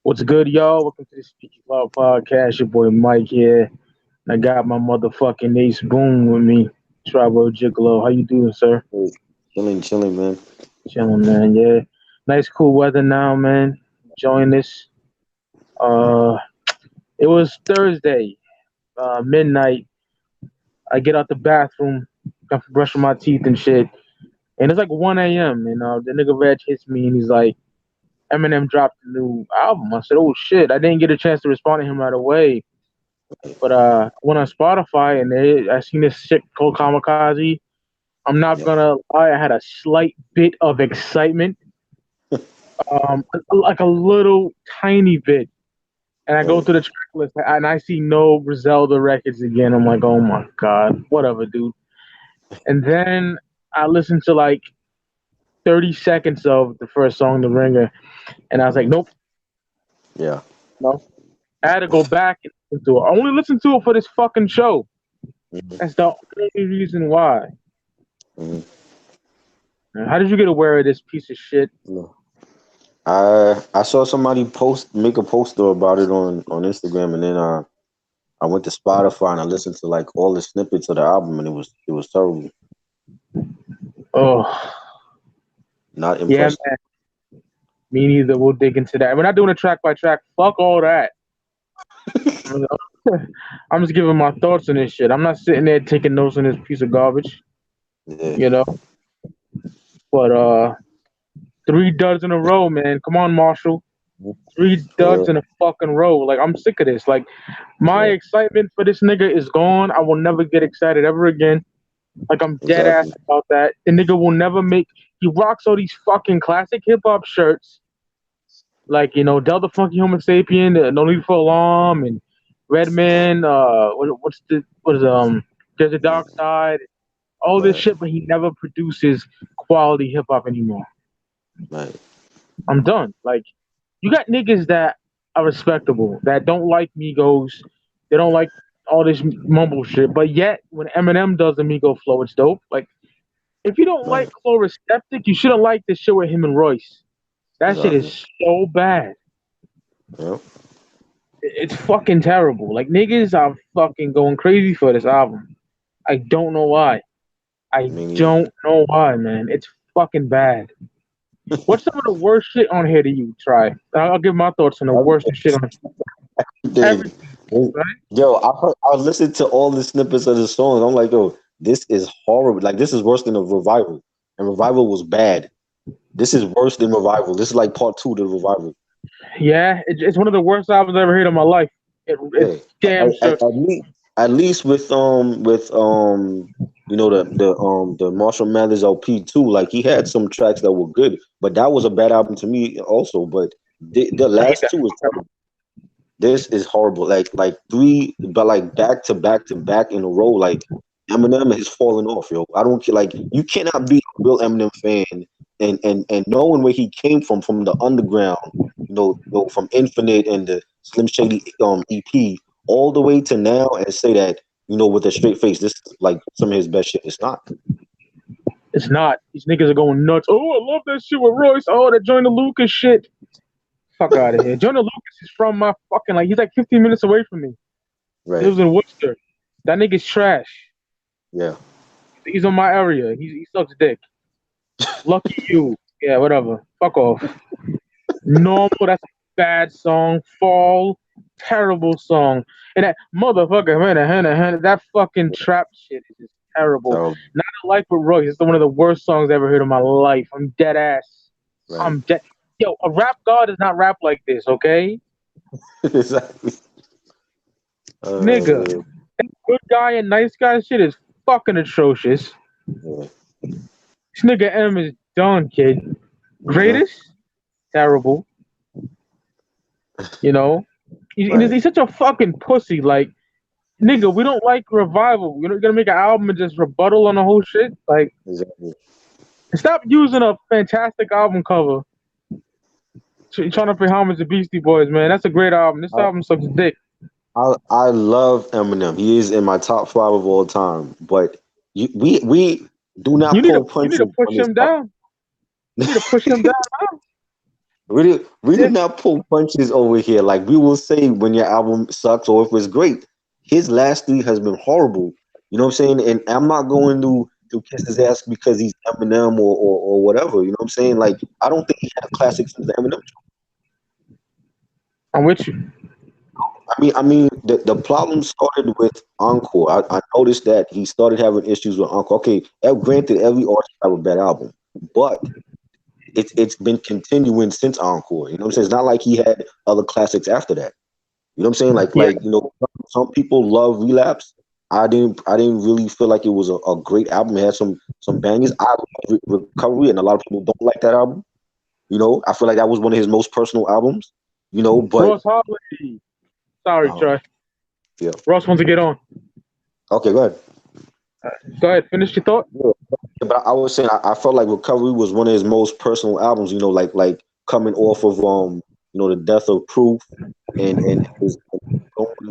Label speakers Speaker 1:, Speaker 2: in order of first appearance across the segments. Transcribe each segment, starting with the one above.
Speaker 1: What's good, y'all? Welcome to the Seak Ya Clout Podcast. Your boy Mike here. And I got my motherfucking Ace Boom with me. Tribal Gigolo. How you doing, sir?
Speaker 2: Hey, chilling, man.
Speaker 1: Chilling, man. Yeah. Nice, cool weather now, man. Enjoying this. Uh, it was Thursday, midnight. I get out the bathroom, got brushing my teeth and shit. And it's like 1 a.m. And the nigga Reg hits me and he's like, Eminem dropped a new album. I said, oh shit. I didn't get a chance to respond to him right away. But went on Spotify and I seen this shit called Kamikaze. I'm not
Speaker 2: Yep.
Speaker 1: gonna lie, I had a slight bit of excitement, like a little tiny bit. And I go
Speaker 2: Right.
Speaker 1: through the track list and I see no Griselda records again. I'm like, oh my god, whatever, dude. And then I listened to like 30 seconds of the first song, The Ringer, and I was like, nope,
Speaker 2: Yeah.
Speaker 1: no. I had to go back and listen to it. I only listened to it for this fucking show.
Speaker 2: hmm
Speaker 1: That's the only reason why.
Speaker 2: hmm
Speaker 1: How did you get aware of this piece of shit?
Speaker 2: No. I saw somebody make a poster about it on Instagram, and then I went to Spotify and I listened to like all the snippets of the album, and it was terrible.
Speaker 1: Oh,
Speaker 2: Not
Speaker 1: yeah,
Speaker 2: impressed.
Speaker 1: man. Me neither. We'll dig into that. We're not doing a track by track. Fuck all that. I'm I'm just giving my thoughts on this shit. I'm not sitting there taking notes on this piece of garbage,
Speaker 2: Yeah.
Speaker 1: you know. But three duds in a row, man. Come on, Marshall. Three
Speaker 2: For
Speaker 1: duds in a fucking row. Like I'm sick of this. Like my
Speaker 2: real.
Speaker 1: excitement for this nigga is gone. I will never get excited ever again. Like I'm
Speaker 2: Yeah.
Speaker 1: dead ass
Speaker 2: Exactly.
Speaker 1: about that. The nigga will never make. He rocks all these fucking classic hip hop shirts, like Delta Funky Homo Sapien, No Need for Alarm, and Redman. What is There's a Dark
Speaker 2: Mhm.
Speaker 1: Side. All this
Speaker 2: Right.
Speaker 1: shit, but he never produces quality hip hop anymore.
Speaker 2: Right.
Speaker 1: I'm done. Like you got niggas that are respectable that don't like Migos. They don't like all this mumble shit. But yet, when Eminem does the Migo flow, it's dope. Like if you don't like
Speaker 2: Right.
Speaker 1: Cloris Skeptic, you shouldn't like this shit with him and Royce. That shit
Speaker 2: Exactly.
Speaker 1: is so bad.
Speaker 2: Yeah.
Speaker 1: It's fucking terrible. Like niggas are fucking going crazy for this album. I don't know why. I
Speaker 2: Me neither.
Speaker 1: don't know why, man. It's fucking bad. What's some of the worst shit on here that you try? I'll give my thoughts on the worst shit on
Speaker 2: Everything.
Speaker 1: everything, right?
Speaker 2: Yo, I listened to all the snippets of the songs. I'm like, yo, this is horrible. Like, this is worse than a revival. And revival was bad. This is worse than revival. This is like part two to revival.
Speaker 1: Yeah, it's one of the worst albums I ever heard in my life. It's
Speaker 2: Yeah.
Speaker 1: damn sure.
Speaker 2: At least with the Marshall Mathers LP too. Like, he had some tracks that were good, but that was a bad album to me also. But the
Speaker 1: I hate
Speaker 2: last
Speaker 1: that.
Speaker 2: two is terrible. This is horrible. Like three, but like back to back to back in a row. Like Eminem has fallen off, yo. I don't care. Like, you cannot be a real Eminem fan and knowing where he came from the underground, from Infinite and the Slim Shady EP all the way to now and say that with a straight face, this is like some of his best shit. It's not.
Speaker 1: It's not. These niggas are going nuts. Oh, I love that shit with Royce. Oh, that Joyner Lucas shit. Fuck out of here. Joyner Lucas is from my fucking like. He's like 15 minutes away from me. He
Speaker 2: Right.
Speaker 1: lives in Worcester. That nigga's trash.
Speaker 2: Yeah.
Speaker 1: He's on my area. He sucks dick. Lucky you. Yeah, whatever. Fuck off. Normal. That's a bad song. Fall. Terrible song. And that motherfucker, that fucking trap shit is just terrible.
Speaker 2: So
Speaker 1: Not a Life with Royce. It's one of the worst songs I ever heard in my life. I'm dead ass.
Speaker 2: right.
Speaker 1: I'm dead. Yo, a rap god does not rap like this, okay?
Speaker 2: Exactly.
Speaker 1: Nigga,
Speaker 2: Man.
Speaker 1: good guy and nice guy shit is fucking atrocious.
Speaker 2: Yeah.
Speaker 1: This nigga M is done, kid.
Speaker 2: hmm
Speaker 1: Greatest? Terrible. You know?
Speaker 2: Right.
Speaker 1: He's such a fucking pussy. Like, nigga, we don't like revival. You're gonna make an album and just rebuttal on the whole shit? Like,
Speaker 2: Exactly.
Speaker 1: stop using a fantastic album cover. Trying to pay homage to Beastie Boys, man. That's a great album. This album sucks dick.
Speaker 2: I love Eminem. He is in my top five of all time. But we do
Speaker 1: You
Speaker 2: not
Speaker 1: need to
Speaker 2: pull
Speaker 1: you need to
Speaker 2: punches
Speaker 1: push
Speaker 2: on this
Speaker 1: him
Speaker 2: part.
Speaker 1: down. You need to push him down now.
Speaker 2: We did not pull punches over here. Like we will say when your album sucks or if it's great. His last three has been horrible. You know what I'm saying? And I'm not going to kiss his ass because he's Eminem or whatever. You know what I'm saying? Like I don't think he had a classic since the Eminem.
Speaker 1: I'm with you.
Speaker 2: I mean, the problem started with Encore. I noticed that he started having issues with Encore. Okay, granted, every artist have a bad album, but it's been continuing since Encore. You know what I'm saying? It's not like he had other classics after that. You know what I'm saying?
Speaker 1: Yeah,
Speaker 2: Some people love Relapse. I didn't really feel like it was a great album. It had some bangers. I love Recovery, and a lot of people don't like that album. I feel like that was one of his most personal albums. But
Speaker 1: Ross Harley. Sorry,
Speaker 2: uh,
Speaker 1: Troy.
Speaker 2: yeah.
Speaker 1: Ross wants to get on.
Speaker 2: Okay, go ahead.
Speaker 1: Go ahead. Finish your thought.
Speaker 2: Yeah, but I was saying I felt like Recovery was one of his most personal albums. Like coming off of the death of Proof and his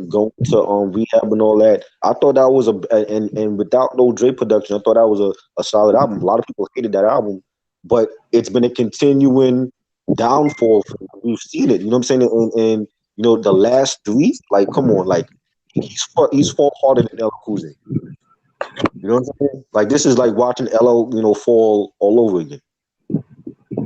Speaker 2: going to rehab and all that. I thought that was and without no Dre production, I thought that was a solid album. A lot of people hated that album, but it's been a continuing downfall. We've seen it. You know what I'm saying? And the last three, like, come on, like he's fought harder than El Cool J. You know what I'm saying? Like this is like watching LL, fall all over again.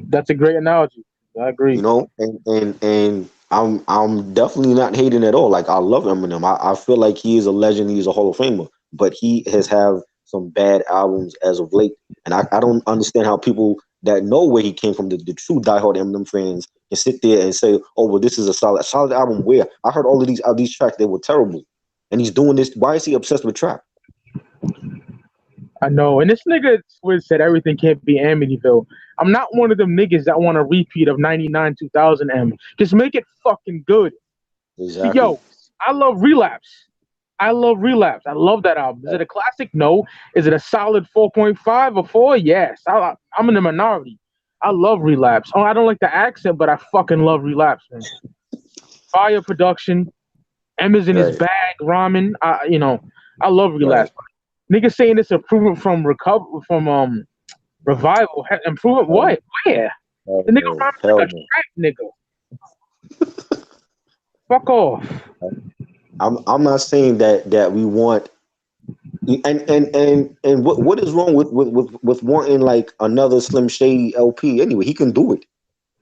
Speaker 1: That's a great analogy. I agree.
Speaker 2: And I'm definitely not hating at all. Like I love Eminem. I feel like he is a legend. He's a Hall of Famer. But he has have some bad albums as of late, and I don't understand how people that know where he came from, the true diehard Eminem fans, can sit there and say, "Oh, well, this is a solid album." Where I heard all of these tracks, they were terrible, and he's doing this. Why is he obsessed with trap?
Speaker 1: I know. And this nigga Swizz said everything can't be Amityville. I'm not one of them niggas that want a repeat of 99 2000 M. Just make it fucking good.
Speaker 2: Exactly.
Speaker 1: Yo, I love Relapse. I love Relapse. I love that album. Is it a classic? No. Is it a solid 4.5 or 4? Yes. I'm in the minority. I love Relapse. Oh, I don't like the accent, but I fucking love Relapse, man. Fire production. M is in his bag, ramen. I love Relapse. Right. Niggas saying it's improvement from Revival. Improvement what? Where? The nigga rhymes like a trap nigga. Fuck off.
Speaker 2: I'm not saying that we want and what is wrong with wanting like another Slim Shady LP anyway? He can do it.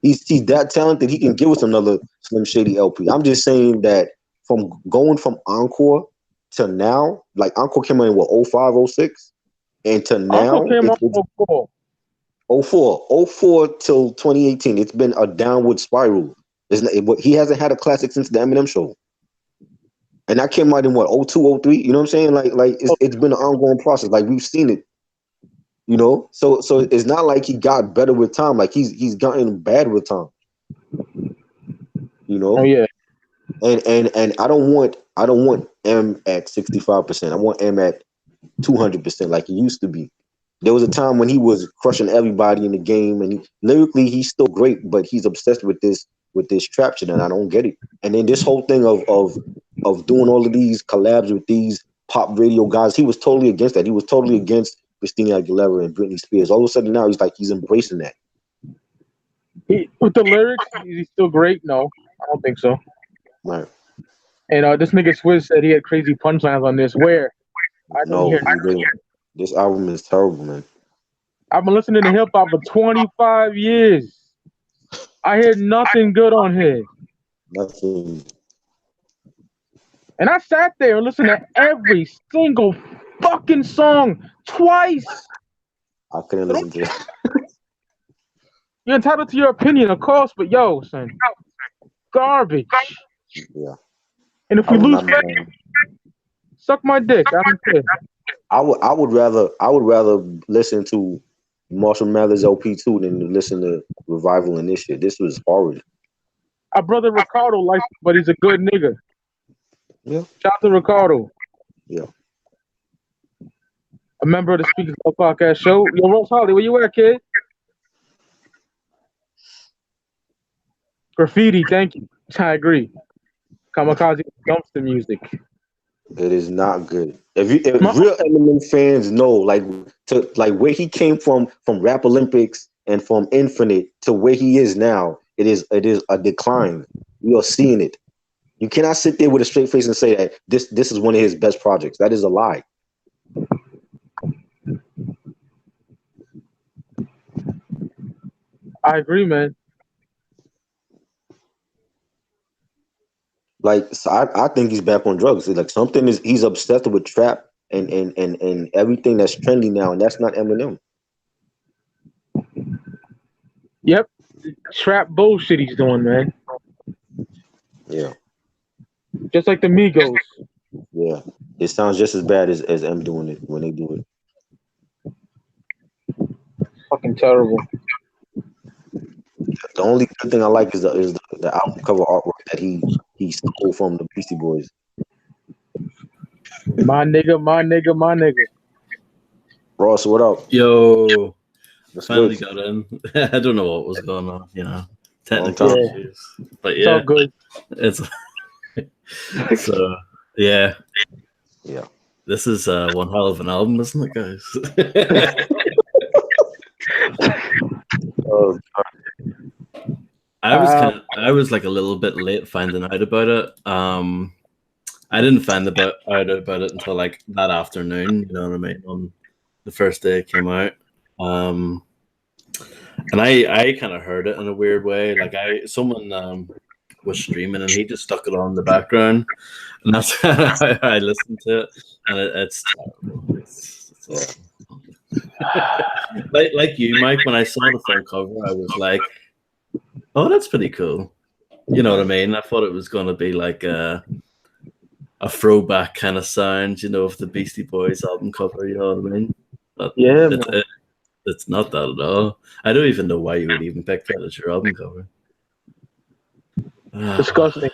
Speaker 2: He's that talented. He can give us another Slim Shady LP. I'm just saying that from going from Encore to now, like Encore came out in what 05, 06? And to now
Speaker 1: Encore came out 04.
Speaker 2: 04 till 2018. It's been a downward spiral. He hasn't had a classic since the Eminem show. And that came out in what 02, 03? You know what I'm saying? Like it's been an ongoing process. Like we've seen it. So it's not like he got better with time. Like he's gotten bad with time.
Speaker 1: Oh yeah.
Speaker 2: And I don't want M at 65%. I want M at 200% like he used to be. There was a time when he was crushing everybody in the game, and lyrically he's still great, but he's obsessed with this trap shit, and I don't get it. And then this whole thing of doing all of these collabs with these pop radio guys, he was totally against that. He was totally against Christina Aguilera and Britney Spears. All of a sudden now he's embracing that.
Speaker 1: With the lyrics, he's still great. No, I don't think so.
Speaker 2: Right.
Speaker 1: And this nigga Swizz said he had crazy punchlines on this. Where? I didn't hear that.
Speaker 2: This album is terrible, man.
Speaker 1: I've been listening to hip hop for 25 years. I hear nothing good on here.
Speaker 2: Nothing.
Speaker 1: And I sat there and listened to every single fucking song twice.
Speaker 2: I couldn't listen to it.
Speaker 1: You're entitled to your opinion, of course, but yo, son, garbage.
Speaker 2: Yeah.
Speaker 1: And if we lose faith, suck my dick. I don't care.
Speaker 2: I would rather listen to Marshall Mathers LP2 than listen to Revival and this shit. This was horrid.
Speaker 1: Our brother Ricardo likes it, but he's a good nigga.
Speaker 2: Yeah.
Speaker 1: Shout out to Ricardo.
Speaker 2: Yeah.
Speaker 1: A member of the Seak Ya Clout Podcast show. Yo, Rose Holly, where you at, kid? Graffiti, thank you. I agree. Kamikaze dumpster music.
Speaker 2: It is not good. If real Eminem fans know, like where he came from Rap Olympics and from Infinite to where he is now, it is a decline. We are seeing it. You cannot sit there with a straight face and say that this is one of his best projects. That is a lie.
Speaker 1: I agree, man.
Speaker 2: Like, so I think he's back on drugs. Like, something is, he's obsessed with trap and everything that's trendy now, and that's not Eminem.
Speaker 1: Yep. Trap bullshit he's doing, man.
Speaker 2: Yeah,
Speaker 1: Just like the Migos.
Speaker 2: yeah. It sounds just as bad as M doing it when they do it.
Speaker 1: Fucking terrible.
Speaker 2: The only good thing I like is the album cover artwork that he stole from the Beastie Boys.
Speaker 1: My nigga, my nigga, my nigga.
Speaker 2: Ross, what up?
Speaker 3: Yo,
Speaker 2: That's
Speaker 3: finally
Speaker 2: good.
Speaker 3: got in. I don't know what was going on, technical
Speaker 2: Long
Speaker 1: time.
Speaker 3: issues. But
Speaker 1: It's all good.
Speaker 3: it's so yeah.
Speaker 2: Yeah.
Speaker 3: This is one hell of an album, isn't it, guys?
Speaker 2: Oh,
Speaker 3: I was like a little bit late finding out about it. I didn't find out about it until like that afternoon. You know what I mean? On the first day it came out, and I kind of heard it in a weird way. Like someone was streaming and he just stuck it on in the background, and that's how I listened to it, and it's terrible. It's awful. like you, Mike. When I saw the front cover, I was like, "Oh, that's pretty cool." You know what I mean? I thought it was going to be like a throwback kind of sound, of the Beastie Boys album cover. You know what I mean? But
Speaker 1: Yeah,
Speaker 3: it's not that at all. I don't even know why you would even pick that as your album cover.
Speaker 1: disgusting.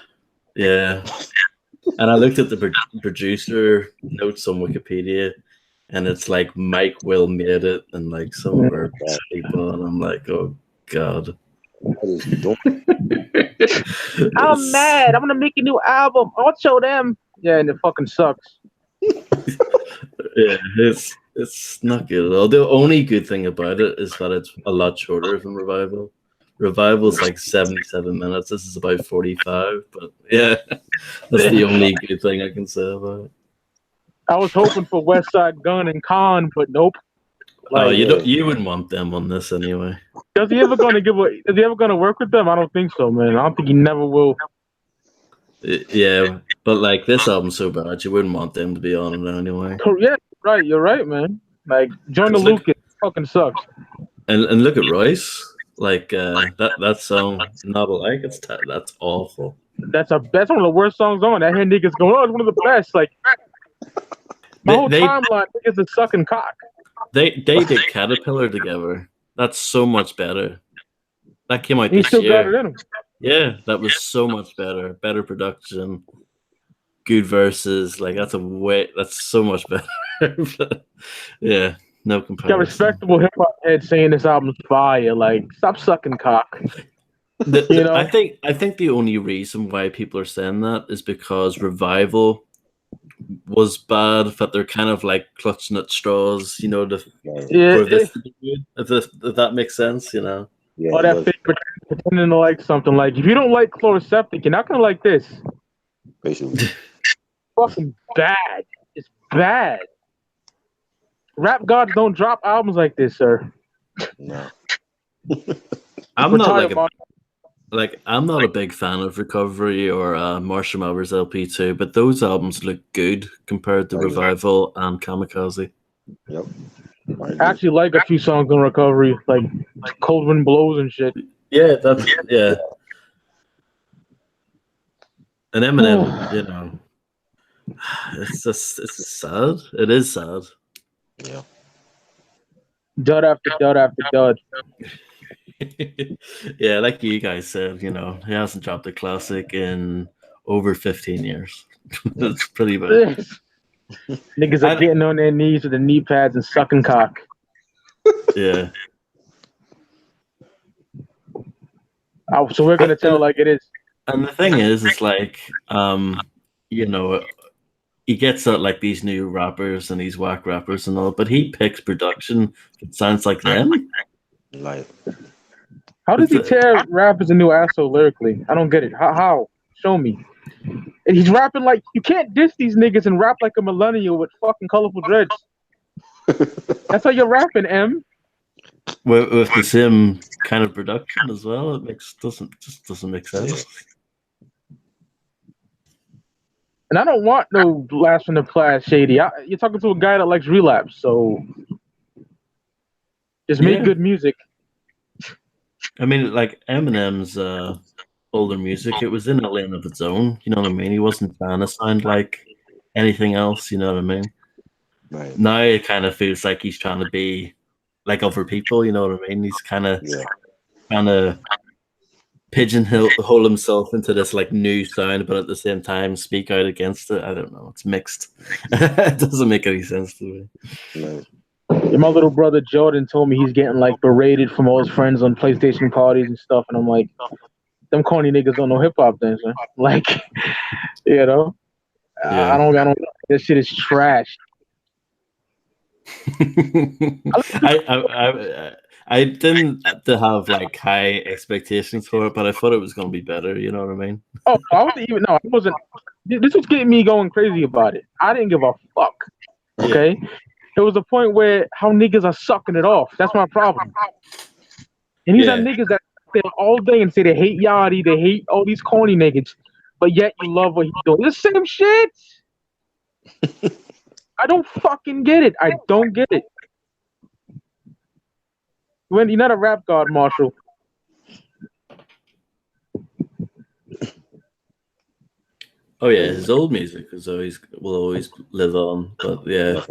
Speaker 3: Yeah. And I looked at the producer notes on Wikipedia, and it's like Mike Will made it, and like some of our people, and I'm like, oh god.
Speaker 1: I'm mad. I'm gonna make a new album. I'll show them. Yeah, and it fucking sucks.
Speaker 3: Yeah, it's not good at all. The only good thing about it is that it's a lot shorter than Revival. Revival's like 77 minutes. This is about 45, but yeah, that's the only good thing I can say about it.
Speaker 1: I was hoping for West Side Gun and Khan, but nope.
Speaker 3: Like, you wouldn't want them on this anyway.
Speaker 1: Is he ever gonna work with them? I don't think so, man. I don't think he never will.
Speaker 3: Yeah, but like this album's so bad, you wouldn't want them to be on it anyway.
Speaker 1: Yeah, right. You're right, man. Like Joyner Lucas fucking sucks.
Speaker 3: And look at Royce. Like that song, Not Alike. That's awful.
Speaker 1: That's one of the worst songs on. That head niggas going, oh, it's one of the best. Like my whole timeline niggas is sucking cock.
Speaker 3: They did Caterpillar together. That's so much better. That came out this
Speaker 1: still
Speaker 3: year.
Speaker 1: got it in him.
Speaker 3: Yeah, that was so much better. Better production, good verses. Like that's so much better. Yeah, no comparison.
Speaker 1: Got respectable hip hop head saying this album's fire. Like, stop sucking cock.
Speaker 3: I think the only reason why people are saying that is because Revival was bad, that they're kind of like clutching at straws, for this to be good. If that makes sense,
Speaker 2: Yeah,
Speaker 1: or that fake pretending to like something. Like, if you don't like Chloroseptic, you're not gonna like this.
Speaker 2: Basically.
Speaker 1: Fucking bad. It's bad. Rap gods don't drop albums like this, sir.
Speaker 2: No.
Speaker 3: I'm not I'm not a big fan of Recovery or Marshall Mathers LP2, but those albums look good compared to Revival and Kamikaze.
Speaker 2: Yep.
Speaker 1: I actually like a few songs on Recovery, like Cold Wind Blows and shit.
Speaker 3: Yeah, yeah. And Eminem, it's sad. It is sad.
Speaker 2: Yeah.
Speaker 1: Dud after dud after dud.
Speaker 3: Yeah, like you guys said, he hasn't dropped a classic in over 15 years. That's pretty bad.
Speaker 1: Niggas are getting on their knees with the knee pads and sucking cock.
Speaker 3: Yeah.
Speaker 1: So we're gonna tell like it is.
Speaker 3: And the thing is, it's like, he gets out like these new rappers and these whack rappers and all, but he picks production that sounds like them.
Speaker 2: Like,
Speaker 1: How does he tear rappers a new asshole lyrically? I don't get it. How? Show me. And he's rapping like you can't diss these niggas and rap like a millennial with fucking colorful dreads. That's how you're rapping, M.
Speaker 3: With the same kind of production as well, it doesn't make sense.
Speaker 1: And I don't want no Last from the Past shady. You're talking to a guy that likes relapse, so just make good music.
Speaker 3: I mean, like Eminem's older music, it was in a lane of its own. You know what I mean? He wasn't trying to sound like anything else. You know what I mean?
Speaker 2: Right.
Speaker 3: Now it kind of feels like he's trying to be like other people. You know what I mean? He's kind of trying to pigeonhole himself into this like new sound, but at the same time speak out against it. I don't know. It's mixed. It doesn't make any sense to me.
Speaker 2: Right.
Speaker 1: My little brother Jordan told me he's getting like berated from all his friends on PlayStation parties and stuff, and I'm like, them corny niggas don't know hip hop then, son. Like, you know, I don't. This shit is trash.
Speaker 3: I didn't have like high expectations for it, but I thought it was going to be better. You know what I mean?
Speaker 1: Oh, I wasn't. This was getting me going crazy about it. I didn't give a fuck. Okay, there was a point where how niggas are sucking it off. That's my problem. And these are niggas that stay all day and say they hate Yachty, they hate all these corny niggas, but yet you love what he's doing. It's the same shit. I don't fucking get it. I don't get it. When you're not a rap god, Marshall.
Speaker 3: Oh yeah, his old music will always live on. But yeah,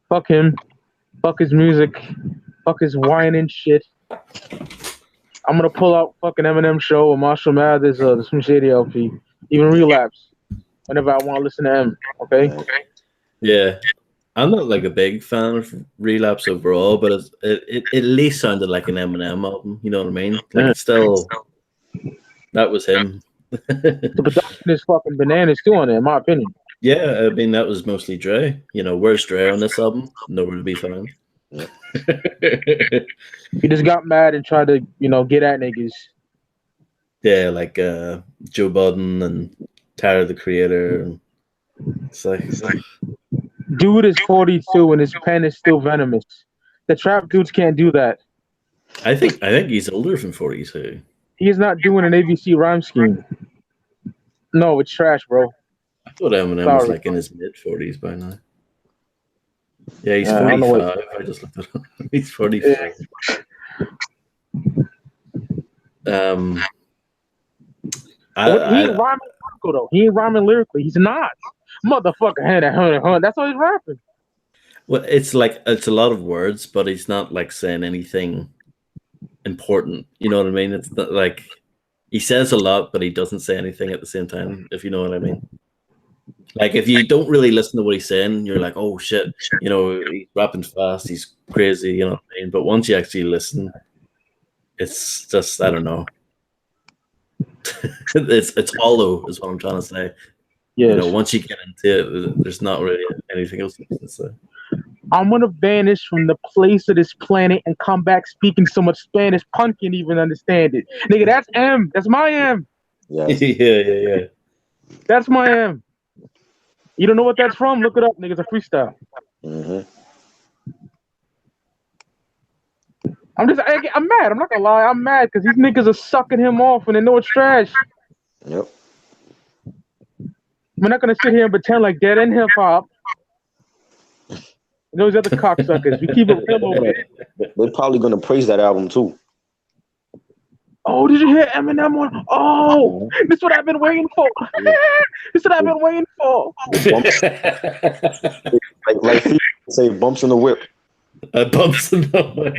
Speaker 1: fuck him, fuck his music, fuck his whining shit. I'm gonna pull out fucking Eminem show or Marshall Mathers or the Slim Shady LP, even Relapse, whenever I want to listen to him. Okay.
Speaker 3: Yeah. I'm not like a big fan of Relapse overall, but it at least sounded like an Eminem album. You know what I mean? Like it's still that was him.
Speaker 1: The production is fucking bananas too on it, in my opinion.
Speaker 3: Yeah, I mean that was mostly Dre. You know, where's Dre on this album? Nowhere to be found.
Speaker 2: Yeah.
Speaker 1: He just got mad and tried to, get at niggas.
Speaker 3: Yeah, like Joe Budden and Tyler the Creator. And it's like
Speaker 1: dude is 42 and his pen is still venomous. The trap dudes can't do that.
Speaker 3: I think he's older than 42.
Speaker 1: He is not doing an ABC rhyme scheme. No, it's trash, bro.
Speaker 3: I thought Eminem was like in his mid 40s by now. Yeah, he's 45. I just looked at him. He's 45.
Speaker 1: He ain't rhyming lyrical though. He ain't rhyming lyrically. He's not. Motherfucker, hand. That's all he's rapping.
Speaker 3: Well, it's a lot of words, but he's not like saying anything important. You know what I mean? It's not like he says a lot, but he doesn't say anything at the same time. If you know what I mean. Like if you don't really listen to what he's saying, you're like, oh shit, he's rapping fast, he's crazy, you know what I mean? But once you actually listen, it's just I don't know. it's hollow, is what I'm trying to say. Yeah. Once you get into it, there's not really anything else to say.
Speaker 1: I'm gonna vanish from the place of this planet and come back speaking so much Spanish, punk can't even understand it. Nigga, that's M. That's my M.
Speaker 2: Yes.
Speaker 3: Yeah.
Speaker 1: That's my M. You don't know what that's from? Look it up, nigga. It's a freestyle.
Speaker 2: Mm-hmm.
Speaker 1: I'm mad. I'm not gonna lie. I'm mad because these niggas are sucking him off and they know it's trash.
Speaker 2: Yep.
Speaker 1: We're not gonna sit here and pretend like dead end hip hop. Those other cocksuckers. We keep it real over there.
Speaker 2: They're probably gonna praise that album too.
Speaker 1: Oh, did you hear Eminem on? Oh, this is what I've been waiting for. This is what I've been waiting for.
Speaker 2: like people say, bumps in the whip.
Speaker 3: Bumps in the whip.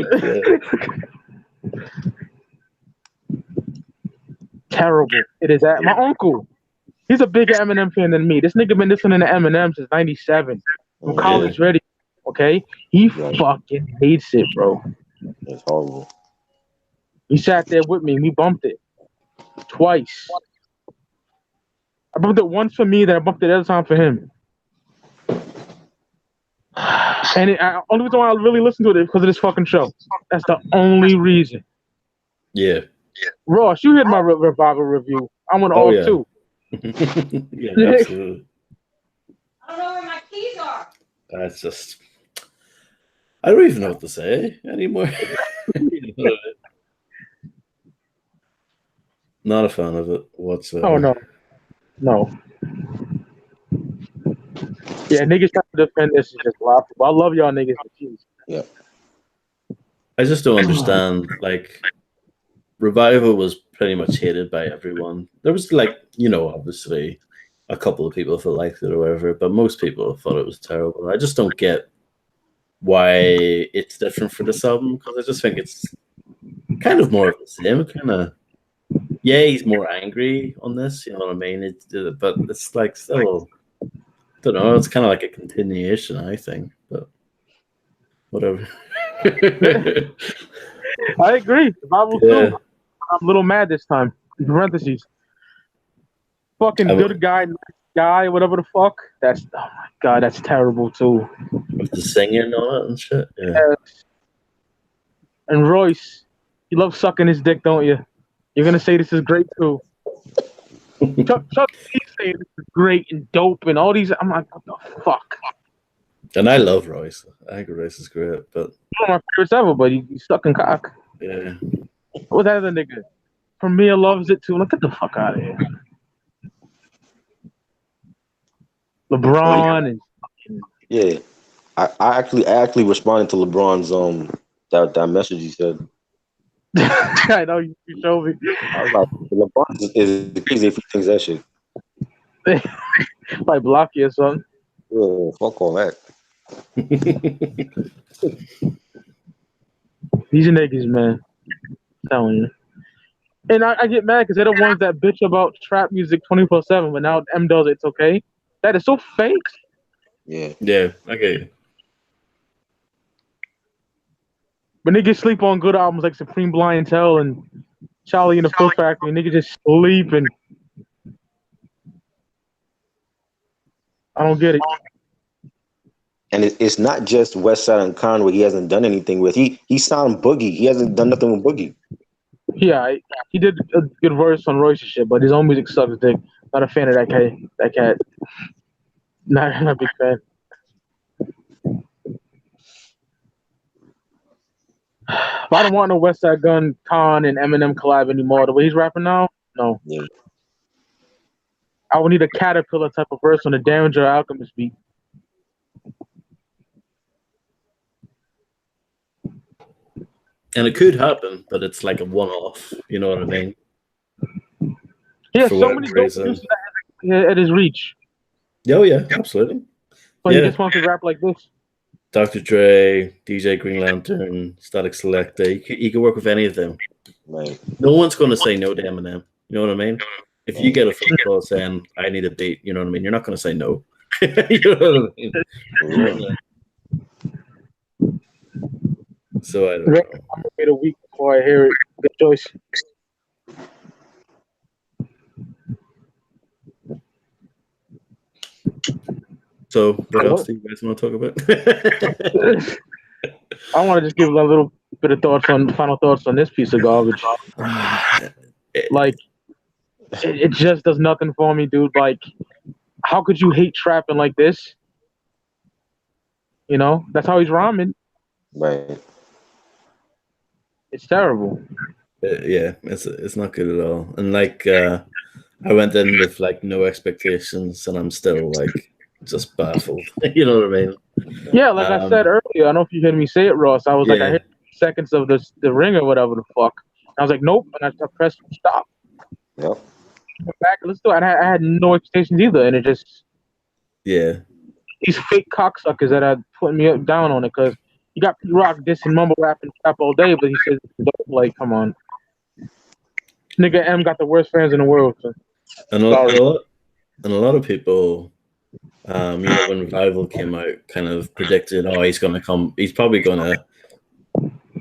Speaker 1: Terrible. It is at my uncle. He's a bigger Eminem fan than me. This nigga been listening to Eminem since '97 from college ready. Okay, he fucking hates it, bro.
Speaker 2: It's horrible.
Speaker 1: He sat there with me. We bumped it twice. I bumped it once for me, then I bumped it the other time for him. And only reason why I really listen to it is because of this fucking show. That's the only reason.
Speaker 3: Yeah.
Speaker 1: Ross, you heard my Revival review. I went off too.
Speaker 3: Yeah, absolutely.
Speaker 4: I don't know where my keys are.
Speaker 3: That's just. I don't even know what to say anymore. Not a fan of it whatsoever.
Speaker 1: Oh no. Yeah, niggas trying to defend this is just laughable. I love y'all niggas, but jeez.
Speaker 2: Yeah.
Speaker 3: I just don't understand. Like, Revival was pretty much hated by everyone. There was obviously a couple of people that liked it or whatever, but most people thought it was terrible. I just don't get why it's different for this album, because I just think it's kind of more of the same. Kind of, he's more angry on this. You know what I mean? But it's like still, I don't know. It's kind of like a continuation, I think. But whatever.
Speaker 1: I agree. Revival too. I'm a little mad this time. In parentheses. Fucking good guy, nice guy, whatever the fuck. Oh my god, that's terrible too.
Speaker 3: With the singing on it and shit. Yeah.
Speaker 1: Yes. And Royce, you love sucking his dick, don't you? You're gonna say this is great too. Chuck he's saying this is great and dope and all these. I'm like, what the fuck?
Speaker 3: And I love Royce. I think Royce is great, but
Speaker 1: One of my favorites ever, but he's sucking cock.
Speaker 3: yeah.
Speaker 1: What that other nigga? Premier loves it too. Look, get the fuck out of here. LeBron and
Speaker 2: Yeah. I actually responded to LeBron's that message he said.
Speaker 1: I know you showed me.
Speaker 2: I was like, LeBron is crazy if he thinks that shit.
Speaker 1: Like block you or something.
Speaker 2: Yeah, fuck all that.
Speaker 1: These niggas, man. I'm telling you. And I get mad because they're the ones that bitch about trap music 24/7, but now M does it, it's okay. That is so fake.
Speaker 2: Yeah.
Speaker 3: Yeah, I get you.
Speaker 1: But niggas sleep on good albums like Supreme Blind Tell and Charlie and the Filth Factory. Niggas just sleeping. I don't get it.
Speaker 2: And it's not just Westside and Conway he hasn't done anything with. He signed Boogie. He hasn't done nothing with Boogie.
Speaker 1: Yeah, he did a good verse on Royce's shit, but his own music sucks dick. Not a fan of that cat. Not a big fan. But I don't want no Westside Gun, Khan, and Eminem collab anymore. The way he's rapping now, no.
Speaker 2: Yeah.
Speaker 1: I would need a Caterpillar type of verse on the Derringer Alchemist beat.
Speaker 3: And it could happen, but it's like a one-off. You know what I mean?
Speaker 1: Yeah,
Speaker 3: For
Speaker 1: so
Speaker 3: whatever
Speaker 1: many dope
Speaker 3: reason.
Speaker 1: producers at his reach.
Speaker 3: Oh yeah, absolutely.
Speaker 1: But
Speaker 3: Yeah.
Speaker 1: he just wants to rap like this.
Speaker 3: Dr. Dre, DJ Green Lantern, Static Selector. You could work with any of them.
Speaker 2: Right.
Speaker 3: No one's going to say no to Eminem. You know what I mean? If you get a phone call saying, I need a beat, you know what I mean? You're not going to say no. You know what I mean? So I don't know.
Speaker 1: I'm gonna wait a week before I hear it. Good choice.
Speaker 3: So what else do you guys want to talk about?
Speaker 1: I want to just give a little bit of final thoughts on this piece of garbage. Like, it just does nothing for me, dude. Like, how could you hate trapping like this? You know, that's how he's rhyming.
Speaker 2: Right.
Speaker 1: It's terrible.
Speaker 3: Yeah, it's not good at all. And like I went in with like no expectations, and I'm still like just baffled. You know what I mean?
Speaker 1: Yeah, like I said earlier, I don't know if you heard me say it, Ross. I was like, I hit seconds of the ring or whatever the fuck. And I was like, nope, and I pressed stop.
Speaker 2: Yep.
Speaker 1: Went back, let's do it. And I had no expectations either, and it just these fake cocksuckers that are putting me down on it because you got P Rock dissing mumble rapping trap all day, but he says like, come on, nigga M got the worst fans in the world. So.
Speaker 3: And a lot of people, you know, when Revival came out, kind of predicted, oh, he's probably gonna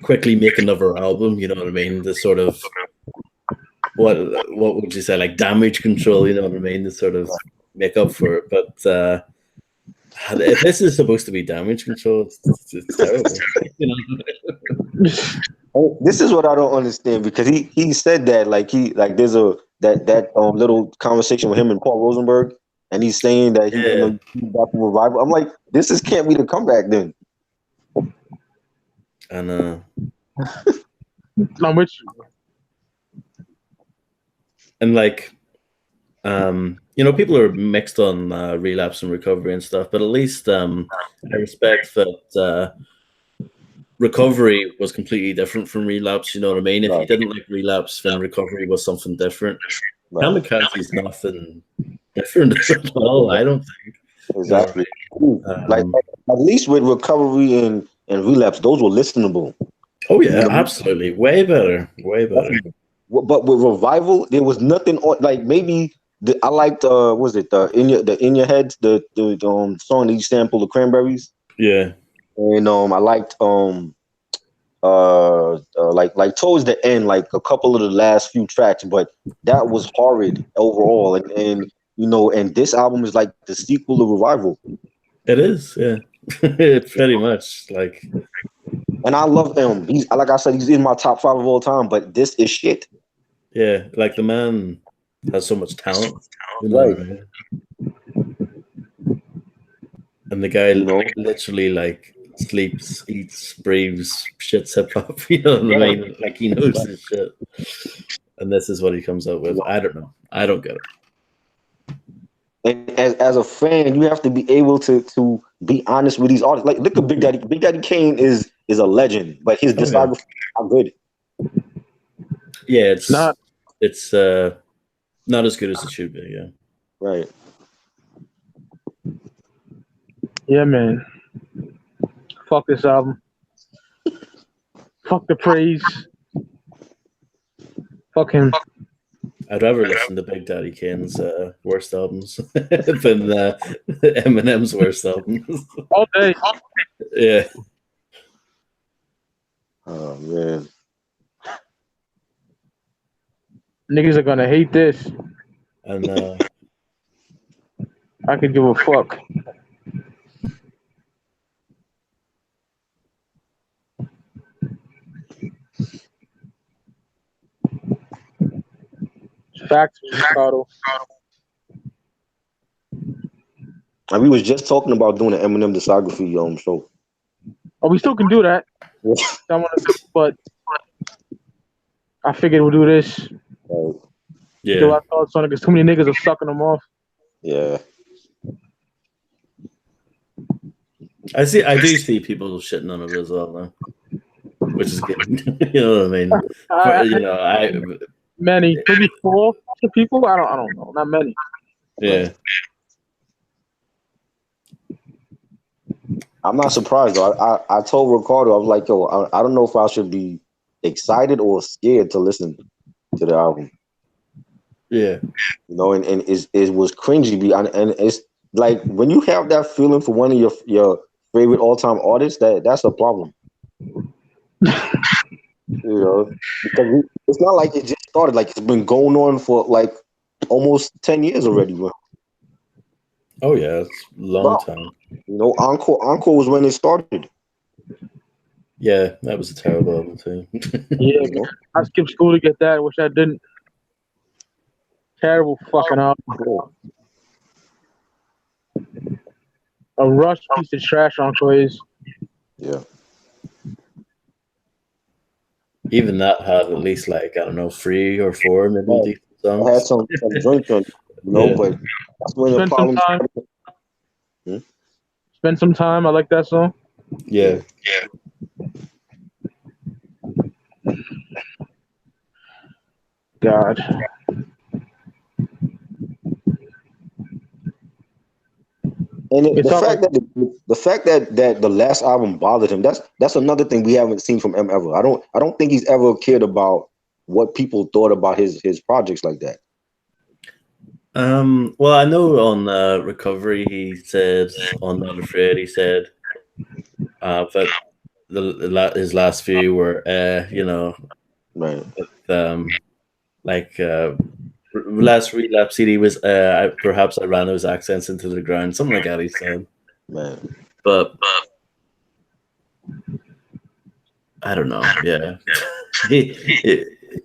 Speaker 3: quickly make another album. You know what I mean? The sort of what would you say, like Damage Control? You know what I mean? To sort of make up for it, but If this is supposed to be damage control, it's terrible. You know?
Speaker 2: This is what I don't understand because he said that there's a that little conversation with him and Paul Rosenberg, and he's saying that he's gonna be back for revival. I'm like, can't be the comeback then.
Speaker 3: And
Speaker 1: I'm with you.
Speaker 3: And like, you know, people are mixed on relapse and recovery and stuff, but at least I respect that recovery was completely different from relapse. You know what I mean? If you didn't like relapse, then recovery was something different. Right. Kamikaze is nothing different at all, I don't think.
Speaker 2: Exactly. Like at least with recovery and relapse, those were listenable.
Speaker 3: Oh yeah, absolutely, way better, way better.
Speaker 2: But with revival, there was nothing on. Like maybe I liked was it in your head the song that you sampled the Cranberries.
Speaker 3: Yeah,
Speaker 2: and I liked like towards the end, like a couple of the last few tracks, but that was horrid overall. And you know, and this album is like the sequel to Revival.
Speaker 3: It is, yeah. It's pretty much like.
Speaker 2: And I love him. He's like I said, he's in my top 5 of all time. But this is shit.
Speaker 3: Yeah, like the man has so much talent,
Speaker 2: right?
Speaker 3: And the guy literally like sleeps, eats, breathes, shits hip hop. You know what I mean? Like he knows his shit. And this is what he comes up with. I don't know. I don't get it.
Speaker 2: And as a fan, you have to be able to be honest with these artists. Like, look at Big Daddy. Big Daddy Kane is a legend, but his discography is not good.
Speaker 3: Yeah, it's not as good as it should be. Yeah.
Speaker 2: Right.
Speaker 1: Yeah, man. Fuck this album. Fuck the praise. Fuck him.
Speaker 3: I'd rather listen to Big Daddy Kane's worst albums than Eminem's worst albums.
Speaker 1: All day.
Speaker 3: Yeah.
Speaker 2: Oh man.
Speaker 1: Niggas are gonna hate this.
Speaker 3: And
Speaker 1: I could give a fuck. Facts, Ricardo.
Speaker 2: And we was just talking about doing an Eminem discography show.
Speaker 1: Oh, we still can do that. But I figured we'll do this.
Speaker 3: Yeah.
Speaker 1: Do our thoughts on it because too many niggas are sucking them off.
Speaker 2: Yeah.
Speaker 3: I do see people shitting on it as well now, which is good. You know what I mean? You know,
Speaker 1: many, maybe 4 people. I don't know. Not many.
Speaker 3: Yeah.
Speaker 2: I'm not surprised though. I told Ricardo, I was like, yo, I don't know if I should be excited or scared to listen to the album.
Speaker 3: Yeah.
Speaker 2: You know, and it was cringy, and it's like when you have that feeling for one of your favorite all-time artists, that's a problem. You know, because it's not like it just started. Like it's been going on for like almost 10 years already, bro.
Speaker 3: Oh yeah, it's a long time.
Speaker 2: You know, Encore was when it started.
Speaker 3: Yeah, that was a terrible album too.
Speaker 1: Yeah, I skipped school to get that. I wish I didn't. Terrible fucking album. A rush piece of trash Encore is.
Speaker 2: Yeah.
Speaker 3: Even that had at least like, I don't know, 3 or 4 maybe decent songs.
Speaker 2: It had some joints on, but that's when the problem
Speaker 1: started. Spend some time. I like that song.
Speaker 3: Yeah.
Speaker 1: God.
Speaker 2: And the fact that the last album bothered him, that's another thing we haven't seen from him ever. I don't think he's ever cared about what people thought about his projects like that.
Speaker 3: Well, I know on Recovery he said on Not Afraid he said that his last few were you know,
Speaker 2: right,
Speaker 3: with, last Relapse CD was perhaps I ran those accents into the ground, something like that he said.
Speaker 2: Man.
Speaker 3: But I don't know. Yeah,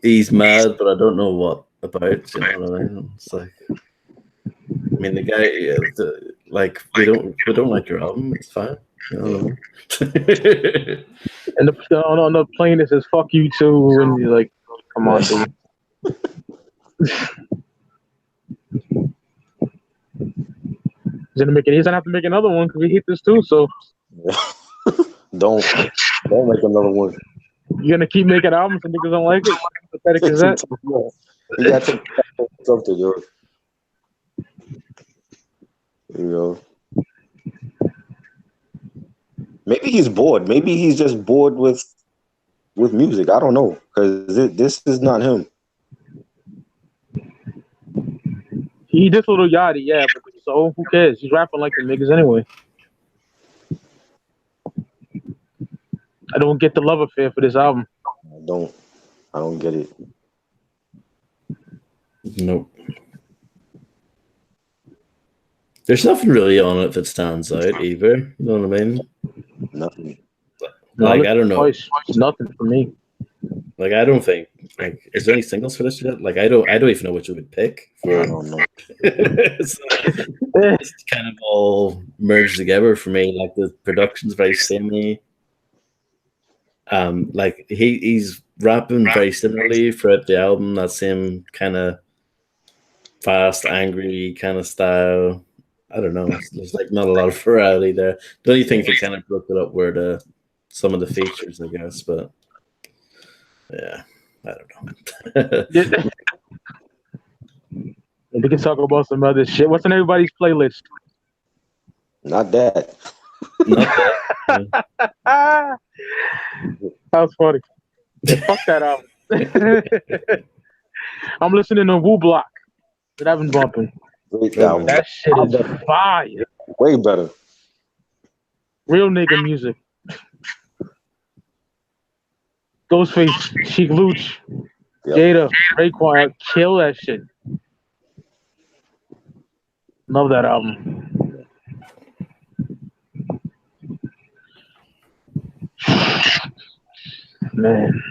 Speaker 3: he's mad, but I don't know what about. You know what I mean? It's like, I mean, the guy, like, we don't like your album. It's fine. You know what I mean?
Speaker 1: And on the plane it says "fuck you too," and you're like, "Come on, dude." He's gonna have to make another one because we hate this too. So
Speaker 2: Don't make another one.
Speaker 1: you're gonna keep making albums and niggas don't like it. How pathetic is that?
Speaker 2: You got to something, yo. You know. Maybe he's bored. Maybe he's just bored with music. I don't know, because this is not him.
Speaker 1: He just Little Yachty, yeah, but so who cares? He's rapping like the niggas anyway. I don't get the love affair for this album.
Speaker 2: I don't get it.
Speaker 3: Nope. There's nothing really on it that stands out either. You know what I mean?
Speaker 2: Nothing.
Speaker 3: Like, I don't know.
Speaker 1: Twice, nothing for me.
Speaker 3: Like, I don't think, like, is there any singles for this yet? Like, I don't even know what you would pick.
Speaker 2: I don't know.
Speaker 3: It's kind of all merged together for me. Like, the production's very samey. Like, he's rapping very similarly throughout the album. That same kind of fast, angry kind of style. I don't know. There's like not a lot of variety there. The only thing that kind of broke it up were some of the features, I guess. But yeah, I don't know.
Speaker 1: We can talk about some other shit. What's on everybody's playlist?
Speaker 2: Not that.
Speaker 3: Not that.
Speaker 1: That was funny. Yeah, fuck that album. I'm listening to Woo Block that I've been bumping.
Speaker 2: Great album.
Speaker 1: That shit is fire.
Speaker 2: Way better.
Speaker 1: Real nigga music. Ghostface, Sheik Luch, Jada, Raekwon, kill that shit. Love that album. Man.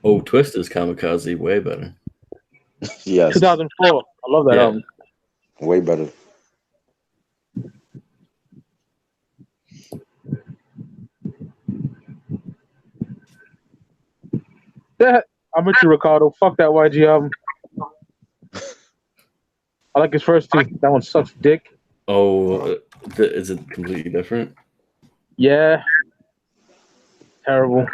Speaker 3: Oh, Twister's Kamikaze, way better.
Speaker 2: Yes.
Speaker 1: 2004. I love that album.
Speaker 2: Way better.
Speaker 1: Yeah, I'm with you, Ricardo. Fuck that YG album. I like his first two. That one sucks dick.
Speaker 3: Oh, is it completely different?
Speaker 1: Yeah. Terrible.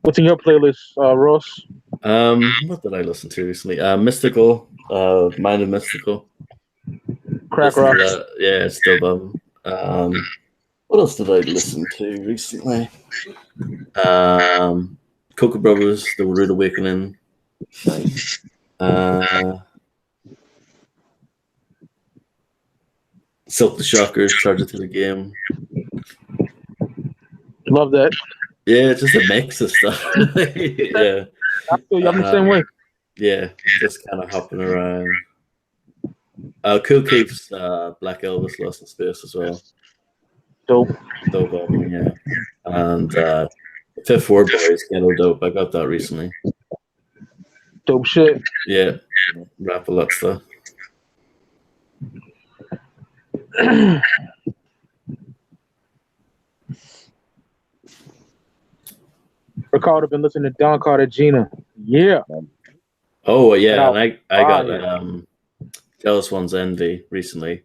Speaker 1: What's in your playlist, Ross?
Speaker 3: What did I listen to recently? Mystical, Mind of Mystical.
Speaker 1: Crack Rock.
Speaker 3: Yeah, it's still bum. What else did I listen to recently? Cocoa Brothers, The Rude Awakening.
Speaker 2: Nice.
Speaker 3: Silk the Shockers, Charge It to the Game.
Speaker 1: Love that.
Speaker 3: Yeah, it's just a mix of stuff. Yeah.
Speaker 1: I'm the same way.
Speaker 3: Yeah, just kind of hopping around. Cool Keith's Black Elvis Lost in Space as well.
Speaker 1: Dope.
Speaker 3: Dope album, yeah. And Fifth Ward Boys, Ghetto Dope. I got that recently.
Speaker 1: Dope shit.
Speaker 3: Yeah, rap a lot stuff.
Speaker 1: Ricardo been listening to Don Cartagena. Yeah.
Speaker 3: Oh yeah, and I got Jealous One's Envy recently.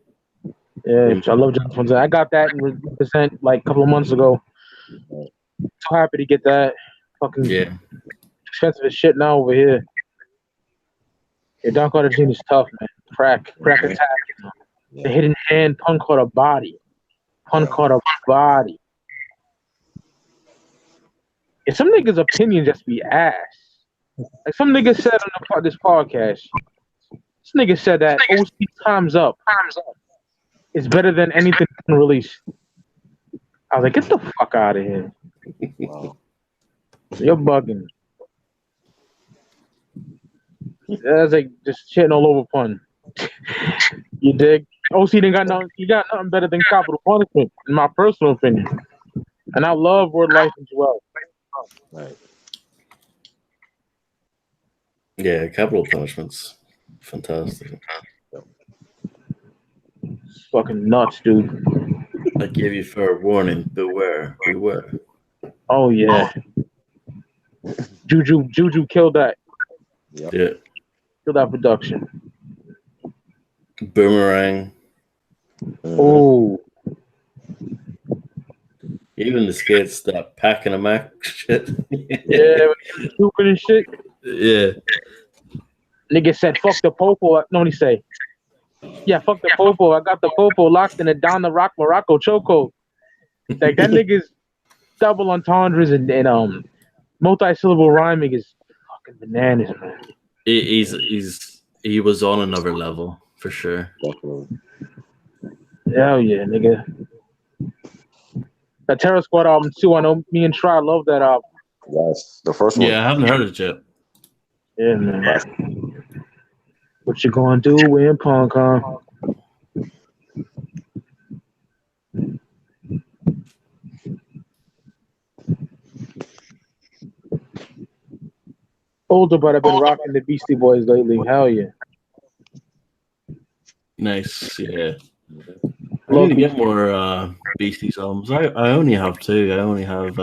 Speaker 1: Yeah, I love Jealous One's. I got that in percent like a couple of months ago. So happy to get that. Fucking expensive as shit now over here. Yeah, Don Cartagena's tough, man. Crack attack. The hidden hand, pun caught a body. Pun caught a body. Yeah, some niggas' opinion just be ass. Like some nigga said on this podcast. This nigga said that OC Time's Up is better than anything released. I was like, get the fuck out of here.
Speaker 2: Wow.
Speaker 1: You're bugging. That's like just shitting all over pun. You dig? OC didn't got nothing. He got nothing better than capital punishment, in my personal opinion. And I love word life as well.
Speaker 2: Right.
Speaker 3: Yeah, capital punishment's fantastic.
Speaker 1: It's fucking nuts, dude.
Speaker 3: I give you fair warning. Beware.
Speaker 1: Oh yeah. Juju killed that.
Speaker 2: Yep.
Speaker 3: Yeah.
Speaker 1: Killed that production.
Speaker 3: Boomerang.
Speaker 1: Oh.
Speaker 3: Even the skits that packing a Mac shit.
Speaker 1: Yeah, stupid and shit.
Speaker 3: Yeah.
Speaker 1: Nigga said, fuck the popo. No, what he say? Yeah, fuck the popo. I got the popo locked in a down the rock Morocco choco. Like that nigga's double entendres and multi-syllable rhyming is fucking bananas, man.
Speaker 3: He was on another level for sure.
Speaker 2: Definitely.
Speaker 1: Hell yeah, nigga. That Terror Squad album too. I know me and Try love that album.
Speaker 2: Yes, the first one.
Speaker 3: Yeah, I haven't heard it yet.
Speaker 1: Yeah, man. What you gonna do when punk, huh? Older, but I've been rocking the Beastie Boys lately. Hell yeah.
Speaker 3: Nice, yeah. I need to get more Beasties albums. I only have two. I only have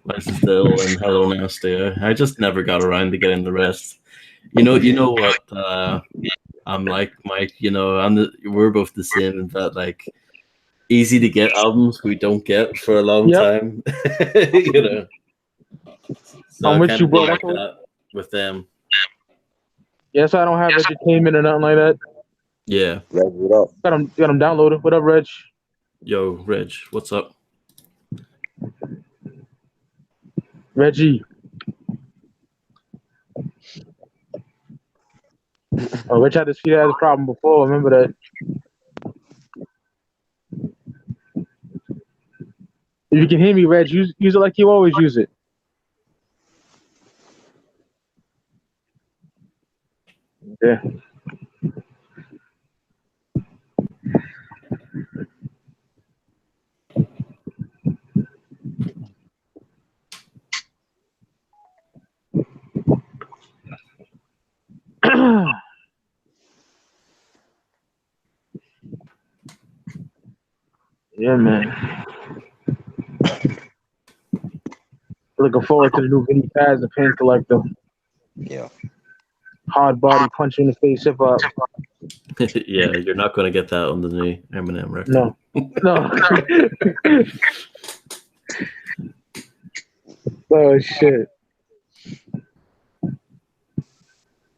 Speaker 3: License to Ill and Hello Nasty. I just never got around to getting the rest. You know what I'm like, Mike. You know, we're both the same in that like easy to get albums we don't get for a long time. You know. So
Speaker 1: I'm with you, bro.
Speaker 3: Like that with them.
Speaker 1: Yes, I don't have entertainment or nothing like that.
Speaker 3: Yeah.
Speaker 2: Reg, what up?
Speaker 1: Got them downloaded. What up, Reg?
Speaker 3: Yo, Reg, what's up?
Speaker 1: Reggie. Oh, Reg had this problem before. Remember that? If you can hear me, Reg, use it like you always use it. Yeah. Yeah, man. Looking forward to the new Vinny Paz and Pain Collector.
Speaker 2: Yeah.
Speaker 1: Hard body punch in the face hip hop.
Speaker 3: Yeah, you're not going to get that on the new Eminem record.
Speaker 1: No. Oh shit.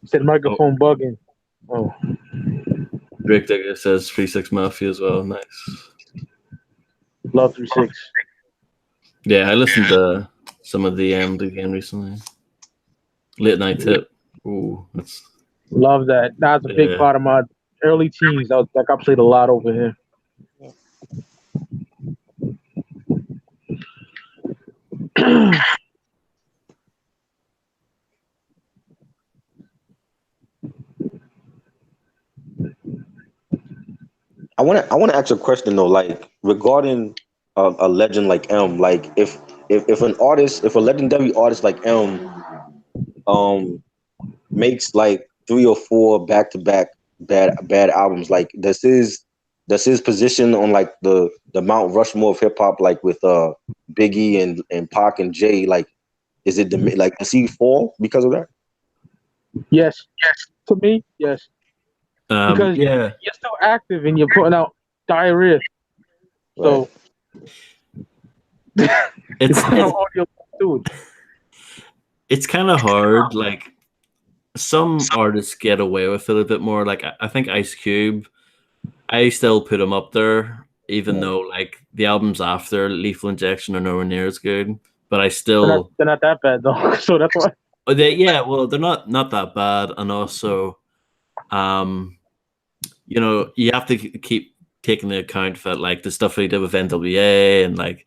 Speaker 1: Said microphone bugging. Oh.
Speaker 3: Rick Digger says 3-6 Mafia as well. Nice.
Speaker 1: Love 3-6.
Speaker 3: Yeah, I listened to some of the again recently. Late Night Tip. Ooh, that's
Speaker 1: love that. That's a big part of my early teens. I played a lot over here.
Speaker 2: I want to ask a question though, like regarding a legend like M. Like if a legendary artist like M, makes like 3 or 4 back to back bad albums, like does his position on like the Mount Rushmore of hip hop, like with Biggie and Pac and Jay, like is it like does he fall because of that?
Speaker 1: Yes. To me, yes. Because
Speaker 3: you're
Speaker 1: still active and you're putting out diarrhea. So
Speaker 3: it's kind of hard. Like some artists get away with it a bit more. Like I think Ice Cube, I still put him up there, even though like the albums after Lethal Injection are nowhere near as good. But I still
Speaker 1: they're not that bad though. So that's why.
Speaker 3: They're not that bad, and also, you have to keep taking into account that like the stuff he did with NWA and like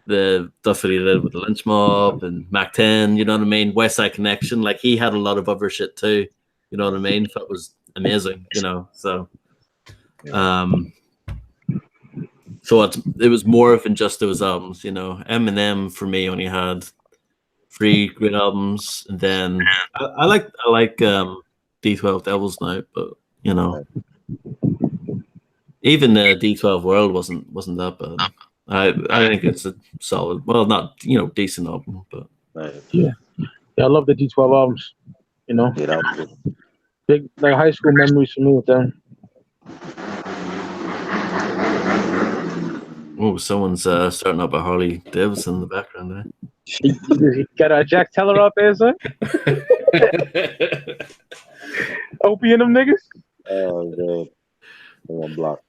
Speaker 3: the stuff that he did with the Lynch Mob and Mac 10, you know what I mean? West Side Connection, like he had a lot of other shit too, you know what I mean? That was amazing, you know. So, so it was more than just those albums, you know. Eminem for me only had 3 great albums, and then I like D12 Devils now, but you know, even the D12 World wasn't that bad. I think it's a solid, well, not decent album, but
Speaker 1: yeah, I love the D12 albums. You know,
Speaker 2: Yeah, that was good.
Speaker 1: big like high school memories for me with them.
Speaker 3: oh, someone's starting up a Harley Davidson in the background there.
Speaker 1: You got a Jack Teller out there, son? Opie and them niggas?
Speaker 2: Oh man, one block.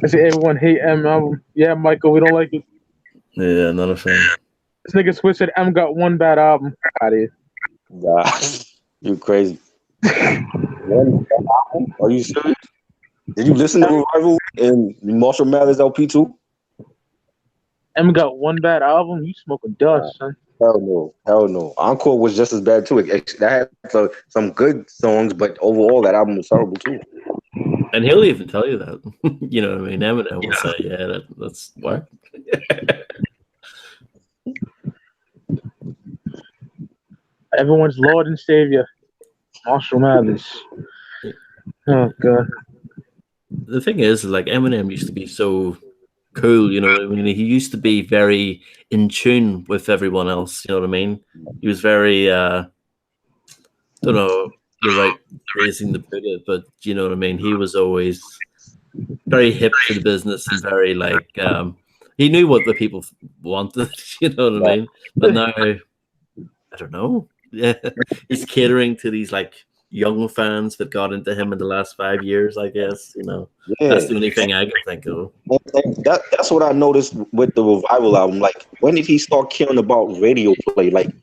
Speaker 1: I see everyone hate M album. Yeah, Michael, we don't like it.
Speaker 3: Yeah, not a fan.
Speaker 1: This nigga Swiss said M got one bad album. Out of here.
Speaker 2: Nah, you crazy. One bad album? Are you serious? Did you listen to Revival and Marshall Mathers LP too?
Speaker 1: M got one bad album. You smoking dust, son.
Speaker 2: Hell no. Encore was just as bad too. That had some good songs, but overall that album was horrible too.
Speaker 3: And he'll even tell you that. You know what I mean? Eminem will say, "Yeah, that's what."
Speaker 1: Everyone's Lord and Savior, Marshall Mathers. Oh god.
Speaker 3: The thing is, like Eminem used to be so cool, you know what I mean? He used to be very in tune with everyone else, you know what I mean? He was very don't know the right phrasing to put it, but you know what I mean? He was always very hip to the business and very like he knew what the people wanted, you know what I mean? But now I don't know. Yeah, he's catering to these like young fans that got into him in the last 5 years, I guess. You know, that's the only thing I can think of.
Speaker 2: That's what I noticed with the Revival album. Like, when did he start caring about radio play? Like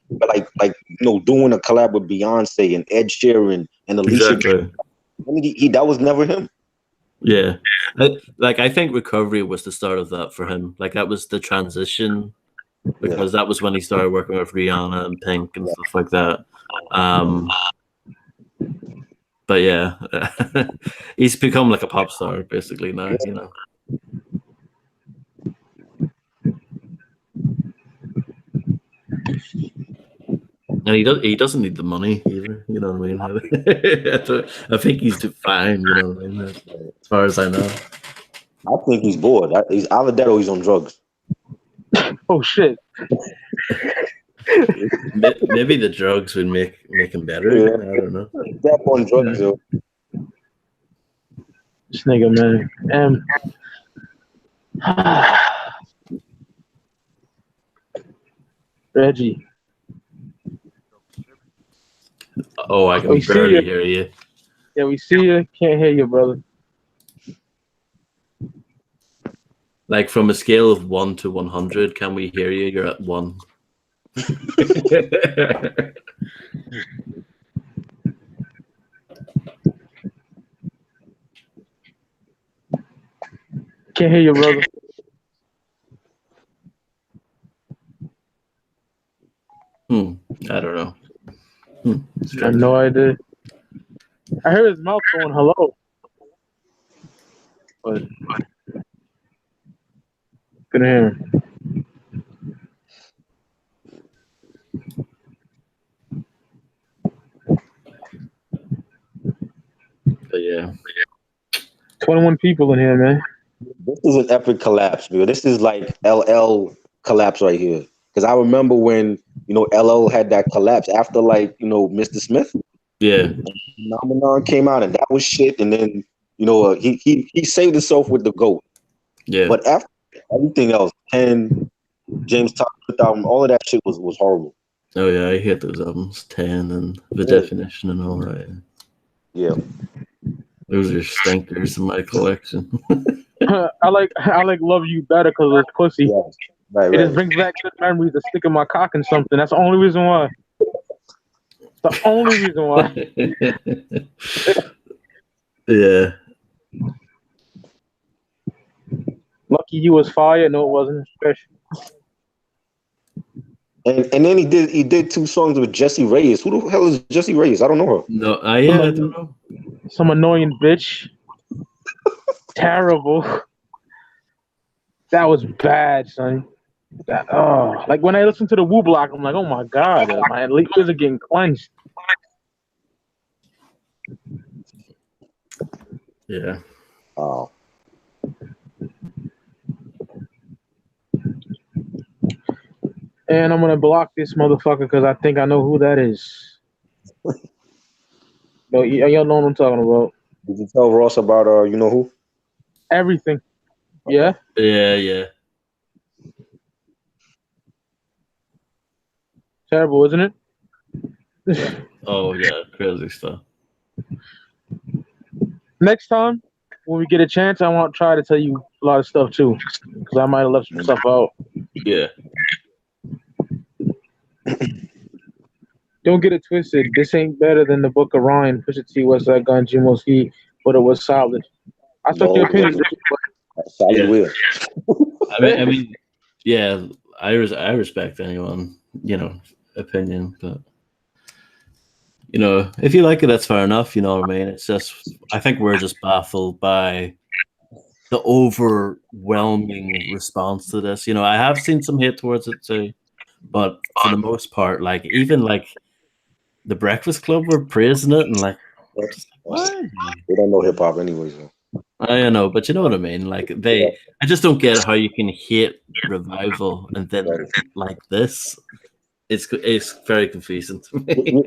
Speaker 2: doing a collab with Beyonce and Ed Sheeran and Alicia.
Speaker 3: Exactly.
Speaker 2: When did he? That was never him.
Speaker 3: Yeah, I think Recovery was the start of that for him. Like that was the transition. Because that was when he started working with Rihanna and Pink and stuff like that. But yeah, he's become like a pop star basically now, you know. And he doesn't need the money either, you know what I mean? I think he's fine, you know what I mean? As far as I know.
Speaker 2: I think he's bored. He's either that or he's on drugs.
Speaker 1: Oh shit!
Speaker 3: Maybe the drugs would make him better. Yeah. I don't know.
Speaker 2: That on drugs, though.
Speaker 1: This nigga, man. Reggie.
Speaker 3: Oh, I can barely hear you.
Speaker 1: Yeah, we see you. Can't hear you, brother.
Speaker 3: Like from a scale of 1 to 100, can we hear you? You're at 1.
Speaker 1: Can't hear you, brother.
Speaker 3: I don't know.
Speaker 1: I have no idea. I heard his mouth going hello. But couldn't hear him.
Speaker 3: But yeah.
Speaker 1: 21 people in here, man.
Speaker 2: This is an epic collapse, man. This is like LL collapse right here. Because I remember when, LL had that collapse after, Mr. Smith.
Speaker 3: Yeah.
Speaker 2: Phenomenon came out and that was shit. And then, he saved himself with the GOAT.
Speaker 3: Yeah.
Speaker 2: But after everything else, and James Todd album, all of that shit was horrible.
Speaker 3: Oh yeah, I hate those albums, 10 and The Definition and all that.
Speaker 2: Yeah.
Speaker 3: Those are stinkers in my collection.
Speaker 1: I like Love You better because of this pussy.
Speaker 2: Yeah. Right.
Speaker 1: It just brings back good memories of sticking my cock in something. That's the only reason why. The only reason why.
Speaker 3: Yeah.
Speaker 1: You was fire. No, it wasn't special.
Speaker 2: And then he did 2 songs with Jessie Reyes. Who the hell is Jessie Reyes? I don't know her.
Speaker 3: No, yeah, I don't know.
Speaker 1: Some annoying bitch. Terrible. That was bad, son. Like when I listen to the Woo Block, I'm like, oh my god, my ears are getting clenched.
Speaker 3: Yeah.
Speaker 2: Oh.
Speaker 1: And I'm gonna block this motherfucker because I think I know who that is. No, y'all know what I'm talking about.
Speaker 2: Did you tell Ross about you know who?
Speaker 1: Everything. Yeah.
Speaker 3: Yeah.
Speaker 1: Terrible, isn't it?
Speaker 3: Oh yeah, crazy stuff.
Speaker 1: Next time, when we get a chance, I want to try to tell you a lot of stuff too, because I might have left some stuff out.
Speaker 3: Yeah.
Speaker 1: Don't get it twisted. This ain't better than the Book of Ryan, Pusha T, Westside Gun, Jim Ski, but it was solid. I respect your opinion.
Speaker 2: Solid will.
Speaker 3: I mean, yeah, I respect anyone, opinion, but if you like it, that's fair enough. You know what I mean? It's just, I think we're just baffled by the overwhelming response to this. I have seen some hate towards it too, but for the most part, like even like the Breakfast Club were praising it and like, what?
Speaker 2: They don't know hip hop anyways.
Speaker 3: I know, but you know what I mean. Like I just don't get how you can hate revival and then like this. It's very confusing to me.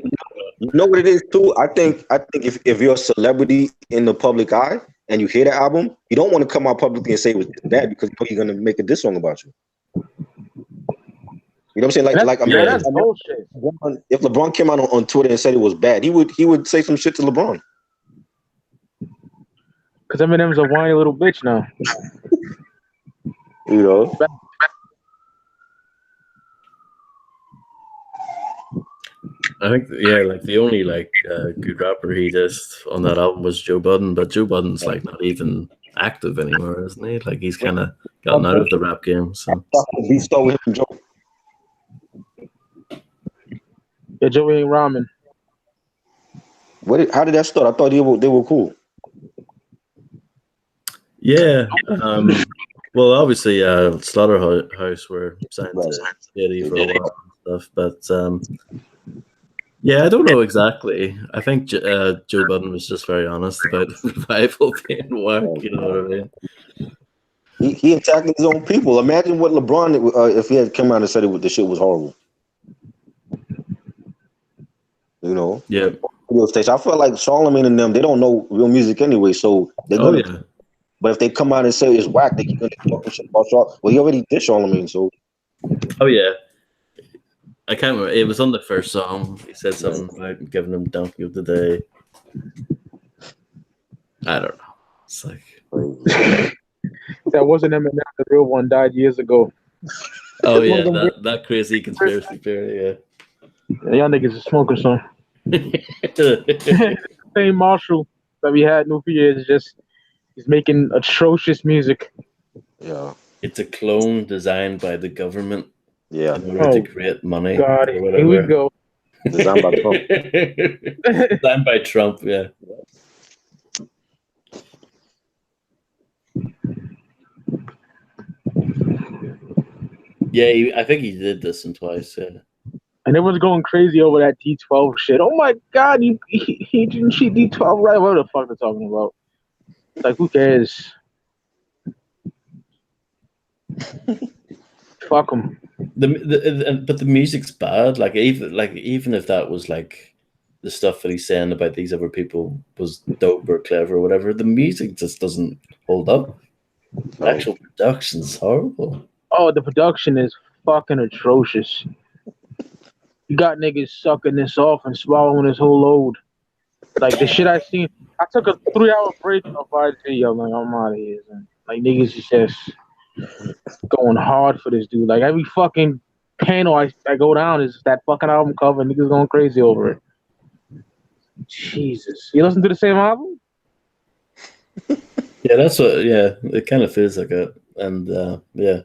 Speaker 2: You know what it is too? I think if you're a celebrity in the public eye and you hear the album, you don't want to come out publicly and say it was bad because you're gonna make a diss song about you. You know what I'm saying?
Speaker 1: That's bullshit.
Speaker 2: If LeBron came out on Twitter and said it was bad, he would say some shit to LeBron.
Speaker 1: Because Eminem's a whiny little bitch now.
Speaker 2: You know.
Speaker 3: I think like the only good rapper he did on that album was Joe Budden, but Joe Budden's like not even active anymore, isn't he? Like he's kind of gotten out of the rap game. So
Speaker 2: Be still with him, Joe.
Speaker 1: Yeah, Joey ain't ramen.
Speaker 2: How did that start? I thought they were cool.
Speaker 3: Yeah. Well, obviously, Slaughterhouse were signed to Shady for a while and stuff, but yeah, I don't know exactly. I think Joe Budden was just very honest about revival being whack. You know what I mean?
Speaker 2: He attacking his own people. Imagine what LeBron if he had come out and said the shit was horrible. You know?
Speaker 3: Yeah.
Speaker 2: I feel like Charlamagne and them, they don't know real music anyway, so they're gonna.
Speaker 3: Yeah.
Speaker 2: But if they come out and say it's whack, they keep talking shit about Charlamagne. Well, he already did Charlamagne, so.
Speaker 3: Oh yeah. I can't remember. It was on the first song. He said something about giving him Donkey of the Day. I don't know. It's like
Speaker 1: that wasn't Eminem. The real one died years ago.
Speaker 3: Oh yeah, that crazy conspiracy theory.
Speaker 1: Yeah, y'all niggas are smoking some. Same Marshall that we had New Year's he's making atrocious music.
Speaker 2: Yeah.
Speaker 3: It's a clone designed by the government.
Speaker 2: Yeah.
Speaker 3: In order to create money.
Speaker 1: God, here we go.
Speaker 2: Designed by Trump.
Speaker 3: Designed by Trump, yeah. Yeah, I think he did this twice, yeah.
Speaker 1: And everyone's going crazy over that D12 shit. Oh my God, he didn't cheat D12 right? What the fuck they're talking about? It's like, who cares? Fuck him.
Speaker 3: But the music's bad. Like even if that was like the stuff that he's saying about these other people was dope or clever or whatever, the music just doesn't hold up. The actual production's horrible.
Speaker 1: Oh, the production is fucking atrocious. You got niggas sucking this off and swallowing this whole load. Like the shit I seen. I took a 3-hour break of IG. I'm like, I'm out of here. Man. Like niggas is just going hard for this dude. Like every fucking panel I go down is that fucking album cover. Niggas going crazy over it. Jesus. You listen to the same album?
Speaker 3: Yeah, that's what. Yeah, it kind of feels like that. And yeah,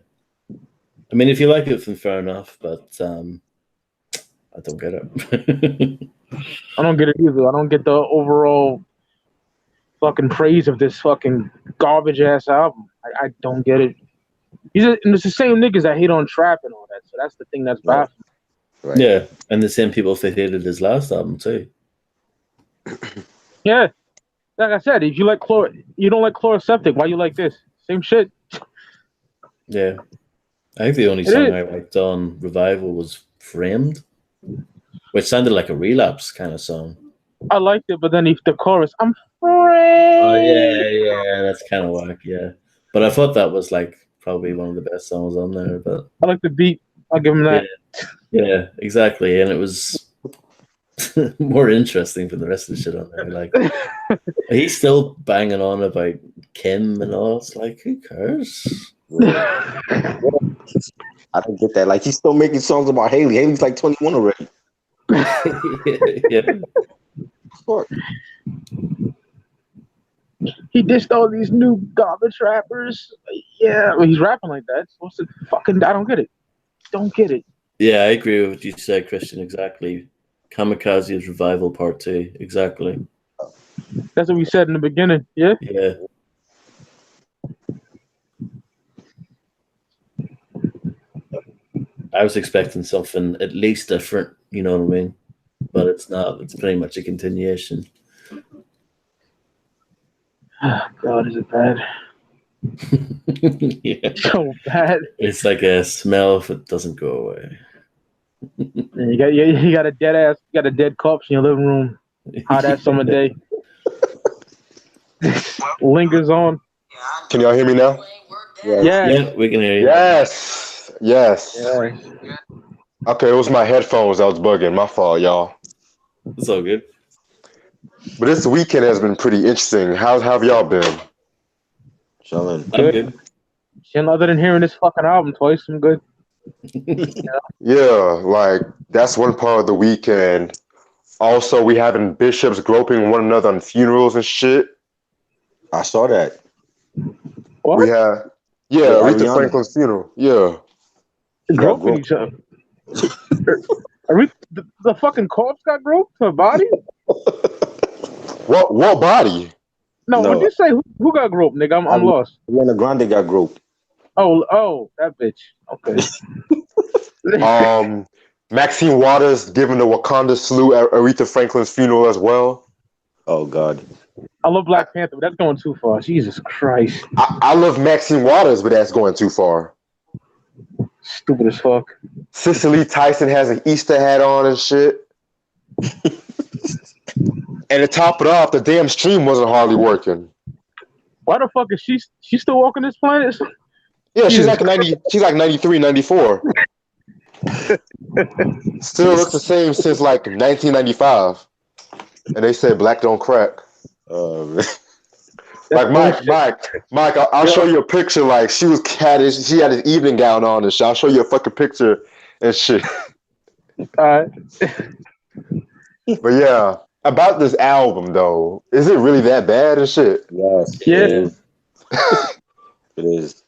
Speaker 3: I mean, if you like it, then fair enough. But I don't get it.
Speaker 1: I don't get it either. I don't get the overall fucking praise of this fucking garbage ass album. I don't get it. And it's the same niggas that hate on trap and all that. So that's the thing that's baffling.
Speaker 2: Right.
Speaker 3: Yeah, and the same people that hated his last album too.
Speaker 1: Yeah, like I said, if you like you don't like Chloroseptic. Why you like this? Same shit.
Speaker 3: Yeah, I think the only song I liked on Revival was "Framed," which sounded like a Relapse kind of song.
Speaker 1: I liked it, but then the chorus, I'm
Speaker 3: Oh
Speaker 1: afraid.
Speaker 3: yeah, that's kind of whack. Yeah, but I thought that was like probably one of the best songs on there. But
Speaker 1: I like the beat. I'll give him that.
Speaker 3: Yeah, exactly, and it was more interesting than the rest of the shit on there. Like he's still banging on about Kim and all. It's like, who cares?
Speaker 2: I don't get that. Like, he's still making songs about Haley. Haley's like 21 already.
Speaker 3: Yeah.
Speaker 2: Fuck.
Speaker 1: He dissed all these new garbage rappers. Yeah, well, he's rapping like that. What's the fucking? I don't get it. Don't get it.
Speaker 3: Yeah, I agree with what you said, Christian. Exactly. Kamikaze's Revival Part 2. Exactly.
Speaker 1: That's what we said in the beginning. Yeah.
Speaker 3: Yeah. I was expecting something at least different, you know what I mean? But it's not. It's pretty much a continuation.
Speaker 1: Oh, God, is it bad?
Speaker 3: Yeah.
Speaker 1: So bad.
Speaker 3: It's like a smell if it doesn't go away.
Speaker 1: You got a dead corpse in your living room. Hot ass summer day. Lingers on.
Speaker 5: Can y'all hear me now?
Speaker 3: Yeah, we can hear you.
Speaker 5: Yes.
Speaker 1: Yeah.
Speaker 5: Okay, it was my headphones that was bugging. My fault, y'all.
Speaker 3: It's all good.
Speaker 5: But this weekend has been pretty interesting. How have y'all been?
Speaker 2: Chilling.
Speaker 3: I'm good.
Speaker 1: Shit, other than hearing this fucking album twice, I'm good.
Speaker 5: Yeah, like that's one part of the weekend. Also, we having bishops groping one another on funerals and shit.
Speaker 2: I saw that.
Speaker 1: What?
Speaker 5: We have
Speaker 2: Ariana.
Speaker 5: Aretha Franklin's funeral. Yeah.
Speaker 1: Groping each other. The fucking corpse got groped? Her body?
Speaker 5: What body?
Speaker 1: No,
Speaker 2: No.
Speaker 1: when you say who got groped, nigga, I'm lost.
Speaker 2: Ariana Grande got groped.
Speaker 1: Oh, that bitch. Okay.
Speaker 5: Maxine Waters giving the Wakanda salute at Aretha Franklin's funeral as well.
Speaker 2: Oh God.
Speaker 1: I love Black Panther, but that's going too far. Jesus Christ.
Speaker 5: I love Maxine Waters, but that's going too far.
Speaker 1: Stupid as fuck.
Speaker 5: Cicely Tyson has an Easter hat on and shit. And to top it off, the damn stream wasn't hardly working.
Speaker 1: Why the fuck is she still walking this planet?
Speaker 5: Yeah, she's
Speaker 1: Jesus
Speaker 5: like 90. She's like 93, 94. Still looks the same since like 1995. And they said black don't crack. Like Mike, I'll show you a picture. Like she had this evening gown on and shit. I'll show you a fucking picture and shit.
Speaker 1: Alright.
Speaker 5: But yeah, about this album though, is it really that bad and shit?
Speaker 2: Yes.
Speaker 1: Yeah.
Speaker 2: It is. It is.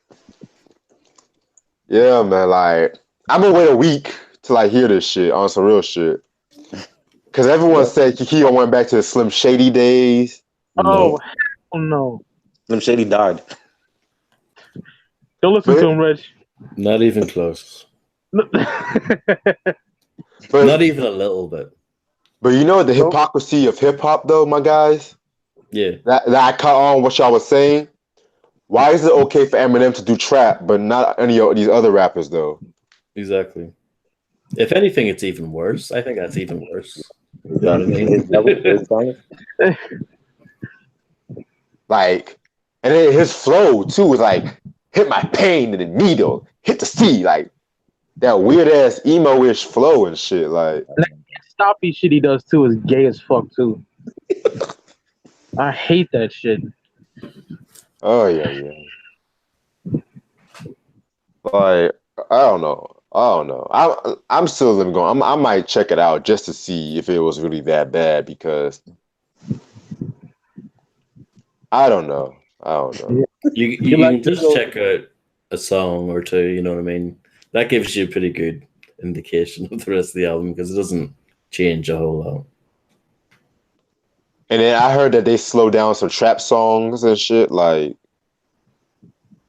Speaker 5: Yeah, man. Like I'm gonna wait a week till I hear this shit on some real shit. Cause everyone said Kikio went back to the Slim Shady days.
Speaker 1: Oh, hell no.
Speaker 2: Slim Shady died.
Speaker 1: Don't listen to him, Reg.
Speaker 3: Not even close.
Speaker 5: But
Speaker 3: Not even a little bit.
Speaker 5: But you know the hypocrisy of hip hop though, my guys?
Speaker 3: Yeah.
Speaker 5: That I caught on what y'all was saying. Why is it okay for Eminem to do trap, but not any of these other rappers though?
Speaker 3: Exactly. If anything, it's even worse. I think that's even worse. You know what I mean?
Speaker 5: Like, and then his flow too was like, hit my pain to the needle, hit the C, like that weird ass emo-ish flow and shit. Like,
Speaker 1: And that stoppy shit he does too is gay as fuck too. I hate that shit.
Speaker 5: oh yeah. Like, I don't know. I'm still living going. I might check it out just to see if it was really that bad because I don't know.
Speaker 3: You can just check out a song or two. You know what I mean? That gives you a pretty good indication of the rest of the album because it doesn't change a whole lot.
Speaker 5: And then I heard that they slowed down some trap songs and shit. Like,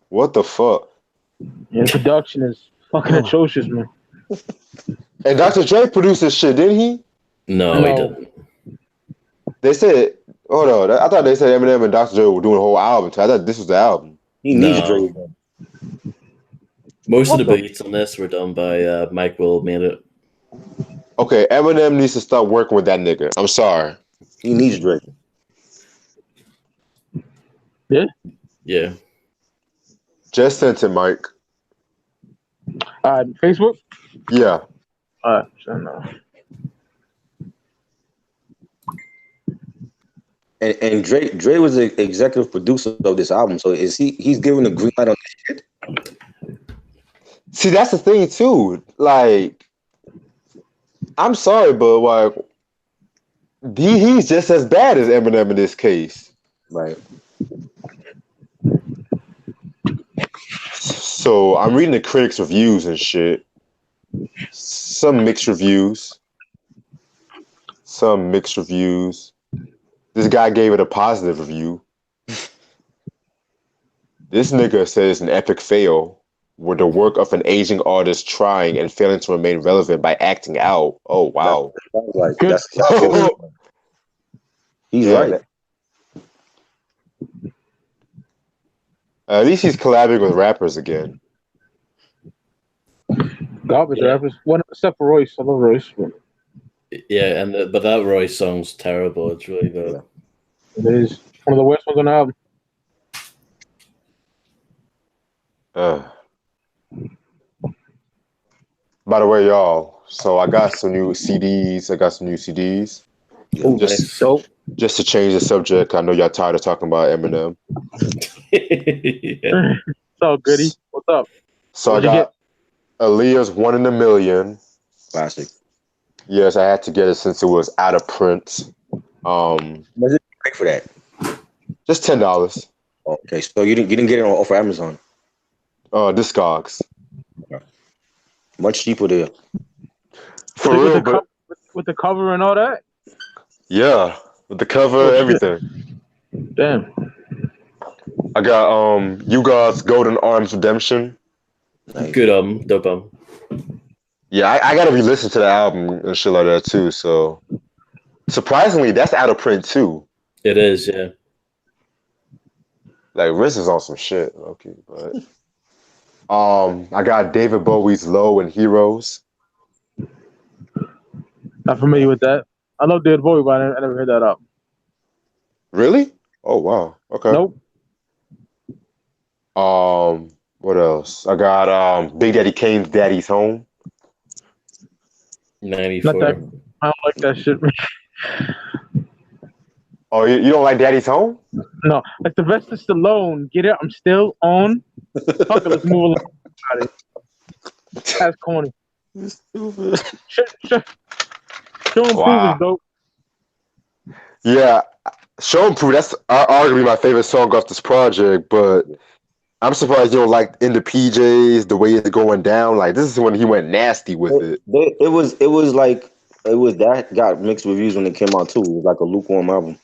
Speaker 5: what the fuck?
Speaker 1: Yeah, the production is fucking atrocious, man.
Speaker 5: And Dr. Dre produced this shit, didn't he?
Speaker 3: No, he didn't.
Speaker 5: They said, hold on, I thought they said Eminem and Dr. Dre were doing a whole album. I thought this was the album.
Speaker 2: He needs Dre.
Speaker 3: Most of the beats on this were done by Mike Will made it.
Speaker 5: Okay, Eminem needs to stop working with that nigga. I'm sorry.
Speaker 2: He needs Dre.
Speaker 1: Yeah?
Speaker 3: Yeah.
Speaker 5: Just sent it, Mike.
Speaker 1: Facebook?
Speaker 5: Yeah.
Speaker 1: Alright, sure enough.
Speaker 2: And Dre was the executive producer of this album, so he's giving the green light on this shit?
Speaker 5: See, that's the thing too. Like, I'm sorry, but like, he's just as bad as Eminem in this case.
Speaker 2: Right.
Speaker 5: So I'm reading the critics' reviews and shit. Some mixed reviews. This guy gave it a positive review. This nigga says an epic fail, were the work of an aging artist trying and failing to remain relevant by acting out. Oh, wow.
Speaker 2: He's right.
Speaker 5: At least he's collabing with rappers again.
Speaker 1: Garbage rappers. One except for Royce. I love Royce.
Speaker 3: Yeah, but that Royce song's terrible. It's really bad.
Speaker 1: It is one of the worst ones on the album.
Speaker 5: By the way, y'all, so I got some new CDs. Just to change the subject, I know y'all tired of talking about Eminem.
Speaker 3: Yeah.
Speaker 1: So goody. What's up?
Speaker 5: So I got Aaliyah's 1 in a Million.
Speaker 2: Classic.
Speaker 5: Yes, I had to get it since it was out of print.
Speaker 2: Was it great for that?
Speaker 5: Just $10.
Speaker 2: Okay, so you didn't get it off of Amazon?
Speaker 5: Discogs.
Speaker 2: Okay. Much cheaper there.
Speaker 5: For real, but
Speaker 1: with the cover and all that?
Speaker 5: Yeah, with the cover, everything.
Speaker 1: Damn.
Speaker 5: I got You God's Golden Arms Redemption.
Speaker 2: Nice.
Speaker 3: Good dope album.
Speaker 5: Yeah, I gotta re-listen to the album and shit like that too. So surprisingly, that's out of print too.
Speaker 3: It is, yeah.
Speaker 5: Like Riz is on some shit, okay, but I got David Bowie's Low and Heroes.
Speaker 1: Not familiar with that. I know David Bowie, but I never heard that up.
Speaker 5: Really? Oh wow. Okay.
Speaker 1: Nope.
Speaker 5: What else? I got Big Daddy Kane's Daddy's Home.
Speaker 3: 94.
Speaker 1: I don't like that shit.
Speaker 5: Oh, you don't like Daddy's Home?
Speaker 1: No, like Sylvester Stallone. Get it? I'm still on. Fuck it, let's move along. That's corny. Show and Prove is dope.
Speaker 5: Yeah, Show and Prove. That's arguably my favorite song off this project. But I'm surprised you don't like In the PJs, the way it's going down. Like this is when he went nasty with it.
Speaker 2: It was that got mixed reviews when it came out too. It was like a lukewarm album.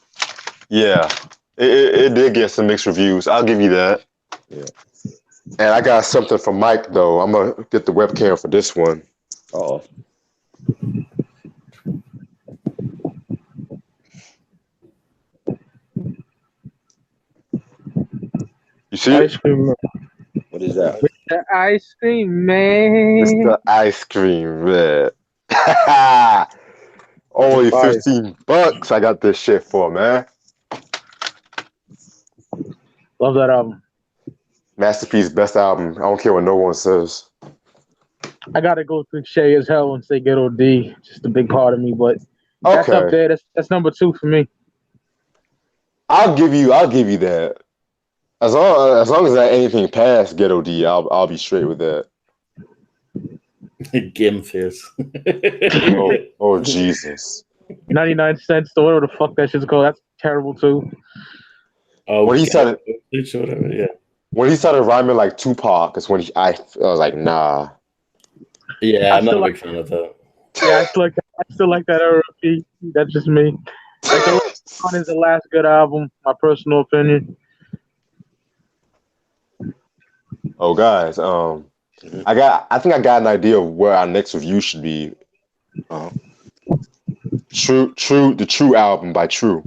Speaker 5: Yeah, it did get some mixed reviews. I'll give you that.
Speaker 2: Yeah.
Speaker 5: And I got something from Mike though. I'm gonna get the webcam for this one.
Speaker 2: Oh.
Speaker 5: You see
Speaker 1: Ice cream man.
Speaker 2: What is that?
Speaker 1: The ice cream man.
Speaker 5: It's the ice cream man. Only $15 I got this shit for, man.
Speaker 1: Love that album.
Speaker 5: Masterpiece, best album. I don't care what no one says.
Speaker 1: I gotta go cliche as hell and say Ghetto D. Just a big part of me, but that's up there. That's number 2 for me.
Speaker 5: I'll give you that. As long as that anything past Ghetto D, I'll be straight with that.
Speaker 3: Game face.
Speaker 5: oh Jesus.
Speaker 1: 99 cents or whatever the fuck that shit's called. That's terrible too.
Speaker 3: Oh,
Speaker 5: when he started,
Speaker 3: whatever, yeah.
Speaker 5: when he started rhyming like Tupac, is when I was like, nah.
Speaker 3: Yeah,
Speaker 1: I
Speaker 3: I'm not
Speaker 1: still
Speaker 3: a
Speaker 1: like.
Speaker 3: big fan of that.
Speaker 1: Yeah, I still like that era. P. That's just me. Like the last one is the last good album. My personal opinion.
Speaker 5: Oh, guys, I think I got an idea of where our next review should be.
Speaker 2: Uh-huh.
Speaker 5: The True album by True.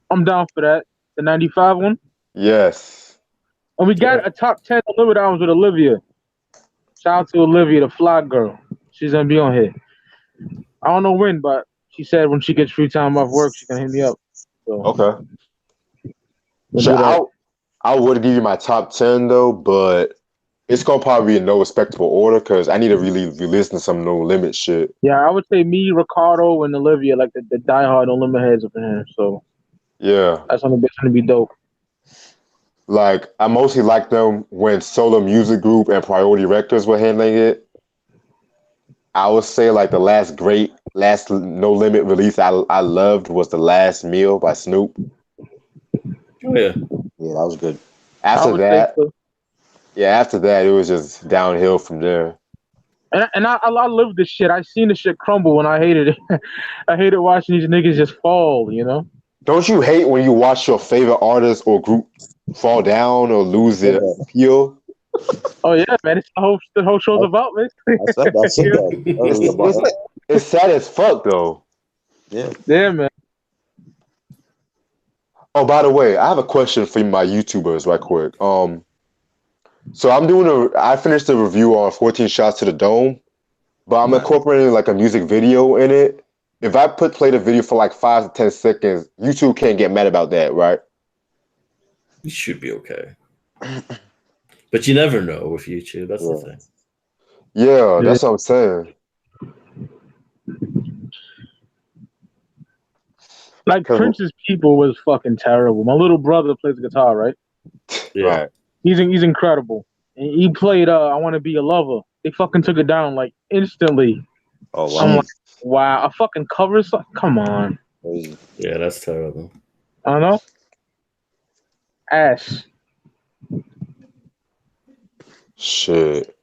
Speaker 1: I'm down for that. The '95 one,
Speaker 5: Yes.
Speaker 1: and we got a top 10 Olivia albums with Olivia. Shout out to Olivia, the fly girl. She's gonna be on here. I don't know when, but she said when she gets free time off work, she's gonna hit me up. So
Speaker 5: Okay.
Speaker 1: we'll
Speaker 5: So
Speaker 1: do that.
Speaker 5: I would give you my top 10 though, but it's gonna probably be in no respectable order because I need to really listen to some No Limit shit.
Speaker 1: Yeah, I would say me, Ricardo, and Olivia, like the diehard No Limit heads up in here. So
Speaker 5: Yeah.
Speaker 1: that's gonna be dope.
Speaker 5: Like I mostly like them when Solo Music Group and Priority Records were handling it. I would say like the last No Limit release I loved was The Last Meal by Snoop.
Speaker 3: Oh yeah.
Speaker 2: Yeah, that was good.
Speaker 1: I
Speaker 5: After
Speaker 1: would say
Speaker 5: that,
Speaker 1: so.
Speaker 5: after that it was just downhill from there.
Speaker 1: And I live this shit. I seen the shit crumble and I hated it. I hated watching these niggas just fall, you know?
Speaker 5: Don't you hate when you watch your favorite artist or group fall down or lose their appeal?
Speaker 1: Oh yeah, man. It's the whole show's about, man.
Speaker 2: I said that earlier about that.
Speaker 5: It's sad as fuck though.
Speaker 2: Yeah.
Speaker 1: Yeah, man.
Speaker 5: Oh, by the way, I have a question for my YouTubers right quick. So I finished the review on 14 Shots to the Dome, but I'm incorporating like a music video in it. If I play the video for like 5 to 10 seconds, YouTube can't get mad about that, right?
Speaker 3: You should be okay. But you never know with YouTube. That's the thing.
Speaker 5: Yeah, that's what I'm saying.
Speaker 1: Like Prince's People was fucking terrible. My little brother plays guitar, right?
Speaker 3: Yeah.
Speaker 5: Right.
Speaker 1: He's incredible. And he played I Wanna Be a Lover. They fucking took it down like instantly.
Speaker 2: Oh wow.
Speaker 1: I'm like, wow, a fucking cover song? Come on.
Speaker 2: Crazy.
Speaker 3: Yeah, that's terrible.
Speaker 1: I don't know. Ass.
Speaker 5: Shit.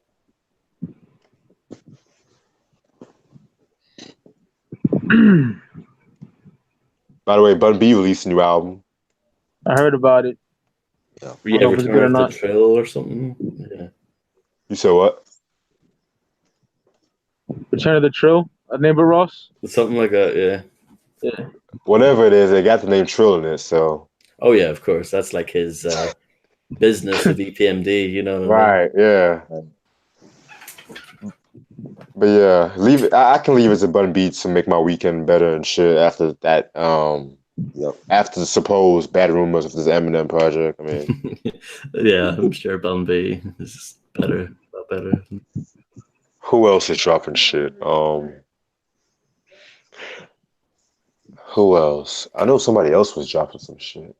Speaker 5: By the way, Bun B released a new album.
Speaker 1: I heard about it.
Speaker 2: Yeah.
Speaker 3: Yeah,
Speaker 1: I don't know if it's good or
Speaker 3: Return of
Speaker 1: not.
Speaker 3: the Trail or something. Yeah.
Speaker 5: You said what?
Speaker 1: Return of the Trill. Neighbor Ross.
Speaker 3: Something like that, yeah.
Speaker 1: Yeah.
Speaker 5: Whatever it is, they got the name Trill in it, so.
Speaker 3: Oh yeah, of course. That's like his business of EPMD, you know what I mean?
Speaker 5: Right, yeah. But yeah, leave it. I can leave it to Bun Beats to make my weekend better and shit after that. After the supposed bad rumors of this Eminem project. I mean,
Speaker 3: Yeah, I'm sure Bun B is better, a lot better.
Speaker 5: who else is dropping shit? Who else? I know somebody else was dropping some shit.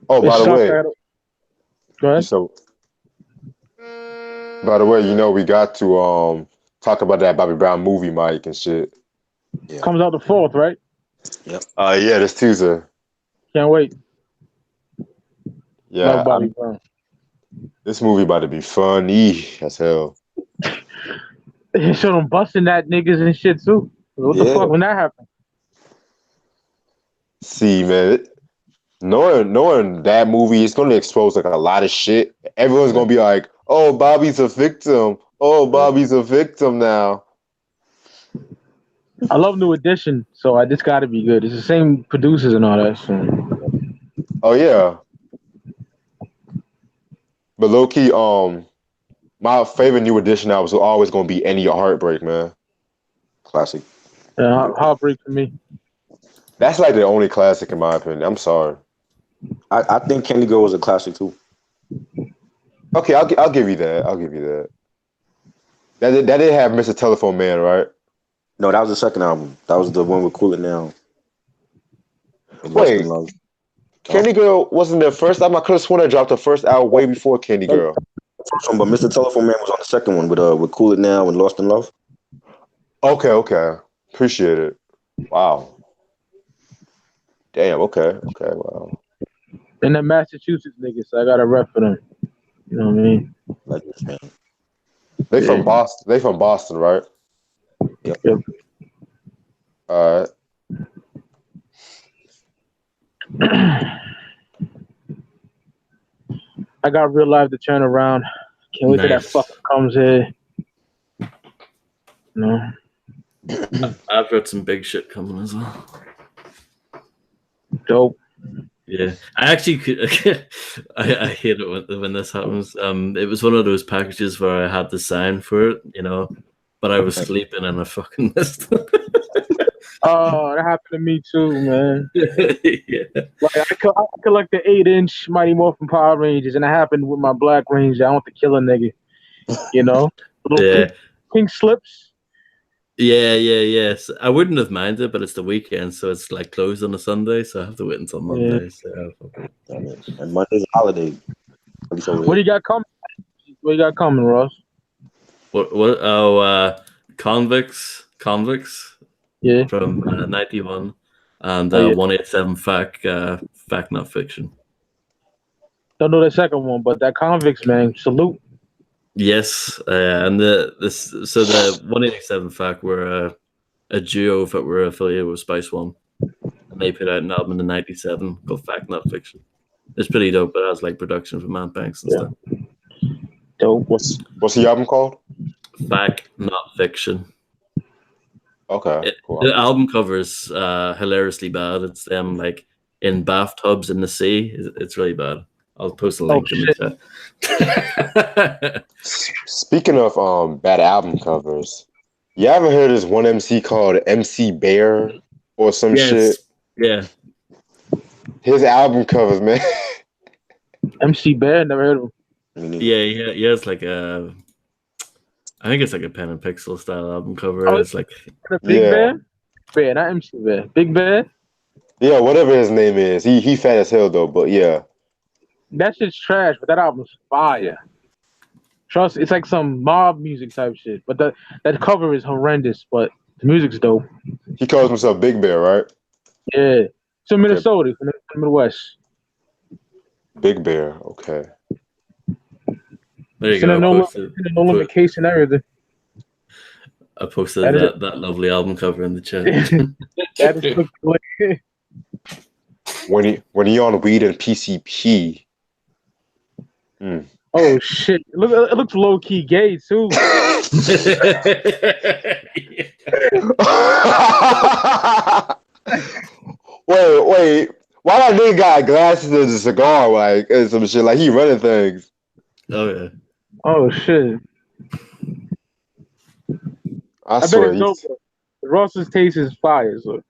Speaker 5: Oh, by the way,
Speaker 1: Go ahead.
Speaker 5: so by the way, we got to talk about that Bobby Brown movie, Mike, and shit.
Speaker 2: Yeah.
Speaker 1: Comes out the 4th, right?
Speaker 2: Yep.
Speaker 5: Yeah, this Tuesday.
Speaker 1: Can't wait.
Speaker 5: Yeah,
Speaker 1: Love Bobby Brown.
Speaker 5: this movie about to be funny as hell.
Speaker 1: They showed them busting that niggas and shit too. What the fuck when that happened?
Speaker 5: See, man, knowing that movie, it's going to expose like a lot of shit. Everyone's going to be like, "Oh, Bobby's a victim. Oh, Bobby's a victim now."
Speaker 1: I love New Edition, so this got to be good. It's the same producers and all that. So.
Speaker 5: Oh yeah, but low key, my favorite New Edition album was always going to be "Any Heartbreak," man.
Speaker 2: Classic.
Speaker 1: Yeah, Heartbreak for me.
Speaker 5: That's like the only classic in my opinion. I'm sorry.
Speaker 2: I think Candy Girl was a classic too.
Speaker 5: Okay, I'll give you that. I'll give you that. That did have Mr. Telephone Man, right?
Speaker 2: No, that was the second album. That was the one with Cool It Now.
Speaker 5: Wait, Candy Girl wasn't their first album. I could have sworn they dropped the first album way before Candy Girl.
Speaker 2: First one, but Mr. Telephone Man was on the second one with Cool It Now and Lost in Love.
Speaker 5: Okay. Appreciate it. Wow. Damn, okay, wow.
Speaker 1: And the Massachusetts niggas, so I got a rep for them. You know what I mean?
Speaker 2: Like this, man.
Speaker 5: They from Boston. They from Boston, right?
Speaker 2: Yep.
Speaker 5: All right.
Speaker 1: I got Real Life to turn around. Can't wait till that fucker comes here. No.
Speaker 3: I've got some big shit coming as well.
Speaker 1: Dope.
Speaker 3: Yeah, I actually could. I hate it when this happens. It was one of those packages where I had to sign for it, but I was sleeping and I fucking missed it.
Speaker 1: Oh, that happened to me too, man.
Speaker 3: Yeah.
Speaker 1: Like I collect the 8-inch Mighty Morphin Power Rangers, and it happened with my Black Ranger. I want to kill a nigga, Little pink slips.
Speaker 3: Yeah. Yes, I wouldn't have minded, but it's the weekend, so it's like closed on a Sunday, so I have to wait until Monday.
Speaker 1: Yeah.
Speaker 3: So.
Speaker 2: And Monday's a holiday.
Speaker 1: What do you got coming? What you got coming, Ross?
Speaker 3: What? Oh, convicts.
Speaker 1: Yeah.
Speaker 3: From 91 and 187 fact not fiction.
Speaker 1: Don't know the second one, but that Convicts, man, salute.
Speaker 3: Yes, and the 187 fact were a duo that were affiliated with Spice One, and they put out an album in '97 called Fact Not Fiction. It's pretty dope, but it has like production from Matt Banks and stuff.
Speaker 1: Dope.
Speaker 5: What's the album called?
Speaker 3: Fact Not Fiction.
Speaker 5: Okay, cool.
Speaker 3: The album cover is hilariously bad. It's them like in bathtubs in the sea. It's really bad. I'll post a link in the chat.
Speaker 5: Speaking of bad album covers, you ever heard of this one MC called MC Bear or some shit?
Speaker 3: Yeah.
Speaker 5: His album covers, man.
Speaker 1: MC Bear, never heard of him.
Speaker 3: Yeah. It's like I think it's like a pen and pixel style album cover. It's like
Speaker 1: Big Bear? Bear, not MC Bear. Big Bear?
Speaker 5: Yeah, whatever his name is. He fat as hell though, but yeah.
Speaker 1: That shit's trash, but that album's fire. Trust, it's like some mob music type shit. But that cover is horrendous, but the music's dope.
Speaker 5: He calls himself Big Bear, right?
Speaker 1: Yeah. It's in Minnesota, from the Midwest.
Speaker 5: Big Bear, okay.
Speaker 3: There you go.
Speaker 1: No limitations and everything.
Speaker 3: I posted that lovely album cover in the chat.
Speaker 1: That is
Speaker 5: when he on weed and PCP.
Speaker 1: Oh shit! It looks low key gay too.
Speaker 5: Wait. Why that nigga got glasses and a cigar, like, and some shit? Like, he running things.
Speaker 3: Oh, yeah.
Speaker 1: Oh, shit.
Speaker 5: I swear.
Speaker 1: Bet it's dope. Ross's taste is fire, so.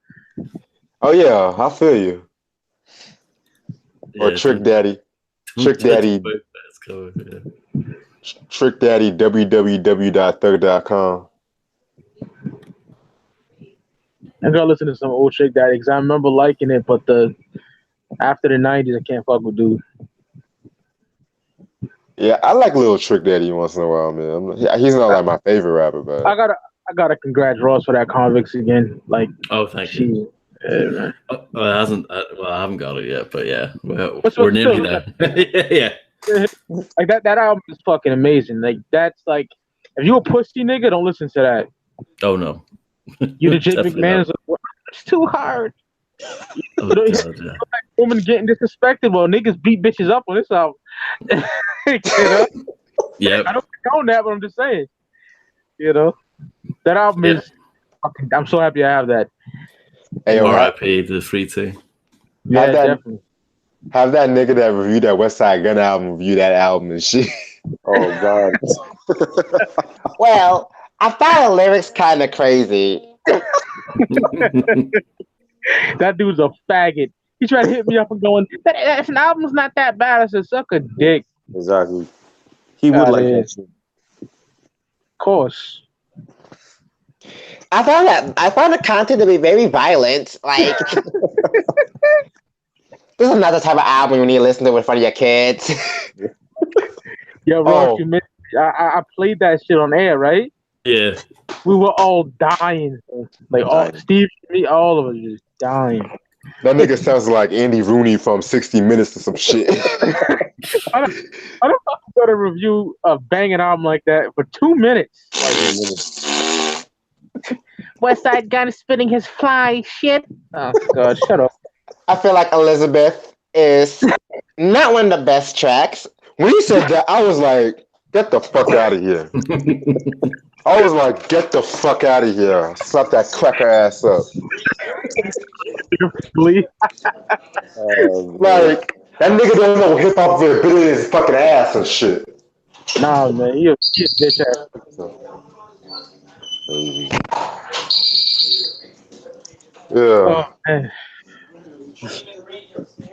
Speaker 5: Oh, yeah. I feel you. Or
Speaker 3: Yeah,
Speaker 5: Trick Daddy. Trick Daddy. Trick Daddy, www.thug.com.
Speaker 1: I gotta listen to some old Trick Daddy because I remember liking it, but after the 90s, I can't fuck with dude.
Speaker 5: Yeah, I like Little Trick Daddy once in a while, man. He's not like my favorite rapper, but
Speaker 1: I gotta congrats Ross for that Convicts again. Like,
Speaker 3: thank you.
Speaker 1: Yeah, man.
Speaker 3: It hasn't. I haven't got it yet, but yeah, we're nearly there. Yeah.
Speaker 1: Like that album is fucking amazing. Like that's like, if you a pussy nigga, don't listen to that.
Speaker 3: Oh no.
Speaker 1: You the Jake McMahon's. It's too hard.
Speaker 3: Oh, God, yeah.
Speaker 1: Like women getting disrespected. Well, niggas beat bitches up on this album.
Speaker 3: Yeah.
Speaker 1: I don't condone that, but I'm just saying. That album is. I'm so happy I have that.
Speaker 5: Hey,
Speaker 3: R.I.P. to the Free T.
Speaker 1: Yeah, definitely.
Speaker 5: Have that nigga that reviewed that West Side Gun album review that album and shit.
Speaker 2: Oh God.
Speaker 5: Well, I found the lyrics kind of crazy.
Speaker 1: That dude's a faggot. He tried to hit me up and going, that an album's not that bad. I said, suck a dick.
Speaker 2: Exactly. He would like that shit.
Speaker 1: Of course.
Speaker 6: I found the content to be very violent. Like, this is not the type of album you need to listen to in front of your kids.
Speaker 1: Yo, Ross, you missed it. I played that shit on air, right?
Speaker 3: Yeah.
Speaker 1: We were all dying. Like, Steve, me, all of us just dying.
Speaker 5: That nigga sounds like Andy Rooney from 60 Minutes or some shit.
Speaker 1: I don't know if got a review of Bang an album like that for 2 minutes. West Side Gun is spitting his fly shit. Oh God, shut up.
Speaker 6: I feel like Elizabeth is not one of the best tracks.
Speaker 5: When he said that, I was like, get the fuck out of here. I was like, get the fuck out of here. Slap that cracker ass up. Like, that nigga don't know hip hop for beating his fucking ass and shit.
Speaker 1: Nah, man, he a bitch ass.
Speaker 5: Yeah.
Speaker 1: Oh, man.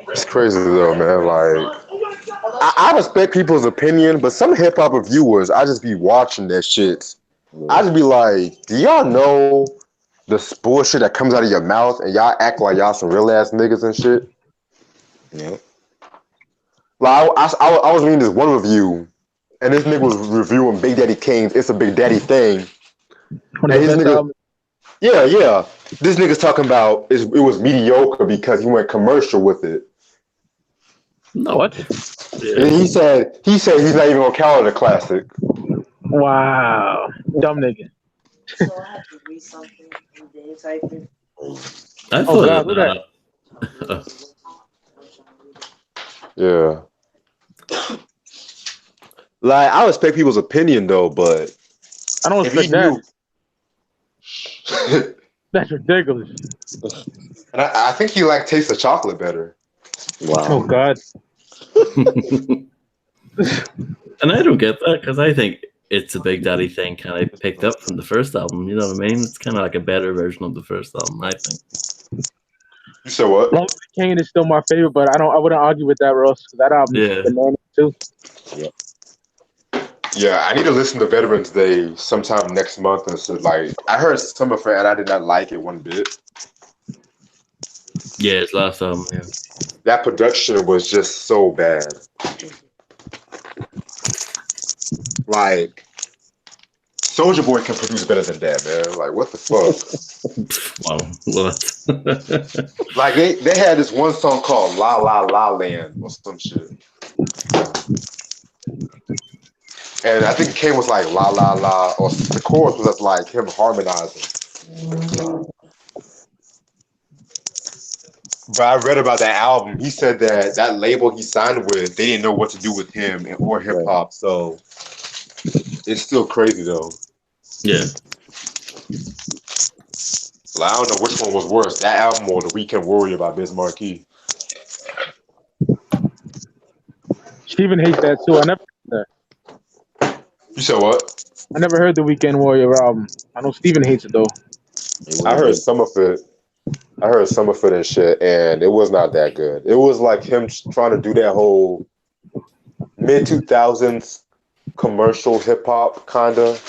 Speaker 5: It's crazy though, man. Like, I respect people's opinion, but some hip hop reviewers, I just be watching that shit. I just be like, do y'all know the bullshit that comes out of your mouth and y'all act like y'all some real ass niggas and shit?
Speaker 2: Yeah.
Speaker 5: Like, I was reading this one review, and this nigga was reviewing Big Daddy Kane's It's a Big Daddy Thing. And his nigga, yeah. This nigga's talking about it was mediocre because he went commercial with it.
Speaker 3: No.
Speaker 1: What?
Speaker 5: And he said he's not even gonna count it a classic.
Speaker 1: Wow, dumb nigga.
Speaker 7: So I have to read something and then type it.
Speaker 3: I
Speaker 1: Oh,
Speaker 3: thought
Speaker 1: God, look
Speaker 3: that.
Speaker 5: Yeah. Like, I respect people's opinion though, but
Speaker 1: I don't
Speaker 5: if he
Speaker 1: respect that.
Speaker 5: knew,
Speaker 1: That's ridiculous.
Speaker 5: and I think he like tastes the chocolate better.
Speaker 2: Wow.
Speaker 1: Oh God.
Speaker 3: And I don't get that because I think It's a Big Daddy Thing kind of picked up from the first album. You know what I mean? It's kind of like a better version of the first album, I think.
Speaker 5: You said what?
Speaker 1: Long Kane is still my favorite, but I wouldn't argue with that, Ross. That album is bananas too.
Speaker 5: Yeah, I need to listen to Veterans Day sometime next month and so like I heard Summer Fair and I did not like it one bit.
Speaker 3: Yeah, his last album, yeah.
Speaker 5: That production was just so bad. Like, Soulja Boy can produce better than that, man. Like, what the fuck?
Speaker 3: Wow, what?
Speaker 5: Like, they had this one song called La La La Land or some shit. And I think Kane was like La La La, or the chorus was like him harmonizing. But I read about that album. He said that label he signed with, they didn't know what to do with him or hip hop. So it's still crazy though.
Speaker 3: Yeah.
Speaker 5: Like, I don't know which one was worse, that album or The Weekend Warrior by Biz Markie.
Speaker 1: Steven hates that too. I never heard that.
Speaker 5: You said what?
Speaker 1: I never heard the Weekend Warrior album. I know Steven hates it though.
Speaker 5: I heard some of it. And shit, and it was not that good. It was like him trying to do that whole mid 2000s commercial hip hop kind of.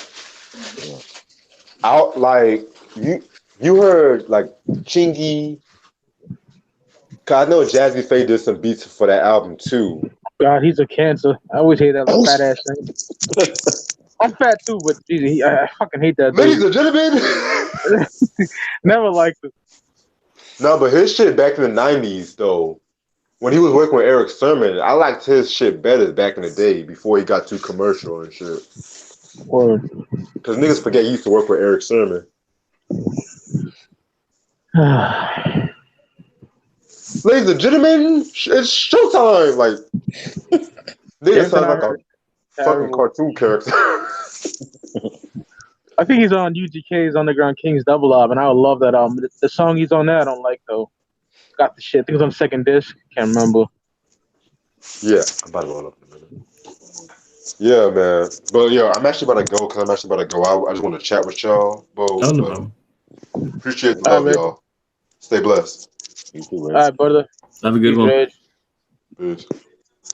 Speaker 5: Out like you heard like Chingy. Cause I know Jazzy Faye did some beats for that album too.
Speaker 1: God, he's a cancer. I always hate that little fat ass thing. I'm fat too, but Jesus, I fucking hate that.
Speaker 5: Ladies and gentlemen,
Speaker 1: never liked it.
Speaker 5: No, but his shit back in the 90s though, when he was working with Eric Sermon, I liked his shit better back in the day before he got too commercial and shit.
Speaker 1: Word.
Speaker 5: Because niggas forget he used to work with Eric Sermon. Ladies and gentlemen, it's showtime. Like, nigga sound like a fucking cartoon character.
Speaker 1: I think he's on UGK's Underground Kings double album, and I would love that album. The song he's on there, I don't like though. Got the shit. I think it was on the second disc. Can't remember.
Speaker 5: Yeah, I'm about to roll up in a minute. Yeah, man. But yeah, I'm actually about to go because I'm actually about to go out. I just want to chat with y'all. But appreciate the love, y'all. Stay blessed.
Speaker 2: You too,
Speaker 1: All right, brother.
Speaker 3: Have a good one.
Speaker 5: Peace.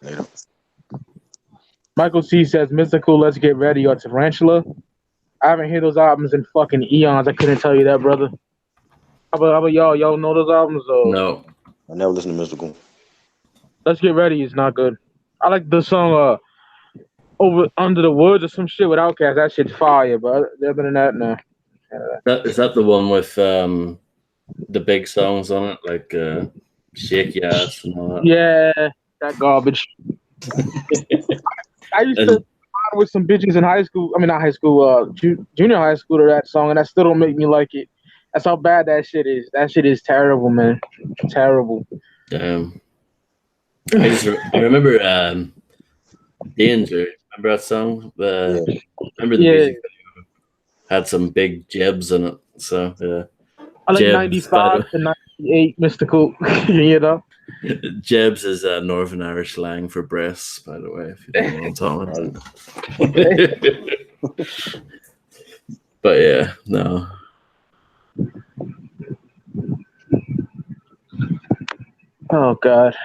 Speaker 2: Later.
Speaker 1: Michael C says, Mystical, Let's Get Ready, or Tarantula. I haven't heard those albums in fucking eons. I couldn't tell you that, brother. How about y'all? Y'all know those albums?
Speaker 3: No.
Speaker 2: I never listened to Mystical.
Speaker 1: Let's Get Ready is not good. I like the song Over Under the Woods or some shit with Outkast. That shit's fire, but other than that, no.
Speaker 3: Is that the one with the big songs on it, like "Shake Ya" and all that.
Speaker 1: Yeah, that garbage. I used to
Speaker 3: And
Speaker 1: ride with some bitches in high school. I mean, not high school, junior high school to that song, and that still don't make me like it. That's how bad that shit is. That shit is terrible, man. Terrible.
Speaker 3: I remember "Danger." Remember that song? Remember the
Speaker 1: Yeah,
Speaker 3: music had some big jibs in it. So yeah,
Speaker 1: I like
Speaker 3: jibs. By
Speaker 1: '95 to '98, Mystical. You know.
Speaker 3: jibs is Northern Irish slang for breasts. By the way, if you don't know what I'm talking about. But yeah, no.
Speaker 1: Oh God.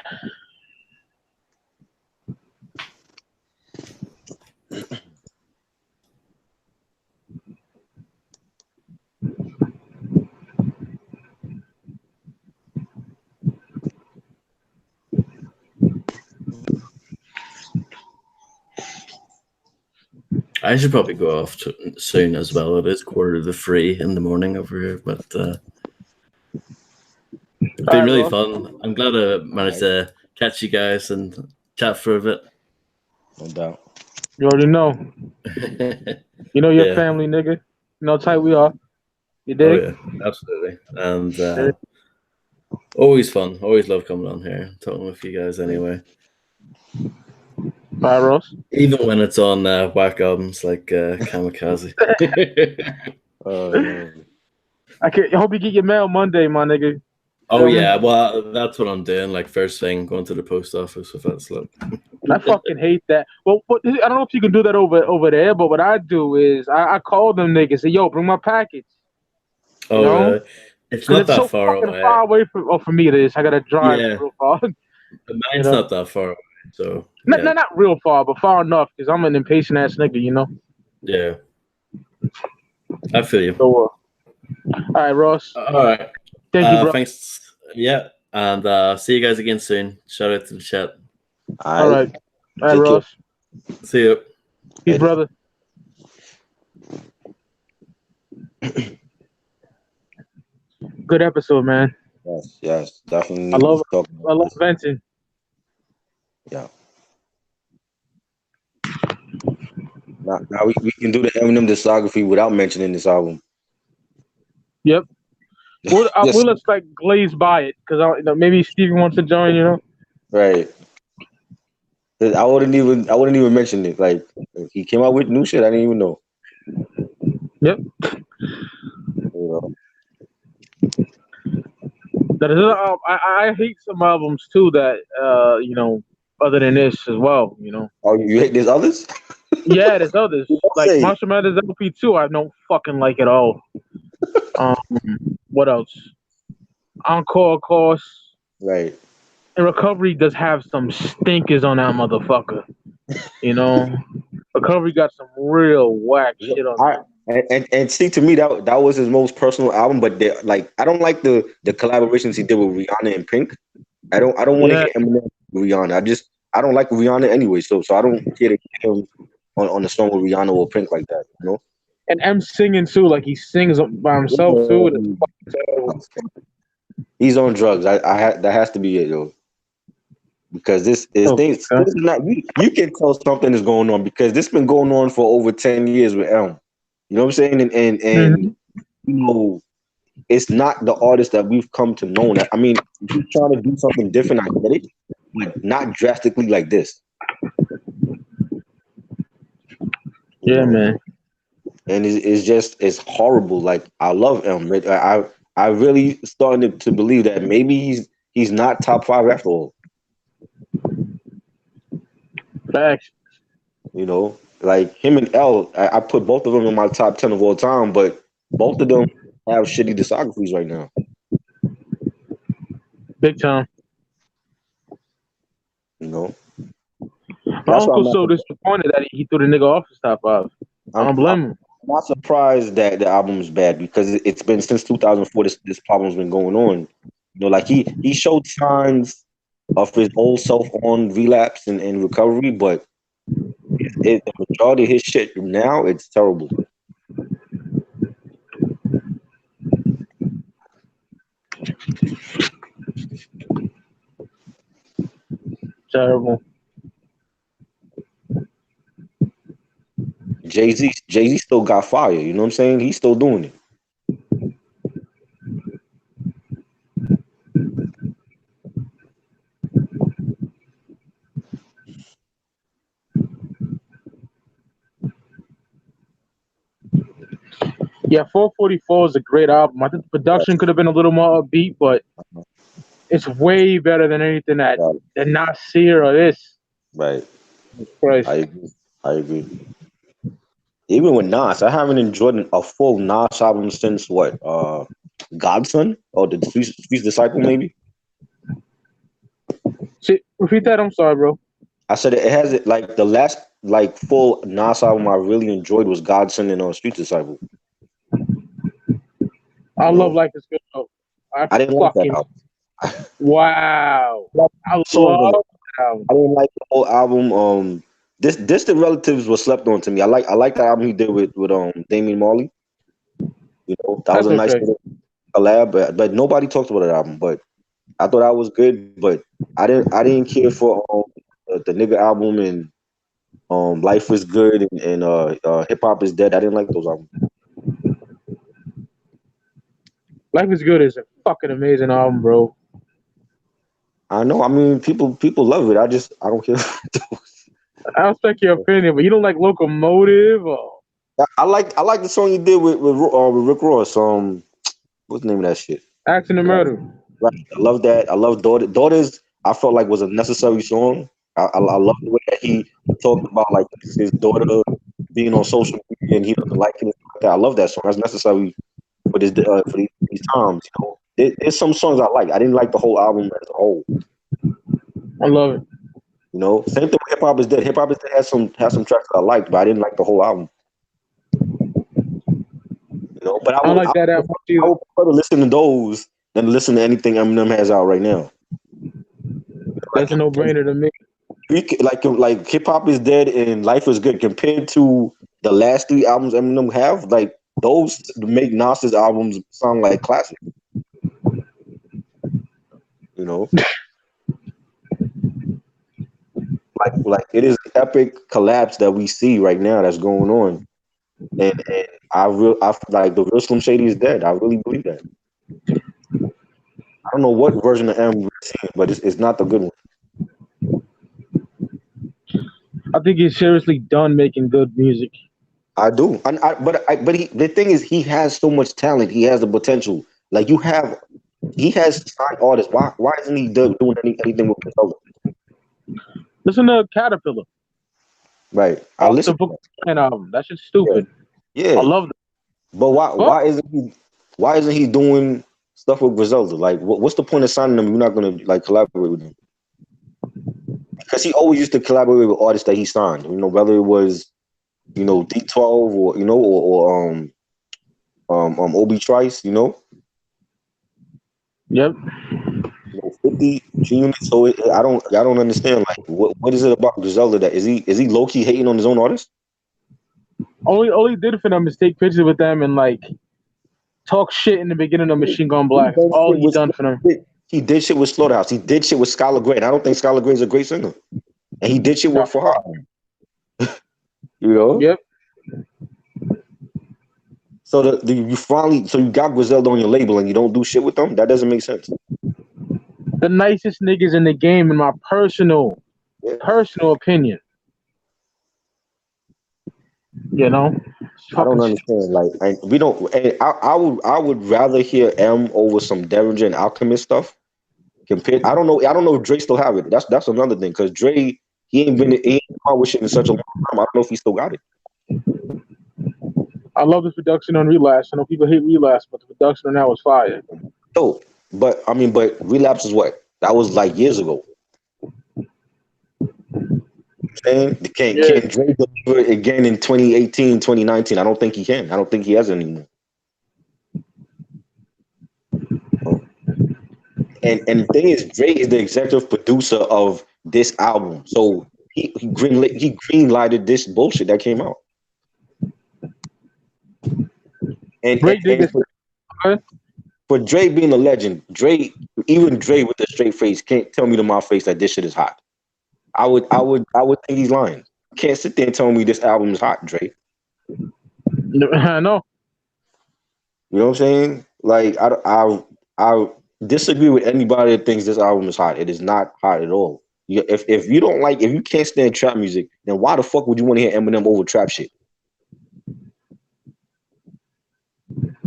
Speaker 3: I should probably go off soon as well. It is 2:45 in the morning over here, but it's been really
Speaker 1: All right,
Speaker 3: fun. I'm glad I managed to catch you guys and chat for a bit.
Speaker 2: No doubt.
Speaker 1: you already know. You know your
Speaker 3: Yeah.
Speaker 1: family, nigga. You know how tight we are. You
Speaker 3: Oh
Speaker 1: dig?
Speaker 3: yeah, absolutely. And always fun. Always love coming on here, talking with you guys. Anyway,
Speaker 1: All right, Ross.
Speaker 3: even when it's on whack albums like Kamikaze.
Speaker 1: I hope you get your mail Monday, my nigga.
Speaker 3: Oh yeah, well that's what I'm doing. Like first thing, going to the post office with that slip.
Speaker 1: I fucking hate that. Well, I don't know if you can do that over there, but what I do is I call them niggas, say, "Yo, bring my package." You
Speaker 3: Oh
Speaker 1: know?
Speaker 3: really? It's
Speaker 1: Because
Speaker 3: not
Speaker 1: it's
Speaker 3: that
Speaker 1: so
Speaker 3: far
Speaker 1: fucking
Speaker 3: away.
Speaker 1: far away from me. It is. I gotta drive
Speaker 3: Yeah.
Speaker 1: real far.
Speaker 3: Mine's not that far away, so
Speaker 1: Not,
Speaker 3: yeah.
Speaker 1: not real far, but far enough. Because I'm an impatient ass nigga, you know.
Speaker 3: Yeah. I feel you.
Speaker 1: So, all right, Ross.
Speaker 3: All right.
Speaker 1: Thank you, bro.
Speaker 3: Thanks. Yeah, and see you guys again soon. Shout out to the chat.
Speaker 1: All right,
Speaker 2: Take
Speaker 1: Ross.
Speaker 3: See you.
Speaker 1: Peace, brother. Good episode, man.
Speaker 2: Yes, definitely.
Speaker 1: I love
Speaker 2: talk
Speaker 1: venting.
Speaker 2: Yeah. Now we can do the Eminem discography without mentioning this album.
Speaker 1: Yep. We'll
Speaker 2: Yes.
Speaker 1: we'll just like glaze by it because maybe Stevie wants to join. You know.
Speaker 2: Right. I wouldn't even mention it. Like he came out with new shit. I didn't even know.
Speaker 1: Yep.
Speaker 2: You know.
Speaker 1: That is. I hate some albums too. That other than this as well. You know.
Speaker 2: Oh, you hate there's others?
Speaker 1: Yeah, there's others like
Speaker 2: say?
Speaker 1: Marshall Mathers LP2. I don't fucking like at all. What else? Encore, of course.
Speaker 2: Right.
Speaker 1: And Recovery does have some stinkers on that motherfucker. You know, Recovery got some real whack shit on it.
Speaker 2: And see, to me that was his most personal album, but like I don't like the collaborations he did with Rihanna and Pink. I don't want to hear Eminem with Rihanna. I don't like Rihanna anyway, so I don't care to hear him on the song with Rihanna or Pink like that, you know.
Speaker 1: And M singing too, like he sings by himself too. It's fucking terrible.
Speaker 2: He's on drugs. That has to be it, yo. Because this is not you can tell something is going on because this been going on for over 10 years with Elm. You know what I'm saying? And you know, it's not the artist that we've come to know. I mean, if you're trying to do something different, I get it, but not drastically like this.
Speaker 1: Yeah, man.
Speaker 2: And it's horrible. Like I love Elm. I really starting to believe that maybe he's not top 5 after all.
Speaker 1: Facts.
Speaker 2: You know, like him and L, I put both of them in my top 10 of all time, but both of them have shitty discographies right now.
Speaker 1: Big time.
Speaker 2: You know,
Speaker 1: my uncle's so disappointed that he threw the nigga off his top 5. I don't blame him.
Speaker 2: I'm not surprised that the album is bad because it's been since 2004 this problem's been going on. You know, like he showed signs of his old self on Relapse and Recovery, but the majority of his shit now it's terrible.
Speaker 1: Terrible.
Speaker 2: Jay-Z still got fire. You know what I'm saying? He's still doing it.
Speaker 1: Yeah, 444 is a great album. I think the production could have been a little more upbeat, but it's way better than anything that Nasir or this.
Speaker 2: Right.
Speaker 1: Christ.
Speaker 2: I agree. Even with Nas, I haven't enjoyed a full Nas album since what? Godson or the Street's Disciple, maybe.
Speaker 1: See, repeat that. I'm sorry, bro.
Speaker 2: I said it has it like the last like full Nas album I really enjoyed was Godson and Street's Disciple.
Speaker 1: I love Life is Good. Though.
Speaker 2: I didn't like that album.
Speaker 1: Wow. I
Speaker 2: So
Speaker 1: love that album.
Speaker 2: I didn't like the whole album. This the Relatives was slept on to me. I like that album he did with Damian Marley. You know, that was a nice little collab, but nobody talked about that album. But I thought that was good, but I didn't care for the nigga album and Life is Good and Hip Hop is Dead. I didn't like those albums.
Speaker 1: Life is Good is a fucking amazing album, bro.
Speaker 2: I know. I mean, people love it. I don't care.
Speaker 1: I respect your opinion, but you don't like Locomotive or
Speaker 2: I like the song you did with Rick Ross. What's the name of that shit?
Speaker 1: Action and Murder.
Speaker 2: Right. I love that. I love Daughters. I felt like was a necessary song. I love the way that he talked about like his daughter being on social media and he doesn't like it. I love that song. That's necessary for this for these times. You know, there's some songs I like. I didn't like the whole album as a whole.
Speaker 1: I love it.
Speaker 2: You know, same thing with Hip Hop is Dead. Hip Hop is Dead has some tracks that I liked, but I didn't like the whole album. You know, but I
Speaker 1: like that album too.
Speaker 2: I would prefer to listen to those than listen to anything Eminem has out right now.
Speaker 1: That's a no-brainer to me.
Speaker 2: Like Hip Hop is Dead and Life is Good compared to the last 3 albums Eminem have, like those make Nas's albums sound like classics. You know, like it is an epic collapse that we see right now that's going on, and I like the real Slim Shady is dead. I really believe that. I don't know what version of M we're seeing, but it's not the good one.
Speaker 1: I think he's seriously done making good music.
Speaker 2: I do, the thing is, he has so much talent. He has the potential. Like he has signed artists. Why isn't he doing anything with himself?
Speaker 1: Listen to Caterpillar.
Speaker 2: Right, I listen
Speaker 1: to the album. That shit's stupid.
Speaker 2: Yeah,
Speaker 1: I love that.
Speaker 2: But why isn't he doing stuff with Griselda? Like, what's the point of signing him? You're not gonna like collaborate with him. Because he always used to collaborate with artists that he signed. You know, whether it was, you know, D12 or, you know, or Obi Trice, you know.
Speaker 1: Yep.
Speaker 2: You know, 50 G-Unit. So I don't understand. Like, what is it about Griselda that is he low key hating on his own artists?
Speaker 1: All he did for them is take pictures with them and like talk shit in the beginning of Machine Gun Black. That's all he's done for them.
Speaker 2: He did shit with Slaughterhouse. He did shit with Skylar Grey. And I don't think Skylar Grey is a great singer. And he did shit work for her. You know?
Speaker 1: Yep.
Speaker 2: So you got Griselda on your label and you don't do shit with them? That doesn't make sense.
Speaker 1: The nicest niggas in the game, in my personal opinion. You know?
Speaker 2: I don't understand. Like, I would rather hear M over some Derringer and Alchemist stuff. I don't know if Dre still have it. That's another thing. Because Dre, he ain't come with shit in such a long time. I don't know if he still got it.
Speaker 1: I love the production on Relapse. I know people hate Relapse, but the production on that was fire.
Speaker 2: Oh, but Relapse is what? That was like years ago. Saying can Dre deliver it again in 2018, 2019? I don't think he can. I don't think he has it anymore. And the thing is, Dre is the executive producer of this album, so he greenlighted this bullshit that came out. And for Dre being a legend, even Dre with a straight face can't tell me to my face that this shit is hot. I would think he's lying. You can't sit there and tell me this album is hot, Dre.
Speaker 1: I know.
Speaker 2: You know what I'm saying? Like I disagree with anybody that thinks this album is hot. It is not hot at all. If you can't stand trap music, then why the fuck would you want to hear Eminem over trap shit?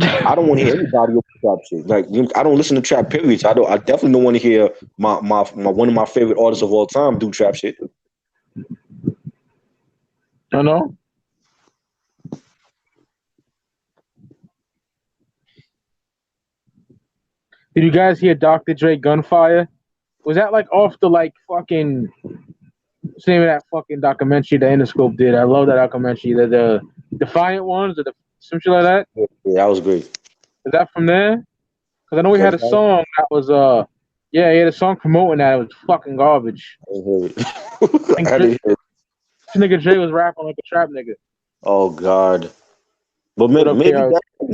Speaker 2: I don't want to hear anybody over trap shit. Like I don't listen to trap periods. I definitely don't want to hear my one of my favorite artists of all time do trap shit.
Speaker 1: I know. Did you guys hear Dr. Dre Gunfire? Was that like off the like fucking what's the name of that fucking documentary the Interscope did? I love that documentary. The Defiant ones or some shit like that?
Speaker 2: Yeah, that was great.
Speaker 1: Is that from there? Because I know he had a song that was he had a song promoting that. It was fucking garbage.
Speaker 2: I didn't hear it.
Speaker 1: This nigga Dre was rapping like a trap nigga.
Speaker 2: Oh God. But maybe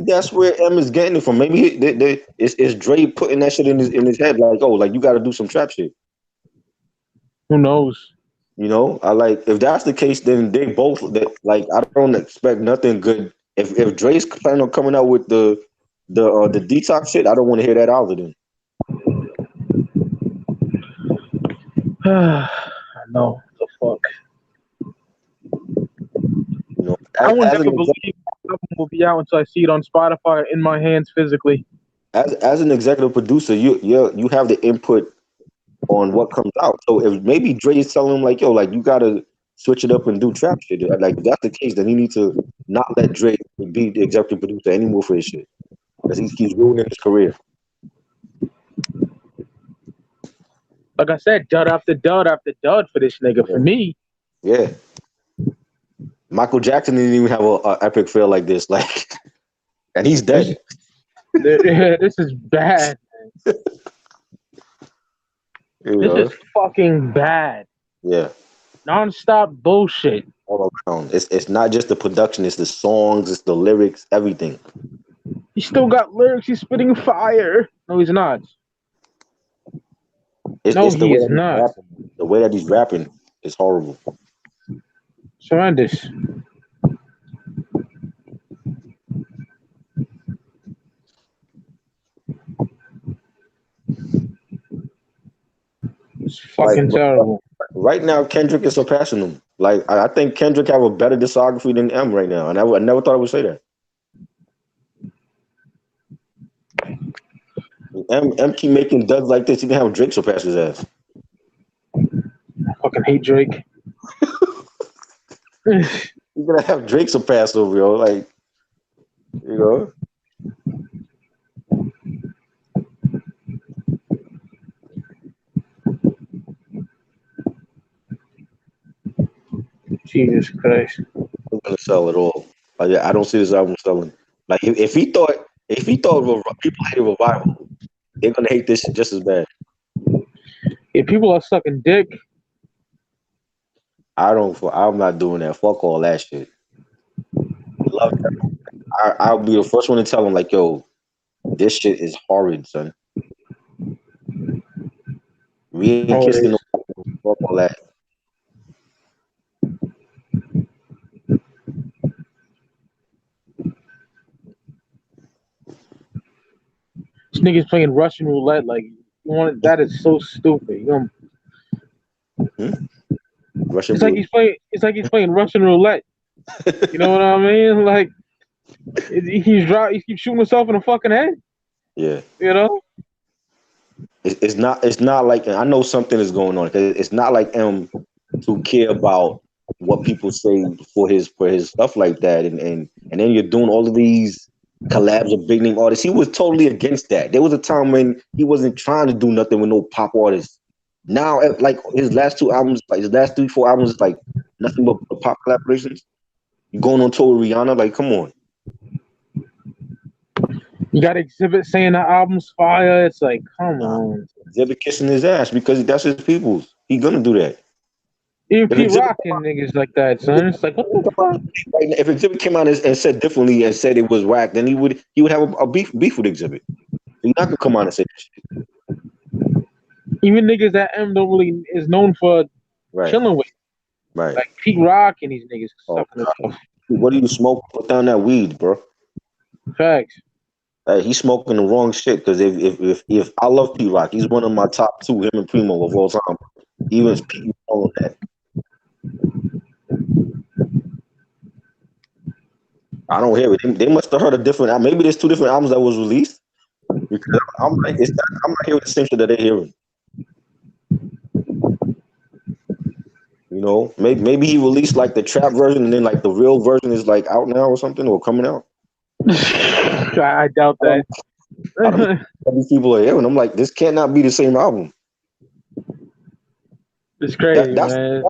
Speaker 2: that's where M is getting it from. Maybe it's Dre putting that shit in his head, like, oh, like you got to do some trap shit.
Speaker 1: Who knows?
Speaker 2: You know, if that's the case, then they both like I don't expect nothing good. If Dre's planning on coming out with the detox shit, I don't want to hear that either. Then
Speaker 1: I know the fuck.
Speaker 2: You know,
Speaker 1: I would never believe the album will be out until I see it on Spotify in my hands physically.
Speaker 2: As an executive producer, you have the input on what comes out. So if maybe Dre is telling him like, yo, like you gotta switch it up and do trap shit. Like if that's the case, then he needs to not let Dre be the executive producer anymore for his shit. Because he keeps ruining his career.
Speaker 1: Like I said, dud after dud after dud for this nigga. For me.
Speaker 2: Yeah. Michael Jackson didn't even have a epic fail like this. Like, and he's dead.
Speaker 1: This is bad. This is fucking bad.
Speaker 2: Yeah.
Speaker 1: Non-stop bullshit.
Speaker 2: All around. It's not just the production, it's the songs, it's the lyrics, everything.
Speaker 1: He still got lyrics, he's spitting fire. No, he's not.
Speaker 2: It's the way not. The way that he's rapping is horrible.
Speaker 1: It's horrendous. It's fucking terrible.
Speaker 2: Right now, Kendrick is surpassing him. Like I think Kendrick have a better discography than M right now, and I never thought I would say that. M keep making duds like this. You can have Drake surpass his ass.
Speaker 1: I fucking hate Drake.
Speaker 2: You're gonna have Drake surpass over, yo. Like, you know.
Speaker 1: Jesus Christ.
Speaker 2: I'm gonna sell it all. Like, I don't see this album selling. Like if he thought people hated Revival, they're gonna hate this shit just as bad.
Speaker 1: If people are sucking dick,
Speaker 2: I'm not doing that. Fuck all that shit. Love that. I'll be the first one to tell them like, yo, this shit is horrid, son. We ain't kissing no fuck all that.
Speaker 1: this nigga's playing Russian roulette. Like, that is so stupid. You know,
Speaker 2: Russian
Speaker 1: it's like he's playing Russian roulette. You know what I mean? Like, he keeps shooting himself in the fucking head.
Speaker 2: Yeah.
Speaker 1: You know?
Speaker 2: It's not like, I know something is going on. It's not like him to care about what people say for his stuff like that, and then you're doing all of these collabs with big name artists. He was totally against that. There was a time when he wasn't trying to do nothing with no pop artists. Now, like his last 2 albums, like his last 3-4 albums, is like nothing but pop collaborations. You going on tour with Rihanna? Like, come on.
Speaker 1: You got Exhibit saying the album's fire. It's like, come on.
Speaker 2: Exhibit kissing his ass because that's his people's. He gonna do that.
Speaker 1: EP rocking niggas like that, son. It's like, what the fuck?
Speaker 2: If Exhibit came out and said differently and said it was whack, then he would have a beef with Exhibit. You're not gonna come on and say that shit.
Speaker 1: Even niggas that M don't really is known for
Speaker 2: Right.
Speaker 1: chilling with,
Speaker 2: Right.
Speaker 1: like Pete Rock and these niggas
Speaker 2: Oh,
Speaker 1: sucking this stuff.
Speaker 2: What do you smoke? Put down that weed, bro.
Speaker 1: Facts.
Speaker 2: Hey, he's smoking the wrong shit. Because if I love Pete Rock, he's one of my top two, him and Primo of all time. Even Pete all of that. I don't hear it. They must have heard a different album. Maybe there's two different albums that was released. Because I'm not hearing the same shit that they're hearing. You know, maybe he released like the trap version and then like the real version is like out now or something or coming out.
Speaker 1: I doubt that.
Speaker 2: I don't know what these people are hearing. I'm like, this cannot be the same album.
Speaker 1: It's crazy,
Speaker 2: That's
Speaker 1: man.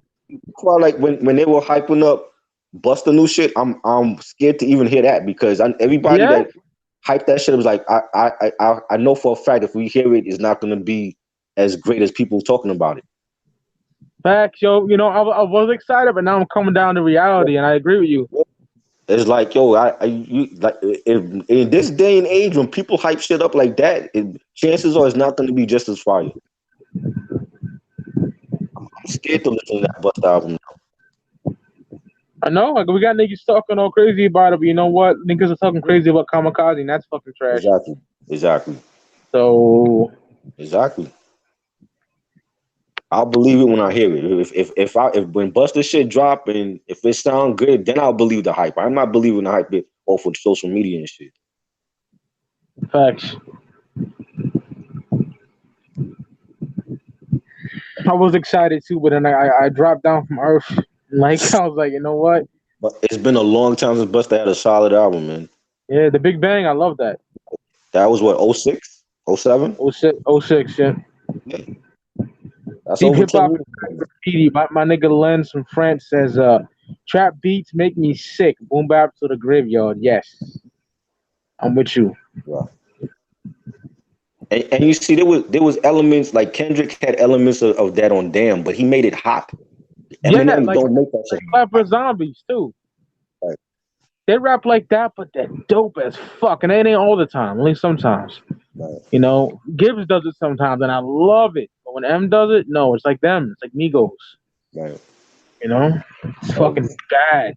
Speaker 2: why, like when they were hyping up Busta new shit, I'm scared to even hear that because everybody
Speaker 1: Yeah?
Speaker 2: that hyped that shit was like, I know for a fact if we hear it, it's not going to be as great as people talking about it.
Speaker 1: Facts, yo. You know, I was excited, but now I'm coming down to reality, and I agree with you.
Speaker 2: It's like, yo, in this day and age when people hype shit up like that, chances are it's not going to be just as fire. I'm scared to listen to that Busta album now.
Speaker 1: I know, like we got niggas talking all crazy about it, but you know what? Niggas are talking crazy about Kamikaze, and that's fucking trash.
Speaker 2: Exactly.
Speaker 1: So
Speaker 2: Exactly. I'll believe it when I hear it. If when Busta shit drop and if it sound good, then I'll believe the hype. I'm not believing the hype off of social media and shit.
Speaker 1: facts. I was excited too, but then I dropped down from Earth. Like I was like, you know what?
Speaker 2: But it's been a long time since Busta had a solid album, man.
Speaker 1: Yeah, the Big Bang, I love that.
Speaker 2: That was what, 06? 07?
Speaker 1: 06, yeah.
Speaker 2: That's
Speaker 1: Deep
Speaker 2: over
Speaker 1: hip
Speaker 2: 10
Speaker 1: hop
Speaker 2: years.
Speaker 1: graffiti. My nigga Lens from France says, trap beats make me sick. Boom bap to the graveyard. Yes. I'm with you.
Speaker 2: Yeah. And you see, there was elements like Kendrick had elements of that on Damn, but he made it hot. Eminem
Speaker 1: Yeah, like
Speaker 2: don't make that shit.
Speaker 1: rapper zombies too.
Speaker 2: Right.
Speaker 1: They rap like that, but they're dope as fuck. And it ain't all the time, only sometimes.
Speaker 2: Right.
Speaker 1: You know, Gibbs does it sometimes, and I love it. But when M does it, no, it's like them. It's like Migos.
Speaker 2: Right.
Speaker 1: You know, it's fucking bad.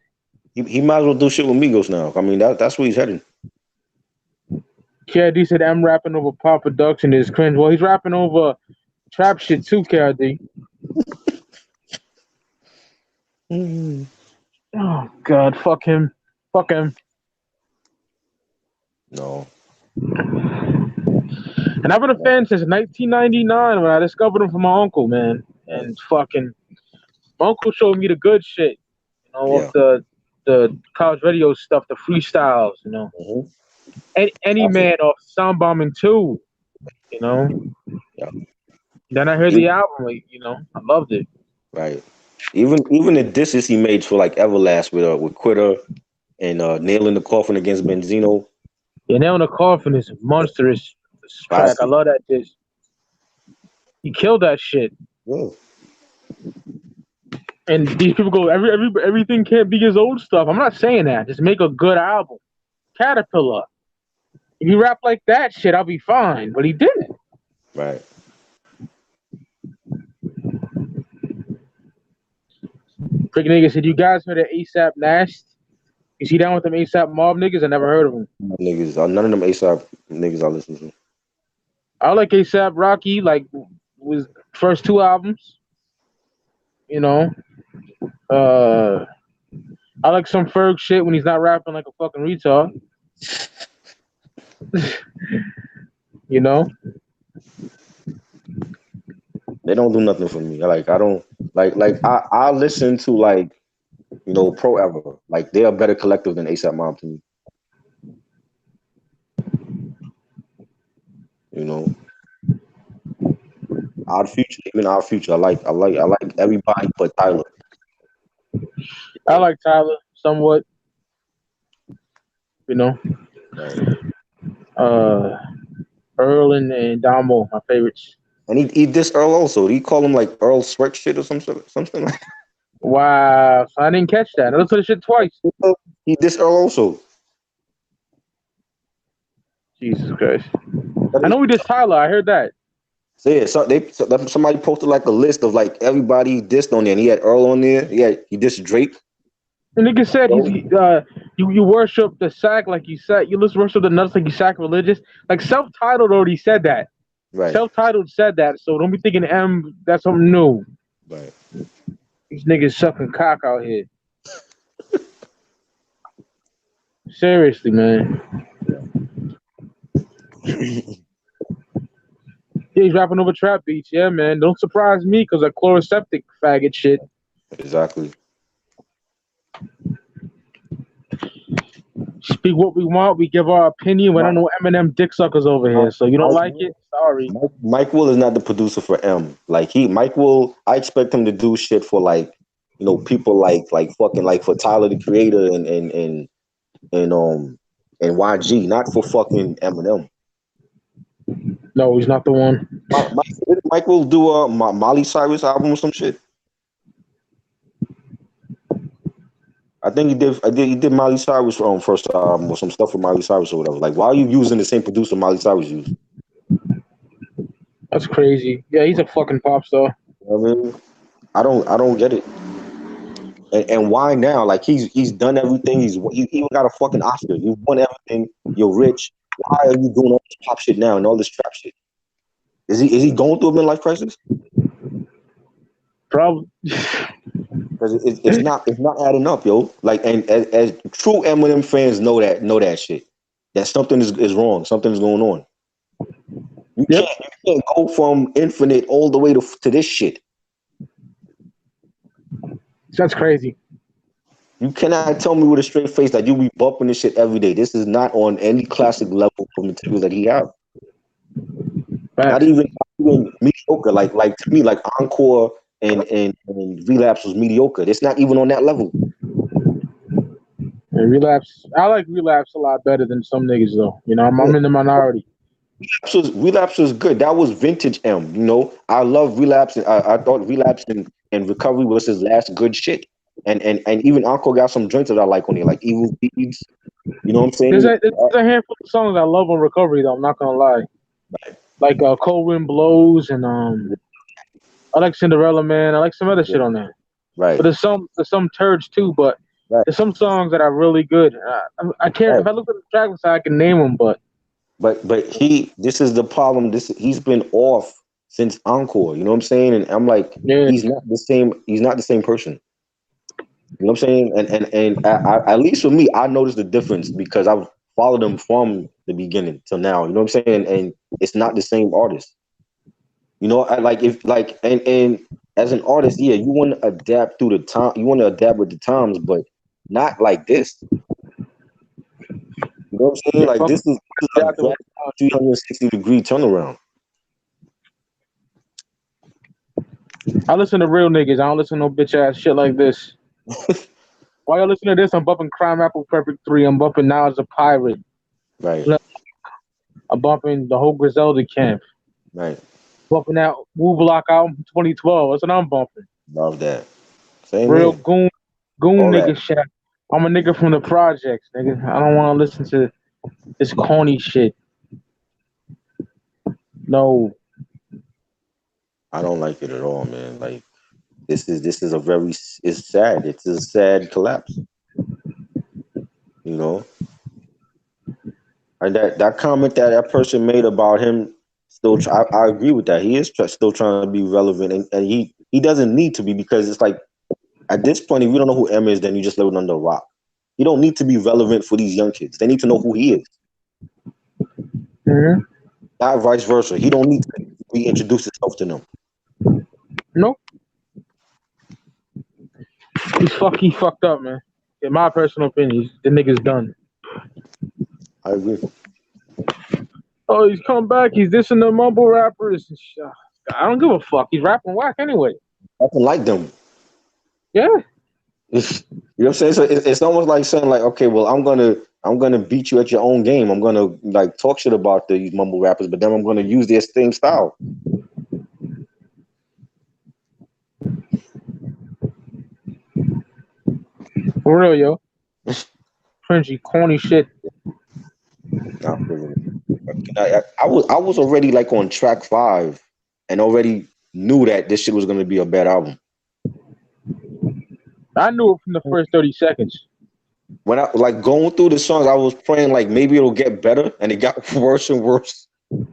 Speaker 2: He might as well do shit with Migos now. I mean, that's where he's heading.
Speaker 1: KRD said I'm rapping over pop production is cringe. Well, he's rapping over trap shit too, KRD. Oh God, fuck him. Fuck him.
Speaker 2: No.
Speaker 1: And I've been a fan since 1999 when I discovered him from my uncle, man. And fucking, my uncle showed me the good shit, you know,
Speaker 2: Yeah.
Speaker 1: of the college radio stuff, the freestyles, you know.
Speaker 2: Mm-hmm.
Speaker 1: Any man off Sound Bombing 2, you know.
Speaker 2: Yeah.
Speaker 1: Then I heard the album, like, you know, I loved it.
Speaker 2: Right. Even the disses he made for like Everlast with Quitter and Nailing the Coffin against Benzino.
Speaker 1: Yeah, Nail in the Coffin is monstrous track. I love that disc. He killed that shit.
Speaker 2: Yeah.
Speaker 1: And these people go, everything can't be his old stuff. I'm not saying that. Just make a good album. Caterpillar. If you rap like that shit, I'll be fine. But he didn't.
Speaker 2: Right.
Speaker 1: Freaking nigga said, you guys heard of ASAP Nast? Is he down with them ASAP Mob niggas? I never heard of him.
Speaker 2: Niggas, none of them ASAP niggas I listen to.
Speaker 1: I like ASAP Rocky, like, was first two albums. You know? I like some Ferg shit when he's not rapping like a fucking retard. You know?
Speaker 2: They don't do nothing for me. I don't I listen to like, you know, Pro Ever. Like they're a better collective than ASAP Mob to me. You know. Odd Future, even Odd Future. I like everybody but Tyler.
Speaker 1: I like Tyler somewhat. You know? Earl and Damo, my favorites.
Speaker 2: And he dissed Earl also. He called him like Earl Sweat shit or something like that.
Speaker 1: Wow, so I didn't catch that. I listened to the shit twice.
Speaker 2: He dissed Earl also.
Speaker 1: Jesus Christ. I know we dissed Tyler. I heard that.
Speaker 2: So yeah, somebody posted like a list of like everybody he dissed on there, and he had Earl on there. He dissed Drake.
Speaker 1: The nigga said you worship the sack like you said. You listen worship the nuts like you sacrilegious. Like self-titled already said that.
Speaker 2: Right.
Speaker 1: Self-titled said that. So don't be thinking M. That's something new.
Speaker 2: Right.
Speaker 1: These niggas sucking cock out here. Seriously, man. Yeah, he's rapping over trap beats. Yeah, man. Don't surprise me because of chloroseptic faggot shit.
Speaker 2: Exactly.
Speaker 1: Speak what we want. We give our opinion. We don't know Eminem dick suckers over here. So you don't like it? Sorry.
Speaker 2: Mike Will is not the producer for M. Like Mike Will, I expect him to do shit for like, people like fucking like for Tyler the Creator and YG, not for fucking Eminem.
Speaker 1: No, he's not the one.
Speaker 2: Mike will do a Molly Cyrus album or some shit. I think he did. He did Molly Cyrus first album or some stuff for Molly Cyrus or whatever. Like, why are you using the same producer Molly Cyrus used?
Speaker 1: That's crazy. Yeah, he's a fucking pop star.
Speaker 2: I mean, I don't get it. And why now? Like he's done everything. He even got a fucking Oscar. You've won everything. You're rich. Why are you doing all this pop shit now and all this trap shit? Is he going through a midlife crisis?
Speaker 1: Probably.
Speaker 2: Because it's not adding up, yo. Like, and as true Eminem fans know that shit. That something is wrong. Something is going on. You can't go from Infinite all the way to this shit.
Speaker 1: That's crazy. You
Speaker 2: cannot tell me with a straight face that you be bumping this shit every day. This is not on any classic level of material that he have. Not even mediocre. Like to me, like Encore and Relapse was mediocre. It's not even on that level.
Speaker 1: And Relapse, I like Relapse a lot better than some niggas though. I'm in the minority.
Speaker 2: Relapse was good. That was vintage M. I love Relapse. And I thought Relapse and Recovery was his last good shit. And even Encore got some joints that I like on there, like Evil Deeds. You know what I'm saying?
Speaker 1: There's a handful of songs I love on Recovery though. I'm not gonna lie.
Speaker 2: Right.
Speaker 1: Like Cold Wind Blows and I like Cinderella Man. I like some other shit on there.
Speaker 2: Right.
Speaker 1: But there's some turds too. But there's some songs that are really good. I can't. Right. If I look at the track list, I can name them. But
Speaker 2: this is the problem. He's been off since Encore. You know what I'm saying? And I'm like, he's not the same. He's not the same person. You know what I'm saying? And at least for me, I noticed the difference because I've followed him from the beginning till now. You know what I'm saying? And it's not the same artist. And as an artist, yeah, you want to adapt through the time. You want to adapt with the times, but not like this. You know what I'm saying? Like this is a 360-degree turnaround.
Speaker 1: I listen to real niggas. I don't listen to no bitch ass shit like this. While you listen to this, I'm bumping Crime Apple Perfect 3. I'm bumping Now as a Pirate.
Speaker 2: Right.
Speaker 1: I'm bumping the whole Griselda camp.
Speaker 2: Right.
Speaker 1: Bumping that Wu Block album from 2012. That's what I'm bumping.
Speaker 2: Love that. Same
Speaker 1: real
Speaker 2: here.
Speaker 1: goon
Speaker 2: All
Speaker 1: nigga
Speaker 2: that.
Speaker 1: shit. I'm a nigga from the projects, nigga. I don't want to listen to this corny shit. No.
Speaker 2: I don't like it at all, man. Like this is it's sad. It's a sad collapse. And that comment that person made about him I agree with that. He is still trying to be relevant, and he doesn't need to be, because it's like at this point, if you don't know who M is, then you just living under a rock. He don't need to be relevant for these young kids. They need to know who he is.
Speaker 1: Mm-hmm.
Speaker 2: Not vice versa. He don't need to reintroduce himself to them.
Speaker 1: Nope. He fucked up, man. In my personal opinion, the nigga's done.
Speaker 2: I agree.
Speaker 1: Oh, he's come back. He's dissing the mumble rappers. I don't give a fuck. He's rapping whack anyway.
Speaker 2: Nothing like them.
Speaker 1: Yeah.
Speaker 2: You know what I'm saying? So it's almost like saying, like, okay, well, I'm gonna beat you at your own game. I'm gonna like talk shit about these mumble rappers, but then I'm gonna use their same style.
Speaker 1: For real, yo. Cringy, corny shit.
Speaker 2: Not feeling it. I was already like on track 5, and already knew that this shit was gonna be a bad album.
Speaker 1: I knew it from the first 30 seconds.
Speaker 2: When I like going through the songs, I was praying like maybe it'll get better, and it got worse and worse.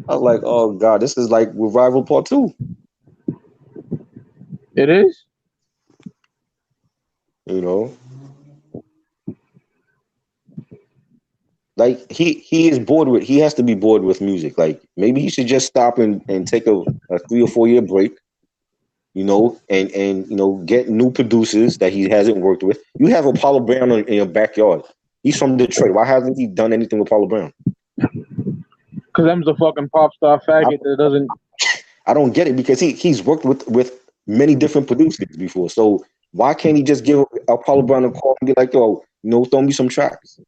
Speaker 2: I was like, oh god, this is like Revival Part 2.
Speaker 1: It is?
Speaker 2: You know, like he is bored with. He has to be bored with music. Like maybe he should just stop and take a 3 or 4 year break. You know, and get new producers that he hasn't worked with. You have Apollo Brown in your backyard. He's from Detroit. Why hasn't he done anything with Apollo Brown?
Speaker 1: Because them's a fucking pop star faggot that doesn't.
Speaker 2: I don't get it because he's worked with many different producers before. So why can't he just give Apollo Brown a call and be like, yo, throw me some tracks?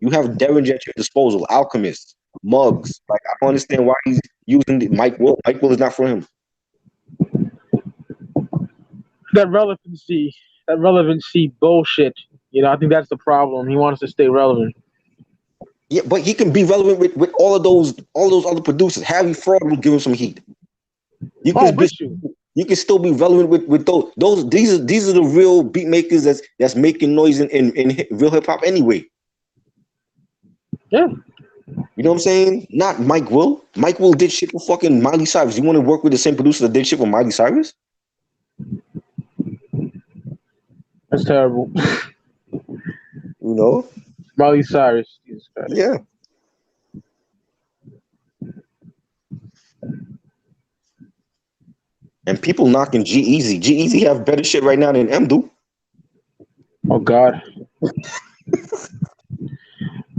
Speaker 2: You have Derringer at your disposal, Alchemist, Muggs. Like I don't understand why he's using Mike Will. Mike Will is not for him.
Speaker 1: That relevancy bullshit. I think that's the problem. He wants to stay relevant.
Speaker 2: Yeah, but he can be relevant with all those other producers. Harry Fraud will give him some heat. You can still be relevant with those. These are the real beat makers that's making noise in real hip hop anyway.
Speaker 1: Yeah.
Speaker 2: You know what I'm saying? Not Mike Will. Mike Will did shit for fucking Miley Cyrus. You want to work with the same producer that did shit for Miley Cyrus?
Speaker 1: That's terrible.
Speaker 2: Miley
Speaker 1: Cyrus. Jesus Christ.
Speaker 2: Yeah. And people knocking G-Eazy. G-Eazy have better shit right now than M do.
Speaker 1: Oh God.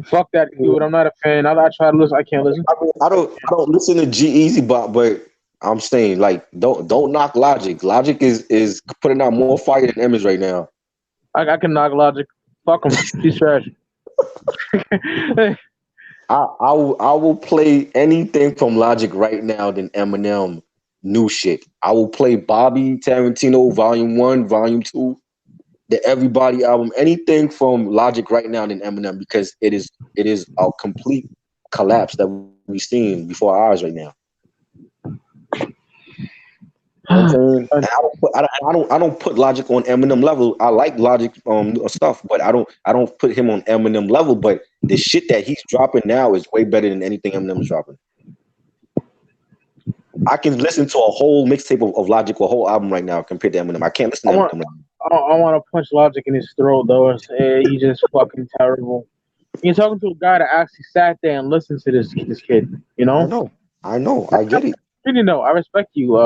Speaker 1: Fuck that dude. I'm not a fan. I try to listen. I can't listen.
Speaker 2: I don't listen to G-Eazy, but I'm saying like don't knock Logic. Logic is putting out more fire than M is right now.
Speaker 1: I can knock Logic. Fuck him. He's trash.
Speaker 2: I will play anything from Logic right now than Eminem new shit. I will play Bobby Tarantino Volume 1, Volume 2, the Everybody album, anything from Logic right now than Eminem because it is a complete collapse that we've seen before our eyes right now. And I don't put Logic on Eminem level. I like Logic stuff, but I don't put him on Eminem level. But the shit that he's dropping now is way better than anything Eminem's dropping. I can listen to a whole mixtape of Logic, a whole album right now compared to Eminem. I can't listen to Eminem.
Speaker 1: I want to punch Logic in his throat though. He's just fucking terrible. You're talking to a guy that actually sat there and listened to this kid.
Speaker 2: I know. I get it.
Speaker 1: I respect you.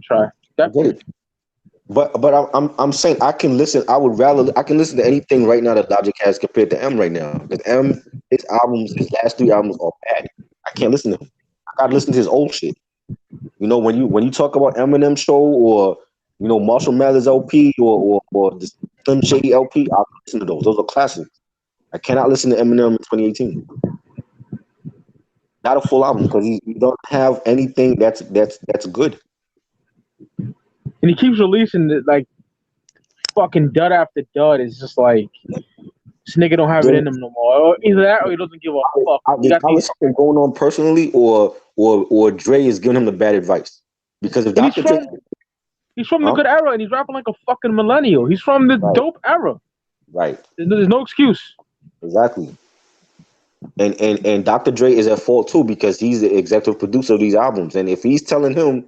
Speaker 1: Try. Definitely.
Speaker 2: But I'm saying I can listen. I can listen to anything right now that Logic has compared to M right now. Because M, his last 3 albums are bad. I can't listen to him. I gotta listen to his old shit. When you talk about Eminem show or Marshall Mathers LP or the Slim Shady LP, I'll listen to those. Those are classics. I cannot listen to Eminem in 2018. Not a full album because he don't have anything that's good.
Speaker 1: And he keeps releasing it like fucking dud after dud. It's just like this nigga don't have it in him no more. Either that or he doesn't give a fuck.
Speaker 2: Is something going on personally or Dre is giving him the bad advice? Because if Dr. Dre,
Speaker 1: he's from the good era and he's rapping like a fucking millennial. He's from the dope era.
Speaker 2: Right.
Speaker 1: There's no excuse.
Speaker 2: Exactly. And Dr. Dre is at fault too because he's the executive producer of these albums. And if he's telling him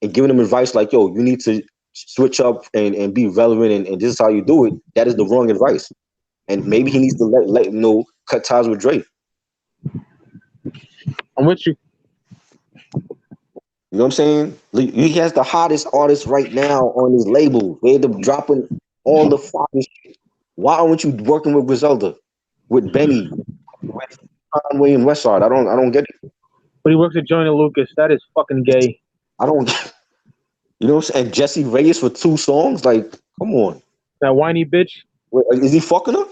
Speaker 2: and giving him advice like, yo, you need to switch up and be relevant and this is how you do it, that is the wrong advice. And maybe he needs to let cut ties with Dre.
Speaker 1: I'm with you.
Speaker 2: You know what I'm saying? He has the hottest artists right now on his label. They're dropping all the finest shit. Why aren't you working with Griselda, with Benny, with Conway and Westside? I don't get it.
Speaker 1: But he works at Joyner Lucas. That is fucking gay.
Speaker 2: I don't. You know what I'm saying? And Jesse Reyes for 2 songs? Like, come on.
Speaker 1: That whiny bitch.
Speaker 2: Wait, is he fucking her?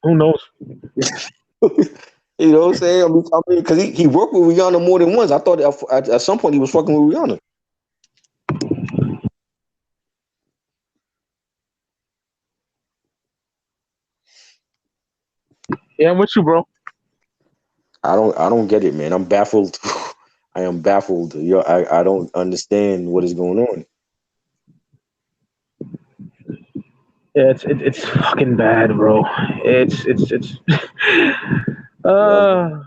Speaker 1: Who knows?
Speaker 2: You know what I'm saying? I mean, because he worked with Rihanna more than once. I thought at some point he was fucking with Rihanna.
Speaker 1: Yeah, I'm with you, bro.
Speaker 2: I don't get it, man. I'm baffled. I am baffled. I don't understand what is going on.
Speaker 1: Yeah, it's fucking bad, bro. It's
Speaker 2: You know?
Speaker 1: uh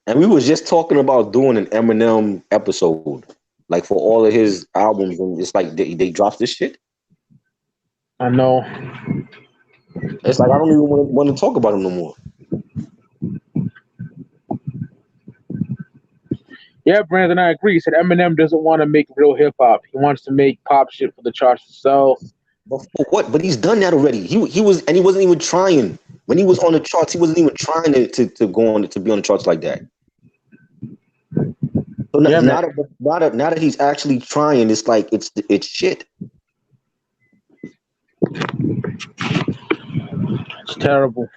Speaker 2: And we was just talking about doing an Eminem episode, like for all of his albums, and it's like they dropped this shit.
Speaker 1: I know.
Speaker 2: It's like I don't even want to talk about him no more.
Speaker 1: Yeah, Brandon, I agree. He said Eminem doesn't want to make real hip hop. He wants to make pop shit for the charts to sell.
Speaker 2: But for what? But he's done that already. He was, and he wasn't even trying. When he was on the charts, he wasn't even trying to go on to be on the charts like that. So
Speaker 1: Yeah,
Speaker 2: now
Speaker 1: man.
Speaker 2: now that he's actually trying, it's like it's shit.
Speaker 1: It's terrible.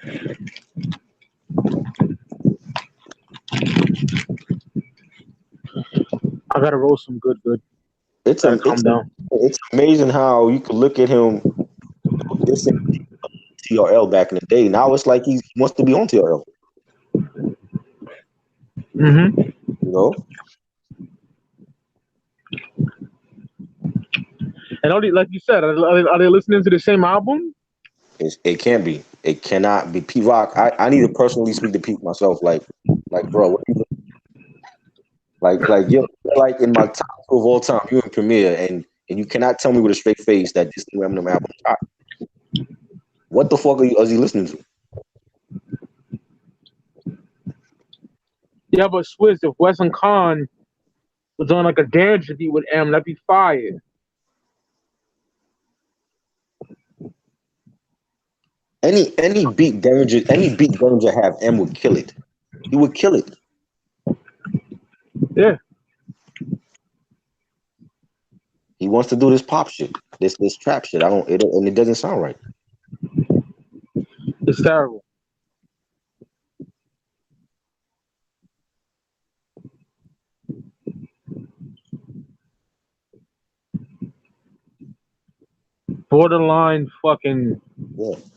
Speaker 1: I gotta roll some good.
Speaker 2: It's
Speaker 1: Gotta calm down.
Speaker 2: it's amazing how you could look at him dissing TRL back in the day. Now it's like he wants to be on TRL.
Speaker 1: Mm-hmm.
Speaker 2: You know.
Speaker 1: And like you said, are they listening to the same album?
Speaker 2: It can't be. It cannot be. P Rock. I need to personally speak to Pete myself. Like bro, you're like in my top 2 of all time. You in Premiere, and you cannot tell me with a straight face that this new Eminem album is hot. What the fuck is he listening to?
Speaker 1: Yeah, but Swizz, if Weston Khan was on like a dance beat with M, that'd be fire.
Speaker 2: Any beat Derringer have, M would kill it. He would kill it.
Speaker 1: Yeah.
Speaker 2: He wants to do this pop shit, this trap shit. And it doesn't sound right.
Speaker 1: It's terrible. Borderline fucking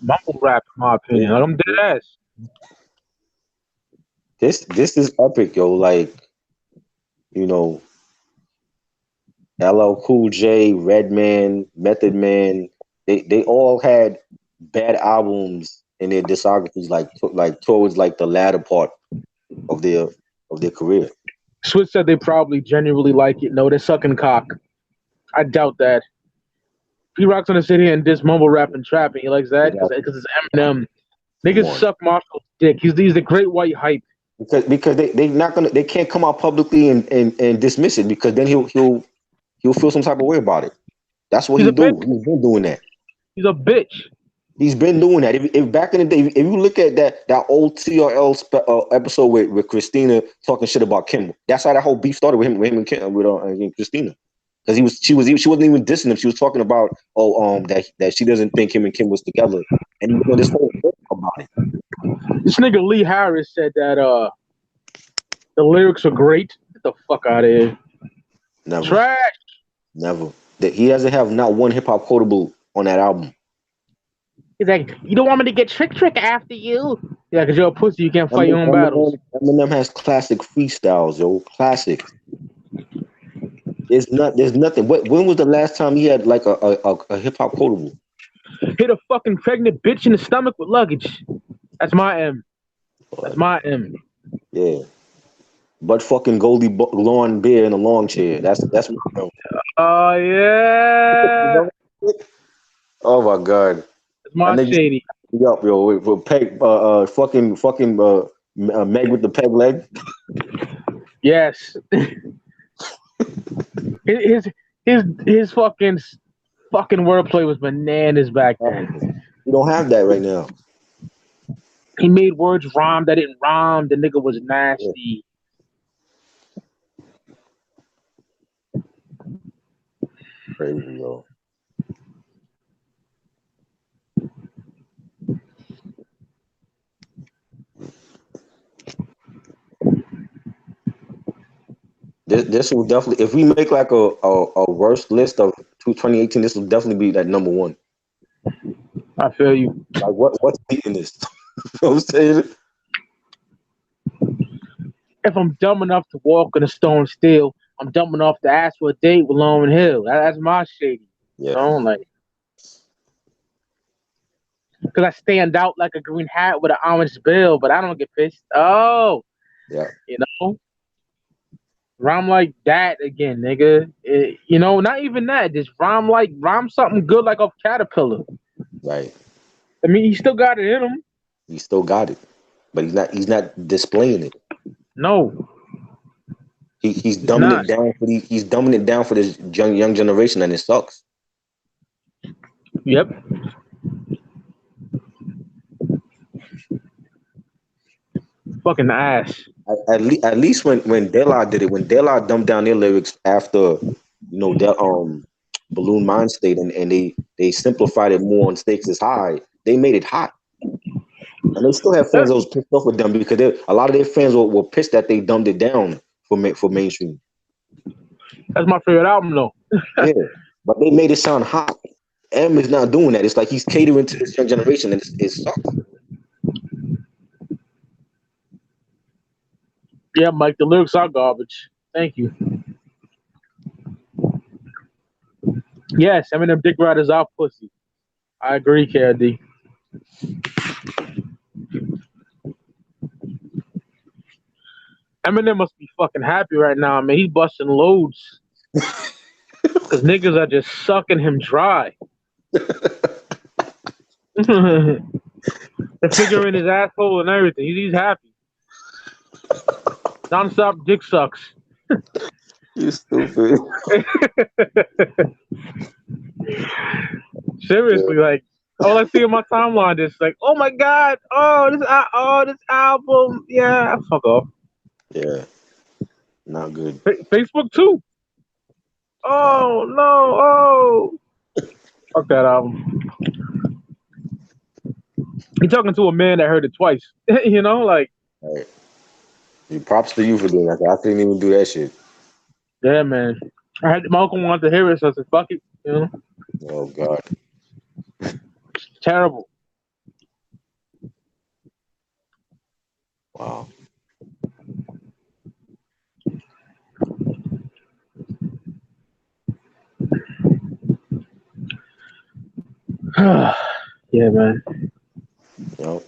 Speaker 1: mumble rap, in my opinion. Like, I'm dead ass.
Speaker 2: This is epic, yo. Like, you know, LL Cool J, Redman, Method Man, they all had bad albums in their discographies, like towards like the latter part of their career.
Speaker 1: Switch said they probably genuinely like it. No, they're sucking cock. I doubt that. P-Rock's gonna sit here and diss mumble rap and trap, and he likes that because it's Eminem. Niggas suck Marshall's dick. He's the great white hype.
Speaker 2: Because they can't come out publicly and dismiss it, because then he'll feel some type of way about it. That's what he'll do. He's been doing that.
Speaker 1: He's a bitch.
Speaker 2: He's been doing that. If back in the day, if you look at that old TRL episode with Christina talking shit about Kim, that's how that whole beef started with him and Kim, with Christina, because she wasn't even dissing him. She was talking about that she doesn't think him and Kim was together, and he was doing this whole thing about it.
Speaker 1: This nigga Lee Harris said that the lyrics are great. Get the fuck out of here.
Speaker 2: Never.
Speaker 1: Trash.
Speaker 2: Never. He doesn't have not one hip hop quotable on that album.
Speaker 1: He's like, you don't want me to get trick after you. Yeah, because you're a pussy. You can't fight your own battles.
Speaker 2: Eminem has classic freestyles, yo. Classic. There's nothing. When was the last time he had like a hip hop quotable?
Speaker 1: Hit a fucking pregnant bitch in the stomach with luggage. That's my M. That's my M.
Speaker 2: Yeah. But fucking Goldie Lawn Bear in a long chair. That's my M.
Speaker 1: Oh yeah.
Speaker 2: Oh my god.
Speaker 1: It's my shady.
Speaker 2: Yup, yo. With Peg, fucking Meg with the peg leg.
Speaker 1: Yes. his fucking wordplay was bananas back then.
Speaker 2: You don't have that right now.
Speaker 1: He made words rhyme that didn't rhyme. The nigga was nasty.
Speaker 2: Crazy, yo. This will definitely, if we make like a worst list of 2018, this will definitely be that number one.
Speaker 1: I feel you.
Speaker 2: Like what's beating this? You know what I'm saying?
Speaker 1: if I'm dumb enough to walk on a stone still, I'm dumb enough to ask for a date with Lauren Hill. That's my shady.
Speaker 2: Yeah.
Speaker 1: You know, like, because I stand out like a green hat with an orange bill, but I don't get pissed. Oh,
Speaker 2: Yeah.
Speaker 1: you know, rhyme like that again, nigga. You know, not even that. Just rhyme something good like off Caterpillar.
Speaker 2: Right.
Speaker 1: I mean, he still got it in him.
Speaker 2: He still got it, but he's not displaying it.
Speaker 1: No,
Speaker 2: He's
Speaker 1: he's
Speaker 2: dumbing
Speaker 1: not.
Speaker 2: it down for he's dumbing it down for this young generation, and it sucks.
Speaker 1: Yep. Fucking ass.
Speaker 2: At least when De La did it, when De La dumbed down their lyrics after Balloon Mind State, and they simplified it more on Stakes is High, they made it hot. And they still have fans that was pissed off with them because a lot of their fans were pissed that they dumbed it down for mainstream.
Speaker 1: That's my favorite album, though.
Speaker 2: Yeah, but they made it sound hot. M is not doing that. It's like he's catering to this young generation, and it sucks.
Speaker 1: Yeah, Mike, the lyrics are garbage. Thank you. Yes, Eminem Dick Riders are pussy. I agree, KD. Eminem must be fucking happy right now, man. He's busting loads. Because niggas are just sucking him dry. They're figuring his asshole and everything. He's happy. Non-stop dick sucks.
Speaker 2: You stupid.
Speaker 1: Seriously, like, all I see on my timeline is like, oh my god, this album, yeah, fuck off.
Speaker 2: Yeah, not good.
Speaker 1: Facebook too. Oh no, fuck that album. You're talking to a man that heard it twice. You know, like,
Speaker 2: Right. Props to you for doing that. I couldn't even do that shit.
Speaker 1: yeah, man. My uncle wanted to hear it, so I said, fuck it. You know,
Speaker 2: Oh God.
Speaker 1: it's terrible.
Speaker 2: Wow.
Speaker 1: Yeah, man.
Speaker 2: Yep.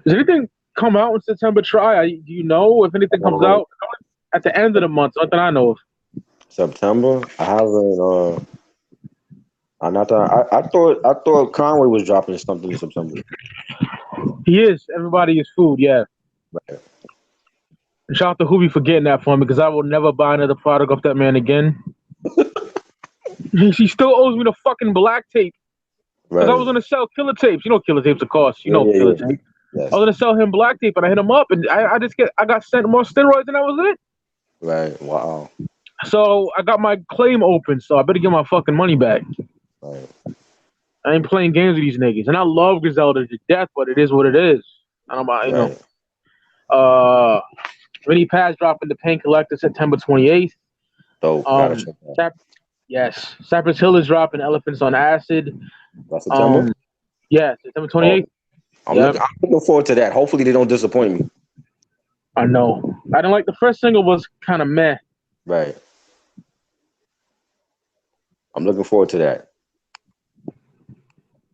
Speaker 1: Does anything come out in September? Do you know if anything comes out at the end of the month? Something I know of.
Speaker 2: September. I haven't. I thought Conway was dropping something in September.
Speaker 1: He is. Everybody is food. Yeah.
Speaker 2: Right.
Speaker 1: Shout out to Hoovy for getting that for me because I will never buy another product off that man again. He still owes me the fucking black tape. Because I was gonna sell killer tapes. You know killer tapes of course. You know killer tape.
Speaker 2: Yes.
Speaker 1: I was gonna sell him black tape and I hit him up and I got sent more steroids and that was it.
Speaker 2: Right. Wow.
Speaker 1: So I got my claim open, so I better get my fucking money back.
Speaker 2: Right.
Speaker 1: I ain't playing games with these niggas. And I love Griselda to death, but it is what it is. I don't mind, you know. Mini Pass dropping the Pain Collector September 28th.
Speaker 2: So gotta check that.
Speaker 1: Yes. Cypress Hill is dropping Elephants on Acid.
Speaker 2: That's September.
Speaker 1: Yeah, September 28th.
Speaker 2: I'm looking forward to that. Hopefully they don't disappoint me.
Speaker 1: I know. I didn't like the first single was kind of meh.
Speaker 2: Right. I'm looking forward to that.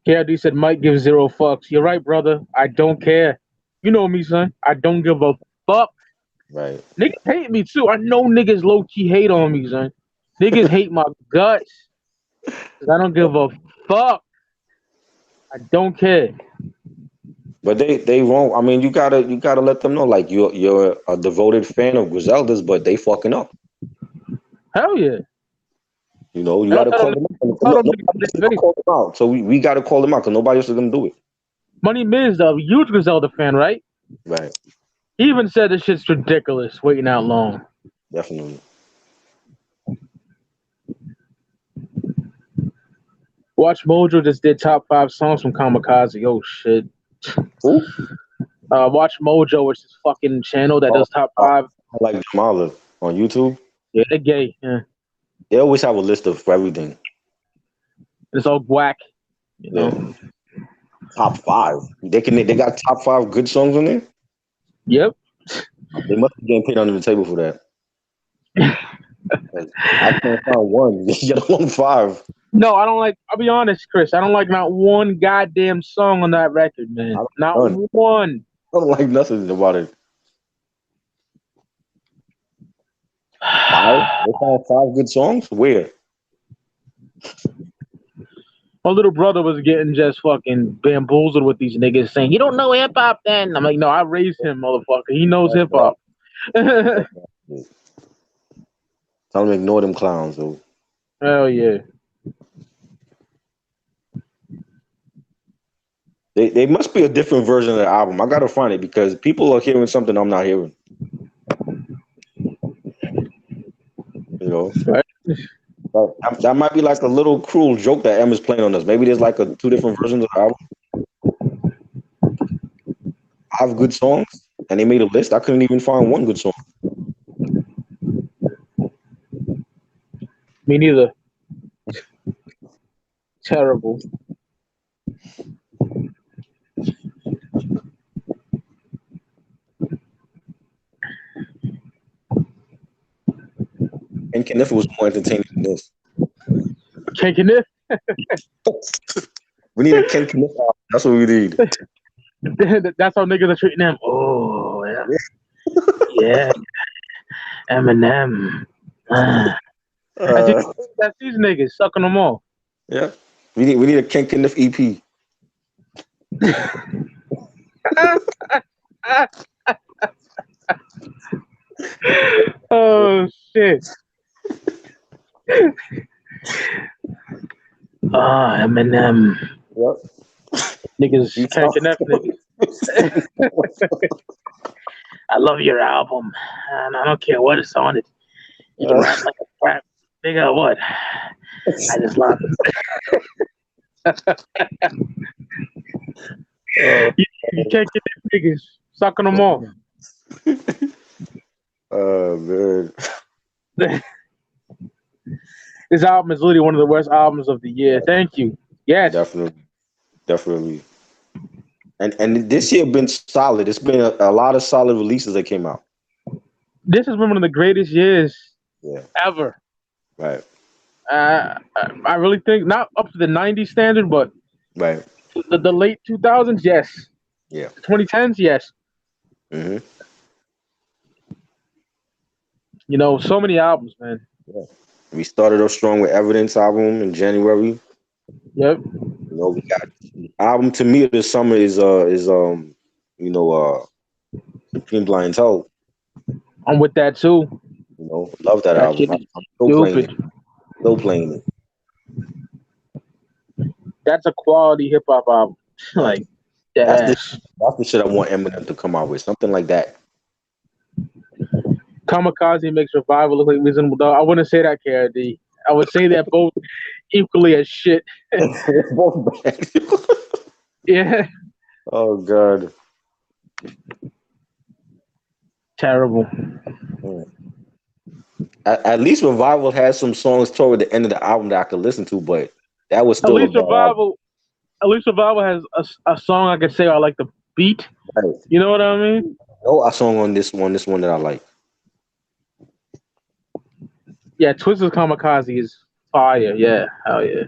Speaker 1: KRD said Mike gives 0 fucks. You're right, brother. I don't care. You know me, son. I don't give a fuck.
Speaker 2: Right.
Speaker 1: Niggas hate me too. I know niggas low-key hate on me, son. Niggas hate my guts. 'Cause I don't give a fuck. I don't care.
Speaker 2: But they won't. I mean, you gotta let them know, like you're a devoted fan of Griselda's, but they fucking up.
Speaker 1: Hell yeah.
Speaker 2: You know, you gotta call them out. Nobody call them out. So we gotta call them out because nobody else is gonna do it.
Speaker 1: Money Miz, a huge Griselda fan, right?
Speaker 2: Right.
Speaker 1: He even said this shit's ridiculous, waiting out long.
Speaker 2: Definitely.
Speaker 1: Watch Mojo just did top 5 songs from Kamikaze. Oh shit.
Speaker 2: Who?
Speaker 1: Watch Mojo, which is fucking channel that does top 5.
Speaker 2: I like Jamala on YouTube.
Speaker 1: Yeah, they're gay. Yeah.
Speaker 2: They always have a list of everything.
Speaker 1: It's all whack. You know?
Speaker 2: Top 5. They got top 5 good songs on there.
Speaker 1: Yep.
Speaker 2: They must be getting paid under the table for that. I can't find one. You got on 5.
Speaker 1: No, I don't like. I'll be honest, Chris. I don't like not one goddamn song on that record, man. Not
Speaker 2: none.
Speaker 1: one.
Speaker 2: I don't like nothing about it. 5? They found 5 good songs? Where?
Speaker 1: My little brother was getting just fucking bamboozled with these niggas saying, "You don't know hip hop, then." I'm like, "No, I raised him, motherfucker. He knows hip hop."
Speaker 2: Tell them to ignore them clowns, though.
Speaker 1: Hell yeah.
Speaker 2: They must be a different version of the album. I gotta find it because people are hearing something I'm not hearing. You know, that might be like a little cruel joke that Emma's playing on us. Maybe there's like 2 different versions of the album. 5 good songs, and they made a list. I couldn't even find one good song.
Speaker 1: Me neither. Terrible.
Speaker 2: And Kenneth was more entertaining than this.
Speaker 1: Ken Kenneth?
Speaker 2: We need a Ken Kenneth album. That's what we need.
Speaker 1: That's how niggas are treating them. Oh, yeah. Yeah. Eminem. That's these niggas sucking them off.
Speaker 2: Yeah. We need a Ken Kenneth EP.
Speaker 1: Oh shit. Eminem.
Speaker 2: Yep.
Speaker 1: Niggas can't connect niggas. I love your album. And I don't care what it's on it. You can rap like a crap. Nigga, what? I just love it. You can't get these niggas sucking them off.
Speaker 2: Oh man.
Speaker 1: This album is literally one of the worst albums of the year. Thank you. Yes.
Speaker 2: Definitely. And this year been solid. It's been a lot of solid releases that came out.
Speaker 1: This has been one of the greatest years ever.
Speaker 2: Right.
Speaker 1: I really think not up to the 90s standard, but
Speaker 2: right.
Speaker 1: The late 2000s, yes.
Speaker 2: Yeah.
Speaker 1: 2010s, yes.
Speaker 2: Mm-hmm.
Speaker 1: You know, so many albums, man.
Speaker 2: Yeah. We started off strong with Evidence album in January.
Speaker 1: Yep.
Speaker 2: You know, we got album to me this summer is Supreme Clientele.
Speaker 1: I'm with that too.
Speaker 2: You know, love that album. I'm still playing it.
Speaker 1: That's a quality hip hop album. Like
Speaker 2: that's the shit I want Eminem to come out with. Something like that.
Speaker 1: Kamikaze makes Revival look like Reasonable Doubt. I wouldn't say that, KRD. I would say that both equally as shit.
Speaker 2: Both bad.
Speaker 1: Yeah.
Speaker 2: Oh God.
Speaker 1: Terrible.
Speaker 2: At least Revival has some songs toward the end of the album that I could listen to, but that was still
Speaker 1: At least Revival has a song I could say I like the beat.
Speaker 2: Right.
Speaker 1: You know what I mean?
Speaker 2: No, a song on this one that I like.
Speaker 1: Yeah, Twisted Kamikaze is fire. Yeah, hell yeah.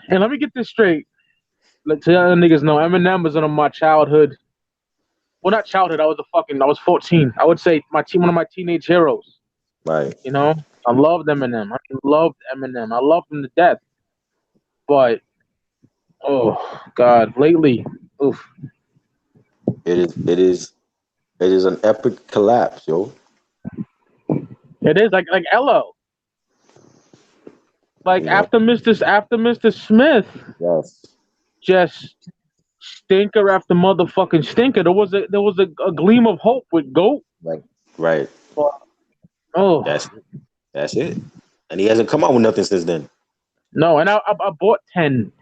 Speaker 1: And let me get this straight. Let the other niggas know Eminem was in my childhood. Well, not childhood. I was 14. I would say one of my teenage heroes.
Speaker 2: Right.
Speaker 1: You know, I loved Eminem. I loved him to death. But oh God, lately, oof.
Speaker 2: It is an epic collapse, yo.
Speaker 1: It is like Elo. Like after Mr. Smith.
Speaker 2: Yes.
Speaker 1: Just stinker after motherfucking stinker. There was a gleam of hope with GOAT.
Speaker 2: Right.
Speaker 1: But, oh.
Speaker 2: That's it. And he hasn't come out with nothing since then.
Speaker 1: No, and I bought 10,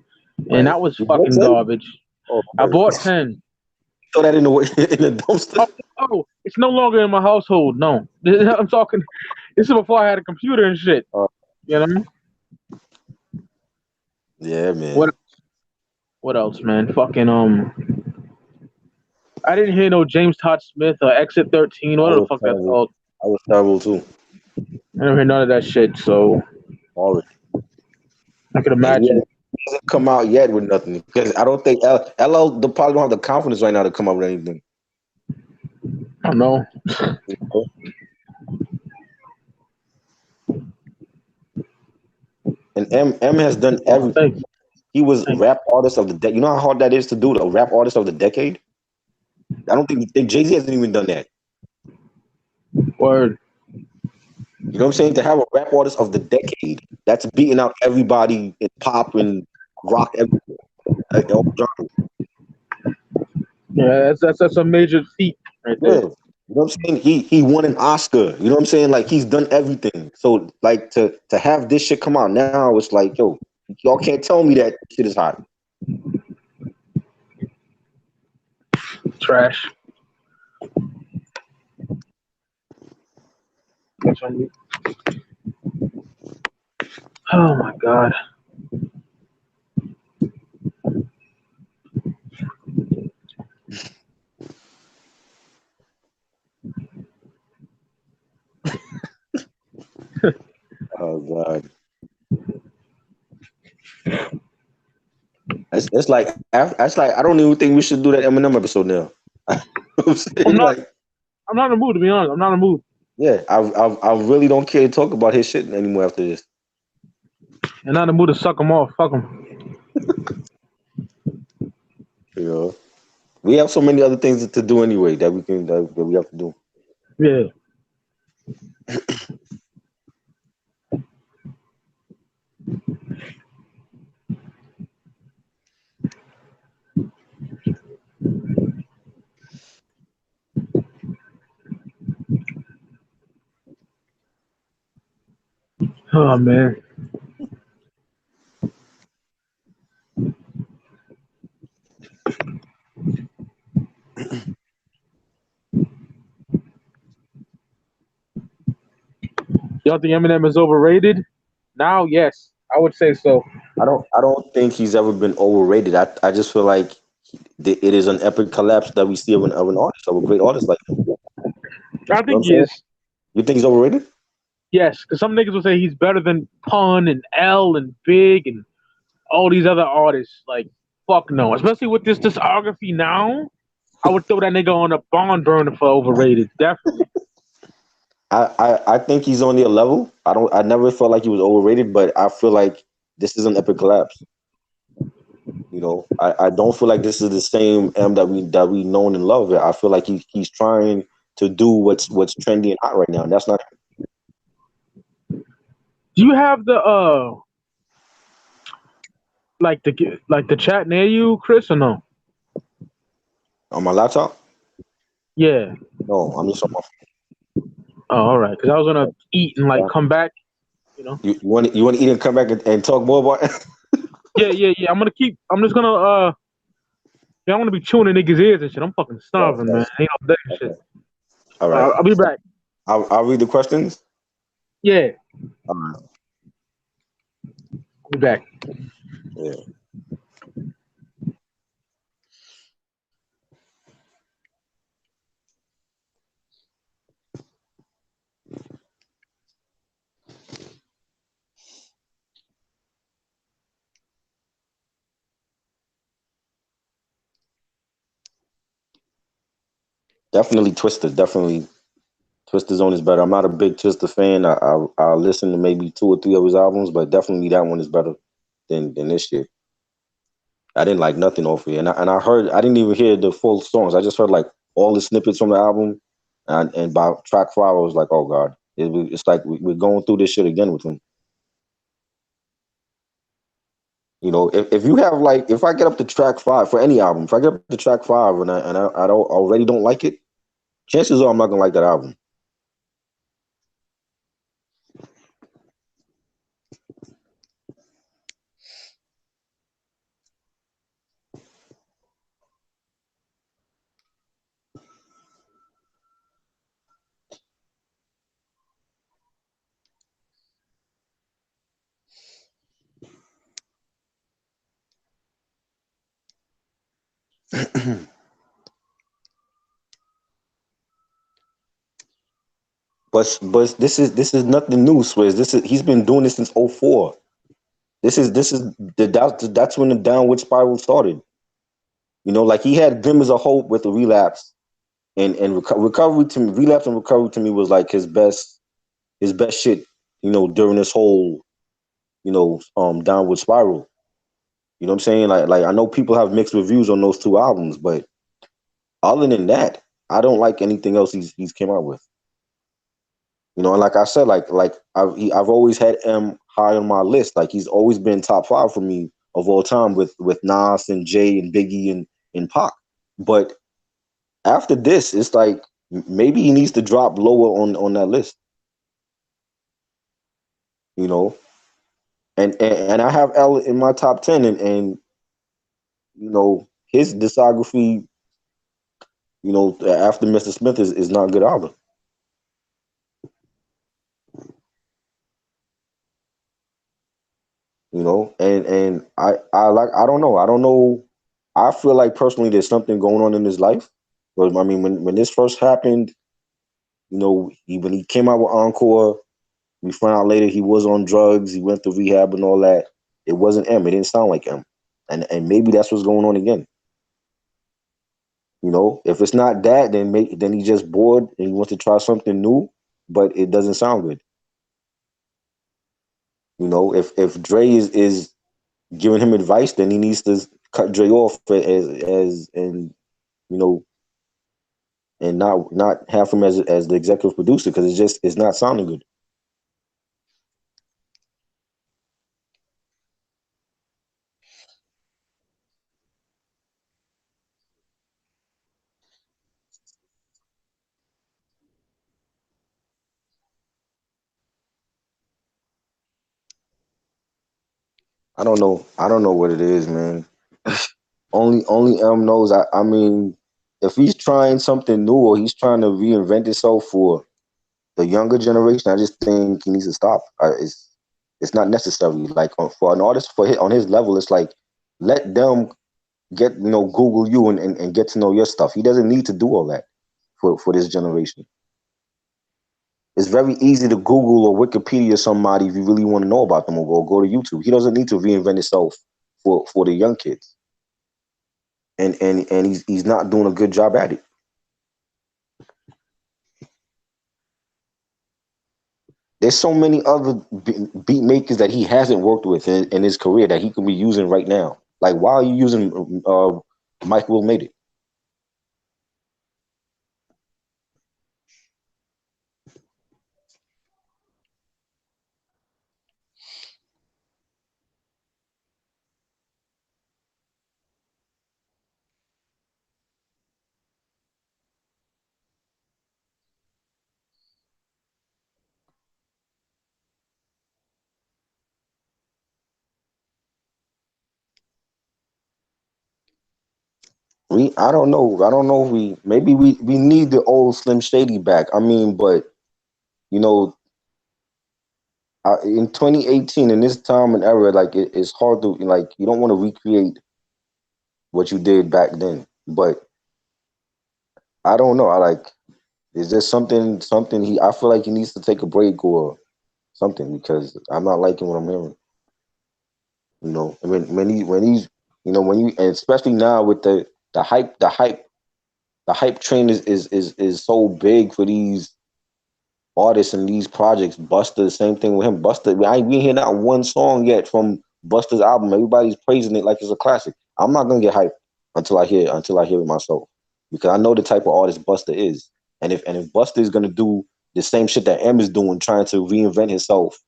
Speaker 1: and that was fucking garbage.
Speaker 2: Oh,
Speaker 1: I bought 10.
Speaker 2: Throw that in the dumpster.
Speaker 1: Oh, it's no longer in my household. No, I'm talking. This is before I had a computer and shit. You know?
Speaker 2: Yeah, man.
Speaker 1: What What else, man? Fucking I didn't hear no James Todd Smith or Exit 13.
Speaker 2: That
Speaker 1: What the
Speaker 2: was
Speaker 1: fuck that's
Speaker 2: terrible.
Speaker 1: called?
Speaker 2: That was terrible too.
Speaker 1: I never heard none of that shit. So
Speaker 2: Horrid.
Speaker 1: I could
Speaker 2: And
Speaker 1: imagine.
Speaker 2: he hasn't come out yet with nothing because I don't think LL the probably don't have the confidence right now to come up with anything.
Speaker 1: I don't know.
Speaker 2: You know? And M has done everything.
Speaker 1: Thanks.
Speaker 2: He was
Speaker 1: Thanks.
Speaker 2: rap artist of the decade. You know how hard that is to do, the rap artist of the decade? I don't think Jay-Z hasn't even done that.
Speaker 1: Word.
Speaker 2: You know what I'm saying? To have a rap artist of the decade that's beating out everybody in pop and rock everywhere. Like, all genres.
Speaker 1: Yeah, that's a major feat right
Speaker 2: Yeah.
Speaker 1: there.
Speaker 2: You know what I'm saying? He won an Oscar. You know what I'm saying? Like he's done everything. So like to have this shit come out now, it's like, yo, y'all can't tell me that shit is hot.
Speaker 1: Trash. That's on you. Oh my god.
Speaker 2: Oh god. It's like I don't even think we should do that Eminem episode now. I'm saying, like,
Speaker 1: I'm not in the mood to be honest. I'm not in the mood.
Speaker 2: yeah, I really don't care to talk about his shit anymore after this.
Speaker 1: I'm not in the mood to suck him off. Fuck him.
Speaker 2: You know, we have so many other things to do anyway that we have to do.
Speaker 1: Yeah. Oh man. Y'all think Eminem is overrated? Now, yes, I would say so.
Speaker 2: I don't think he's ever been overrated. I just feel like it is an epic collapse that we see of an artist, of a great artist like him. You
Speaker 1: I
Speaker 2: know what
Speaker 1: think
Speaker 2: I'm
Speaker 1: he
Speaker 2: saying?
Speaker 1: is.
Speaker 2: You think he's overrated?
Speaker 1: Yes, because some niggas will say he's better than Pun and L and Big and all these other artists. Like, fuck no. Especially with this discography now, I would throw that nigga on a barn burner for overrated. Definitely.
Speaker 2: I think he's on their level. I never felt like he was overrated, but I feel like this is an epic collapse. You know, I don't feel like this is the same M that we known and love. I feel like he's trying to do what's trendy and hot right now. And that's not
Speaker 1: Do you have the like the chat near you, Chris, or no?
Speaker 2: on my laptop.
Speaker 1: Yeah.
Speaker 2: No, I'm just on my
Speaker 1: Oh, all right. Because I was gonna eat and like
Speaker 2: phone.
Speaker 1: come back. You know.
Speaker 2: You want to eat and come back and talk more about it?
Speaker 1: Yeah. I'm just gonna yeah, I'm gonna be chewing in niggas' ears and shit. I'm fucking starving, man. Ain't no day and shit.
Speaker 2: All right.
Speaker 1: I'll be back.
Speaker 2: I'll read the questions.
Speaker 1: Yeah,
Speaker 2: All right.
Speaker 1: I'll be back.
Speaker 2: Yeah. Definitely Twister. Definitely Twister Zone is better. I'm not a big Twister fan. I'll listen to maybe 2 or 3 of his albums, but definitely that one is better than this shit. I didn't like nothing off it, and I heard I didn't even hear the full songs. I just heard like all the snippets from the album, and by track 5, I was like, oh god, it's like we're going through this shit again with him. You know, if you have like if I get up to track 5 for any album, if I get up to track 5 and I don't already don't like it, chances are I'm not gonna like that album. But this is nothing new, Swizz. He's been doing this since '04. That's when the downward spiral started. Like he had glimmers of hope with the relapse, and recovery to me, relapse and recovery to me was like his best shit. During this whole downward spiral. You know what I'm saying? Like I know people have mixed reviews on those two albums, but other than that, I don't like anything else he's came out with. And like I said, I've always had M high on my list. Like he's always been top 5 for me of all time with Nas and Jay and Biggie and Pac. But after this, it's like maybe he needs to drop lower on that list. You know, and I have L in my top 10, and his discography, after Mr. Smith is not good either. And I don't know. I feel like personally there's something going on in his life. But I mean, when this first happened, when he came out with Encore, we found out later he was on drugs. He went through rehab and all that. It wasn't M. It didn't sound like M. And maybe that's what's going on again. If it's not that, then he's just bored and he wants to try something new, but it doesn't sound good. If Dre is giving him advice, then he needs to cut Dre off as and you know and not have him as the executive producer, because it's not sounding good. I don't know. I don't know what it is, man. Only M knows. I mean, if he's trying something new or he's trying to reinvent himself for the younger generation, I just think he needs to stop. It's not necessary. Like for an artist on his level, it's like let them get Google you and get to know your stuff. He doesn't need to do all that for this generation. It's very easy to Google or Wikipedia somebody if you really want to know about them, or go to YouTube. He doesn't need to reinvent himself for the young kids, and he's not doing a good job at it. There's so many other beat makers that he hasn't worked with in his career that he could be using right now. Like, why are you using Mike Will Made It? I don't know. I don't know if we need the old Slim Shady back. I mean, but you know, in 2018, in this time and era, like it's hard to, like, you don't want to recreate what you did back then. But I don't know. Is there something I feel like he needs to take a break or something, because I'm not liking what I'm hearing. When he's when you, and especially now with the hype train is so big for these artists and these projects. Busta, the same thing with him. Busta, we ain't hear not one song yet from Busta's album. Everybody's praising it like it's a classic. I'm not gonna get hyped until I hear it myself, because I know the type of artist Busta is, and if Busta is gonna do the same shit that M is doing, trying to reinvent himself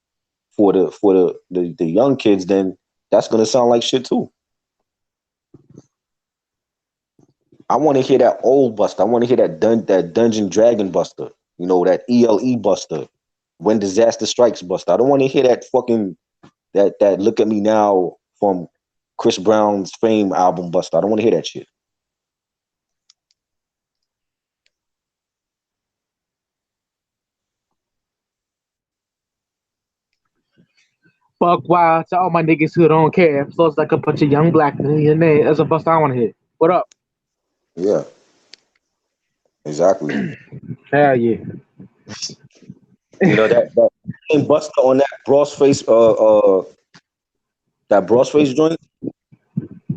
Speaker 2: for the young kids, then that's gonna sound like shit too. I want to hear that old Buster. I want to hear that Dungeon Dragon Buster. That ELE Buster. When Disaster Strikes Buster. I don't want to hear that fucking that Look at Me Now from Chris Brown's Fame album Buster. I don't want to hear that shit.
Speaker 1: Fuck wild to all my niggas who don't care. So it's like a bunch of young black millionaires. That's a bust I want to hit. What up?
Speaker 2: Yeah, exactly.
Speaker 1: Hell yeah.
Speaker 2: You know that same Buster on that Bross face joint,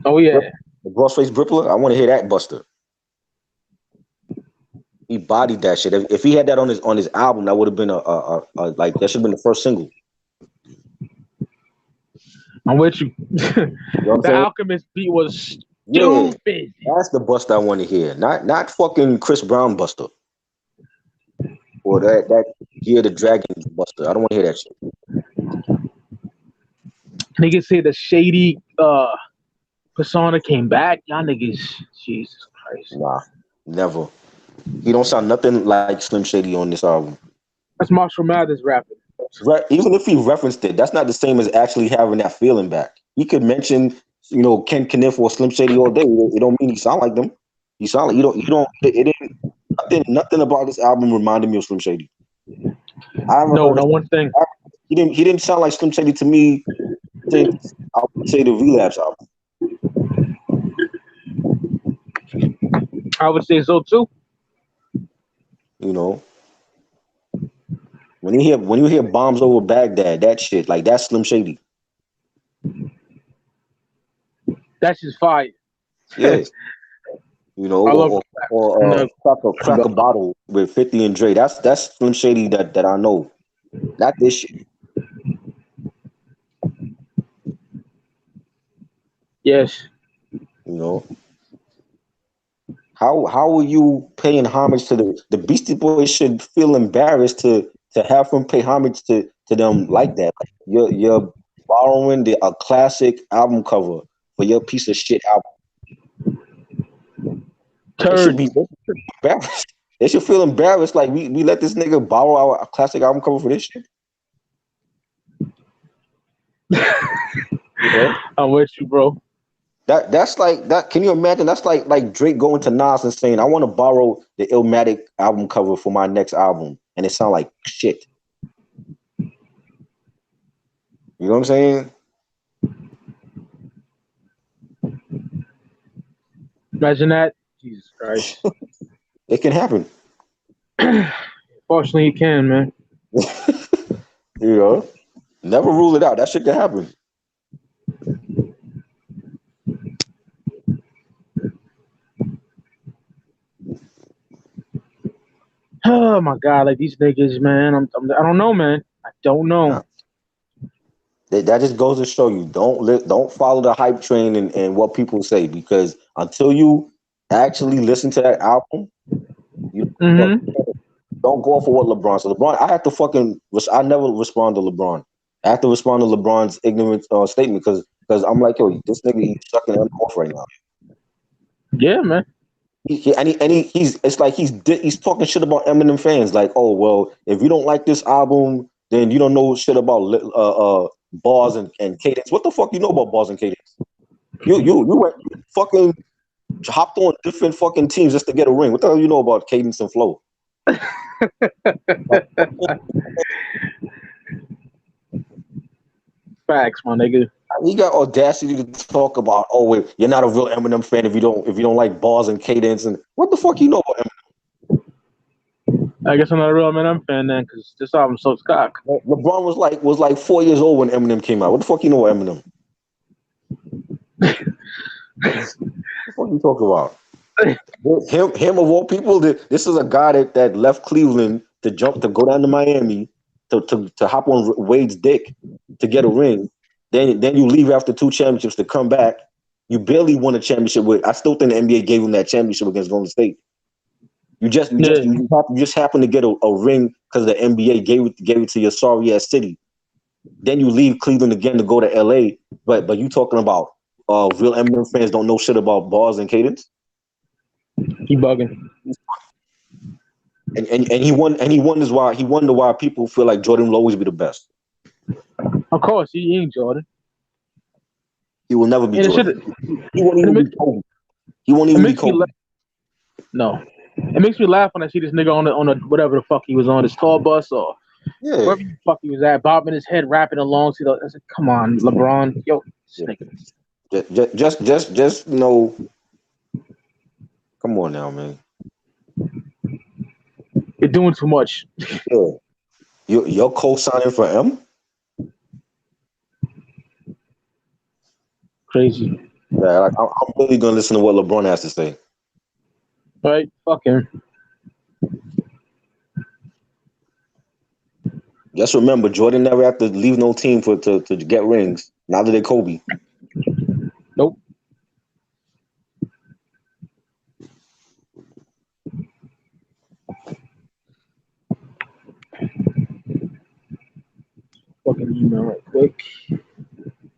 Speaker 1: Oh yeah.
Speaker 2: the Bross face Brippler. I want to hear that Buster. He bodied that shit. If he had that on his album, that would have been a like that should have been the first single.
Speaker 1: I'm with you.
Speaker 2: You know what I'm
Speaker 1: The
Speaker 2: saying?
Speaker 1: Alchemist beat was
Speaker 2: Yeah,
Speaker 1: stupid.
Speaker 2: that's the Buster I want to hear. Not fucking Chris Brown Buster or that Gear the Dragon Buster. I don't want to hear that shit.
Speaker 1: Niggas say the shady persona came back. Y'all niggas, Jesus Christ.
Speaker 2: Nah, never. He don't sound nothing like Slim Shady on this album.
Speaker 1: That's Marshall Mathers rapping.
Speaker 2: Even if he referenced it, that's not the same as actually having that feeling back. He could mention, Ken Kniff or Slim Shady all day. It don't mean he sound like them. He sound like you don't. It didn't. Nothing about this album reminded me of Slim Shady. I haven't
Speaker 1: No,
Speaker 2: heard.
Speaker 1: no one thing.
Speaker 2: He didn't sound like Slim Shady to me since I would say the Relapse album.
Speaker 1: I would say so too.
Speaker 2: You know, when you hear Bombs Over Baghdad, that shit like that's Slim Shady.
Speaker 1: That's just fire.
Speaker 2: Yes.
Speaker 1: I love
Speaker 2: Or
Speaker 1: no,
Speaker 2: crack a bottle with 50 and Dre. That's Slim Shady that I know. Not this shit.
Speaker 1: yes.
Speaker 2: You know. How are you paying homage to the Beastie Boys? Should feel embarrassed to have them pay homage to them like that. Like you're borrowing a classic album cover for your piece of shit album. They should be embarrassed. They should feel embarrassed. Like we let this nigga borrow our classic album cover for this shit. You know?
Speaker 1: I'm with you, bro.
Speaker 2: That's like that. Can you imagine? That's like Drake going to Nas and saying, "I want to borrow the Illmatic album cover for my next album," and it sound like shit. You know what I'm saying?
Speaker 1: Imagine that. Jesus Christ.
Speaker 2: It can happen.
Speaker 1: Fortunately, you can, man.
Speaker 2: You know, never rule it out. That shit can happen.
Speaker 1: Oh my God, like these niggas, man. I don't know, man. I don't know.
Speaker 2: That just goes to show you don't follow the hype train and what people say, because until you actually listen to that album, you don't go for what LeBron said. LeBron, I never respond to LeBron. I have to respond to LeBron's ignorant statement because I'm like, yo, this nigga he's sucking him off right now.
Speaker 1: Yeah, man.
Speaker 2: It's like he's talking shit about Eminem fans. Like, oh well, if you don't like this album, then you don't know shit about bars and cadence. What the fuck you know about bars and cadence? You went fucking hopped on different fucking teams just to get a ring. What the hell you know about cadence and flow?
Speaker 1: Facts, my nigga.
Speaker 2: He got audacity to talk about, oh wait, you're not a real Eminem fan if you don't like bars and cadence, and what the fuck you know about Eminem?
Speaker 1: I guess I'm not a real Eminem fan then, because this album sucks cock.
Speaker 2: LeBron was like 4 years old when Eminem came out. What the fuck you know about Eminem? What the fuck you talking about? Him of all people, this is a guy that left Cleveland to go down to Miami to hop on Wade's dick to get a ring. Then you leave after 2 championships to come back. You barely won a championship with. I still think the NBA gave him that championship against Golden State. You just happen to get a ring because the NBA gave it to your sorry ass city. Then you leave Cleveland again to go to LA. But you talking about real Eminem fans don't know shit about bars and cadence?
Speaker 1: He bugging.
Speaker 2: And he wonders why people feel like Jordan will always be the best.
Speaker 1: Of course, he ain't Jordan.
Speaker 2: He will never be Jordan. He won't even be Kobe. He won't even be Kobe.
Speaker 1: No. It makes me laugh when I see this nigga on the whatever the fuck he was on, his tour bus or wherever the fuck he was at, bobbing his head, rapping along. I said, come on, LeBron. Yo, this nigga.
Speaker 2: Just Come on now, man.
Speaker 1: You're doing too much.
Speaker 2: Yeah. You're co-signing for M?
Speaker 1: Crazy.
Speaker 2: Yeah, like, I'm really gonna listen to what LeBron has to say.
Speaker 1: Right? Fuck him.
Speaker 2: Just remember, Jordan never had to leave no team to get rings. Neither did Kobe.
Speaker 1: Nope. Fucking email right quick.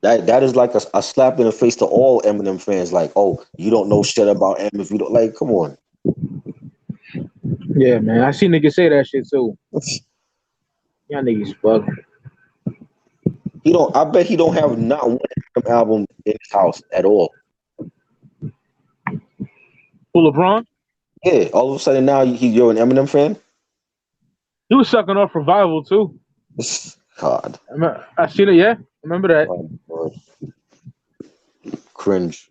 Speaker 2: That is like a slap in the face to all Eminem fans. Like, oh, you don't know shit about M if you don't like. Come on.
Speaker 1: Yeah, man. I seen niggas say that shit too. Y'all niggas fuck.
Speaker 2: He don't. I bet he don't have not one Eminem album in his house at all.
Speaker 1: Who, LeBron?
Speaker 2: Yeah. All of a sudden now you're an Eminem fan.
Speaker 1: He was sucking off Revival too.
Speaker 2: God.
Speaker 1: I seen it. Yeah, remember that.
Speaker 2: Oh, God. Cringe.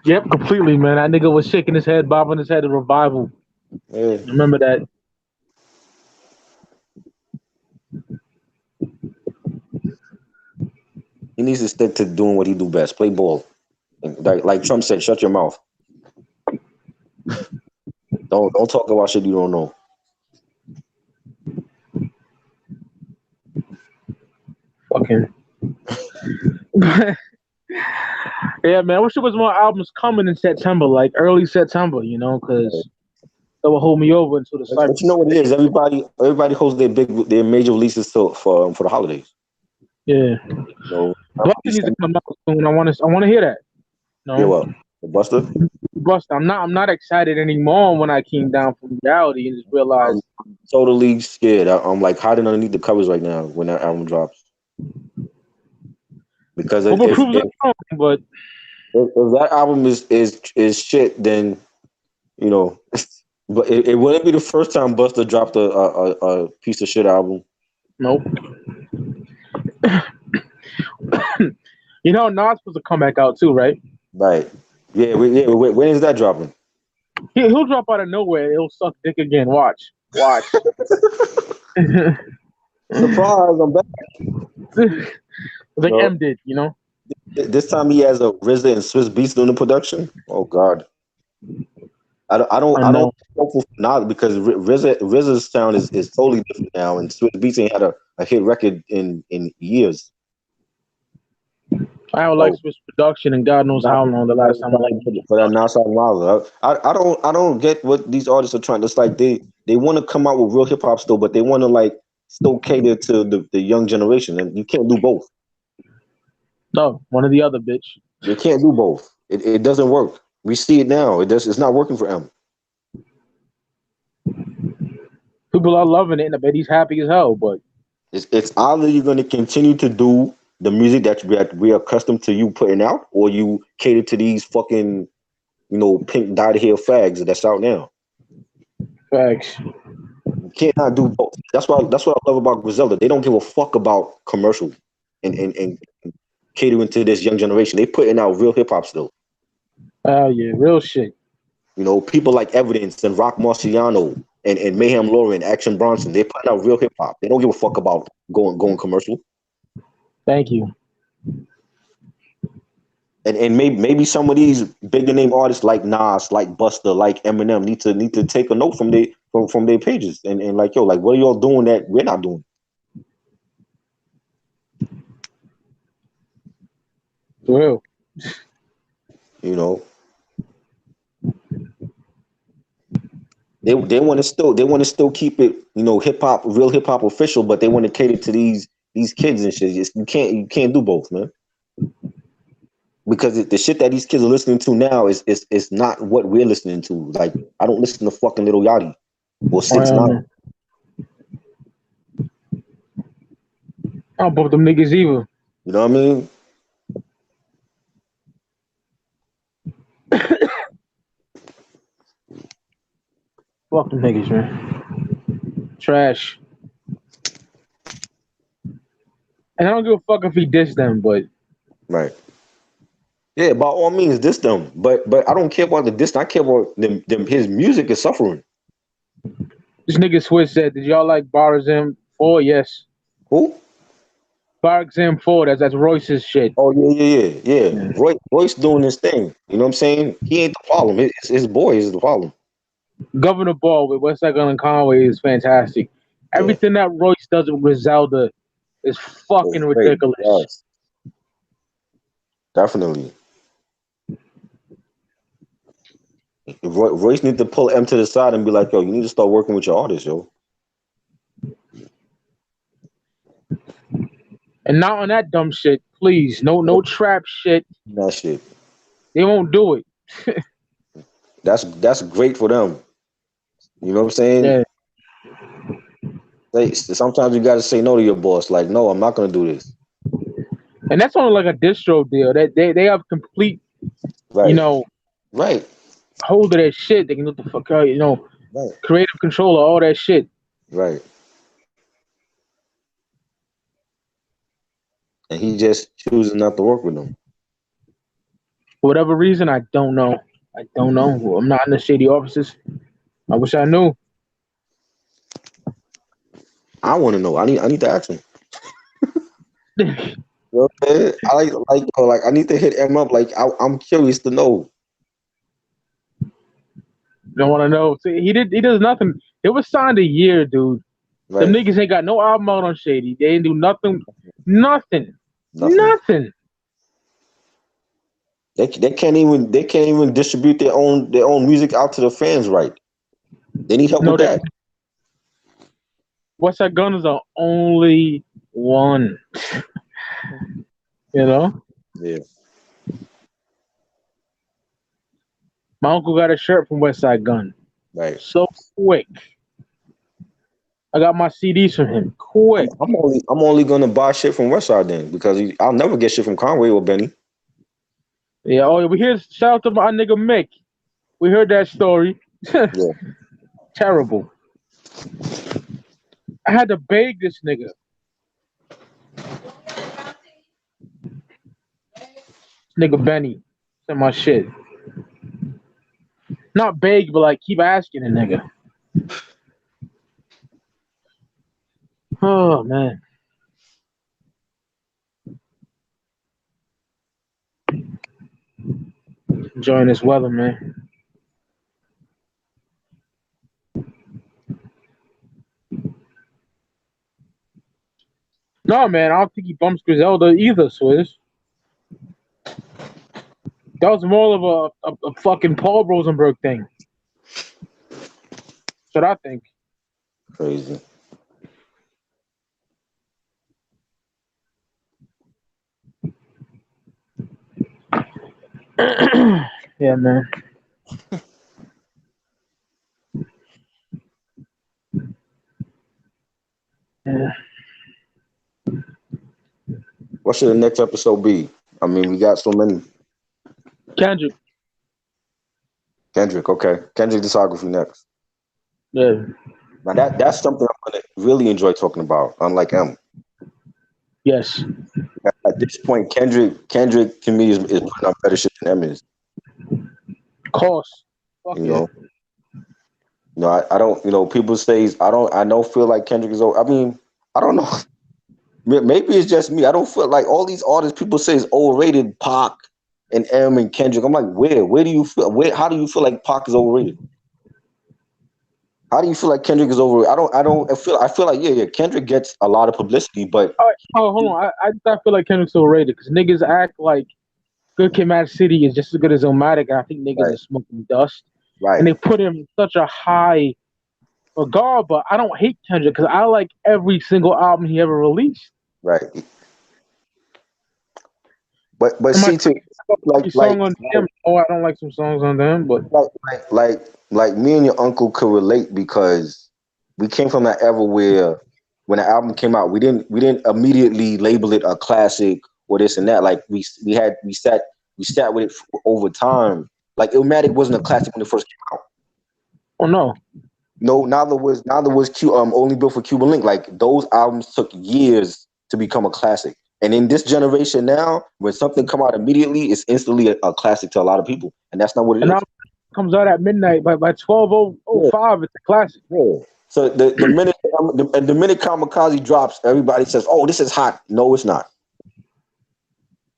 Speaker 1: Yep, completely, man. That nigga was shaking his head, bobbing his head to Revival.
Speaker 2: Yeah.
Speaker 1: Remember that.
Speaker 2: He needs to stick to doing what he do best. Play ball. Like Trump said, shut your mouth. Don't talk about shit you don't know.
Speaker 1: Fucking. Yeah, man. I wish there was more albums coming in September, like early September, you know, because that would hold me over until the cyber.
Speaker 2: But you know what it is? Everybody holds their major releases for the holidays.
Speaker 1: Yeah.
Speaker 2: So
Speaker 1: Buster needs to come out soon. I want to hear that. No.
Speaker 2: Yeah, what? The Buster?
Speaker 1: Buster. I'm not excited anymore when I came down from reality and just realized.
Speaker 2: I'm totally scared. I'm like hiding underneath the covers right now when that album drops. Because if that album is shit, then you know. But it wouldn't be the first time Buster dropped a piece of shit album.
Speaker 1: Nope. You know, Nas supposed to come back out too, right?
Speaker 2: Right. Yeah. When is that dropping?
Speaker 1: He'll drop out of nowhere. He'll suck dick again. Watch.
Speaker 2: Surprise! I'm back.
Speaker 1: Like M did, you know.
Speaker 2: This time he has a RZA and Swiss Beats doing the production. Oh God. I don't hopeful not because RZA's sound is totally different now, and Swiss Beats ain't had a hit record in years.
Speaker 1: I don't like Swiss production, and God knows how long the last time I liked it.
Speaker 2: For that Nasa Maza, I don't get what these artists are trying. It's like they want to come out with real hip hop still, but they want to like still cater to the young generation, and you can't do both.
Speaker 1: No, one or the other, bitch.
Speaker 2: You can't do both. It doesn't work. We see it now. It's not working for M.
Speaker 1: People are loving it, and I bet he's happy as hell. But
Speaker 2: it's either you're going to continue to do the music that we are accustomed to you putting out, or you cater to these fucking, pink dyed hair fags that's out now.
Speaker 1: Facts.
Speaker 2: You cannot do both. That's what I love about Griselda. They don't give a fuck about commercial and catering to this young generation. They putting out real hip hop still.
Speaker 1: Oh yeah, real shit.
Speaker 2: People like Evidence and Rock Marciano and Mayhem Lauren, Action Bronson, they put out real hip hop. They don't give a fuck about going commercial.
Speaker 1: Thank you.
Speaker 2: And maybe some of these bigger name artists like Nas, like Busta, like Eminem need to take a note from their pages and like, yo, like, what are y'all doing that we're not doing?
Speaker 1: For real.
Speaker 2: They want to still keep it, hip hop, real hip hop official, but they want to cater to these kids and shit. You can't do both, man. Because the shit that these kids are listening to now is not what we're listening to. Like, I don't listen to fucking Lil Yachty or 6ix9ine.
Speaker 1: I don't bump them niggas either.
Speaker 2: You know what I mean?
Speaker 1: Fuck them niggas, man. Trash. And I don't give a fuck if he dissed them, but
Speaker 2: right. Yeah, by all means, diss them. But I don't care about the diss. I care about them. His music is suffering.
Speaker 1: This nigga Swiss said, "Did y'all like Bar Exam 4?" Yes.
Speaker 2: Who?
Speaker 1: Bar Exam 4. That's Royce's shit.
Speaker 2: Oh yeah. Royce doing his thing. You know what I'm saying? He ain't the problem. His boy is the problem.
Speaker 1: Governor Ball with Westside Gun and Conway is fantastic.
Speaker 2: Yeah.
Speaker 1: Everything that Royce does with Griselda is fucking
Speaker 2: It's great.
Speaker 1: ridiculous.
Speaker 2: Yes. Definitely. Royce need to pull M to the side and be like, yo, you need to start working with your artists, yo.
Speaker 1: And not on that dumb shit, please. No trap shit.
Speaker 2: That shit.
Speaker 1: They won't do it.
Speaker 2: That's great for them. You know what I'm saying?
Speaker 1: Yeah.
Speaker 2: Sometimes you gotta say no to your boss. Like, no, I'm not gonna do this.
Speaker 1: And that's only like a distro deal. They have complete,
Speaker 2: Right. Right.
Speaker 1: hold of that shit. They can do the fuck out,
Speaker 2: Right.
Speaker 1: creative control of all that shit.
Speaker 2: Right. And he just choosing not to work with them.
Speaker 1: For whatever reason, I don't know. I'm not in the shady offices. I wish I knew.
Speaker 2: I want to know. I need to ask him. You know what I'm saying? I need to hit him up. Like, I'm curious to know.
Speaker 1: Don't want to know. See, he does nothing. It was signed a year, dude.
Speaker 2: Right.
Speaker 1: Them niggas ain't got no album out on Shady. They ain't do nothing. Nothing.
Speaker 2: They can't even distribute their own music out to the fans, right? They need help with that.
Speaker 1: Westside Gun is the only one.
Speaker 2: Yeah.
Speaker 1: My uncle got a shirt from Westside Gun.
Speaker 2: Right.
Speaker 1: So quick. I got my CDs from him. Quick.
Speaker 2: I'm only gonna buy shit from Westside then because I'll never get shit from Conway or Benny.
Speaker 1: Yeah. Oh, we hear shout out to my nigga Mick. We heard that story.
Speaker 2: Yeah.
Speaker 1: Terrible. I had to beg this nigga. Nigga Benny. Send my shit. Not beg, but like keep asking a nigga. Oh man. Enjoying this weather, man. No, man, I don't think he bumps Griselda either, Swizz. That was more of a fucking Paul Rosenberg thing. That's what I think.
Speaker 2: Crazy.
Speaker 1: Yeah, man. Yeah.
Speaker 2: What should the next episode be? I mean, we got so many.
Speaker 1: Kendrick,
Speaker 2: okay. Kendrick discography next.
Speaker 1: yeah.
Speaker 2: Now that's something I'm gonna really enjoy talking about, unlike M.
Speaker 1: Yes.
Speaker 2: At this point, Kendrick to me is putting out better shit than M is.
Speaker 1: Course. Fuck
Speaker 2: You
Speaker 1: yeah.
Speaker 2: know? No, I don't. People say I don't feel like Kendrick is. I mean, I don't know. Maybe it's just me. I don't feel like all these artists people say is overrated. Pac and M and Kendrick. I'm like, where? Where do you feel? How do you feel like Pac is overrated? How do you feel like Kendrick is overrated? I feel like yeah. Kendrick gets a lot of publicity, but
Speaker 1: hold on. I feel like Kendrick's overrated because niggas act like Good Kid, Mad City is just as good as Illmatic, and I think niggas are smoking dust.
Speaker 2: right.
Speaker 1: And they put him in such a high regard, but I don't hate Kendrick because I like every single album he ever released.
Speaker 2: Right. But see too,
Speaker 1: song on them. Oh, I don't like some songs on them, but
Speaker 2: like me and your uncle could relate because we came from that era where when the album came out, we didn't immediately label it a classic or this and that. Like we sat with it over time. Like Illmatic wasn't a classic when it first came out.
Speaker 1: Oh no.
Speaker 2: No, neither was Only Built for Cuban Link. Like those albums took years to become a classic. And in this generation now, when something come out immediately, it's instantly a classic to a lot of people, and that's not what it
Speaker 1: And
Speaker 2: is.
Speaker 1: now it comes out at midnight. By 12:05, it's a classic.
Speaker 2: Yeah. So the minute Kamikaze drops, everybody says, "Oh, this is hot." No, it's not,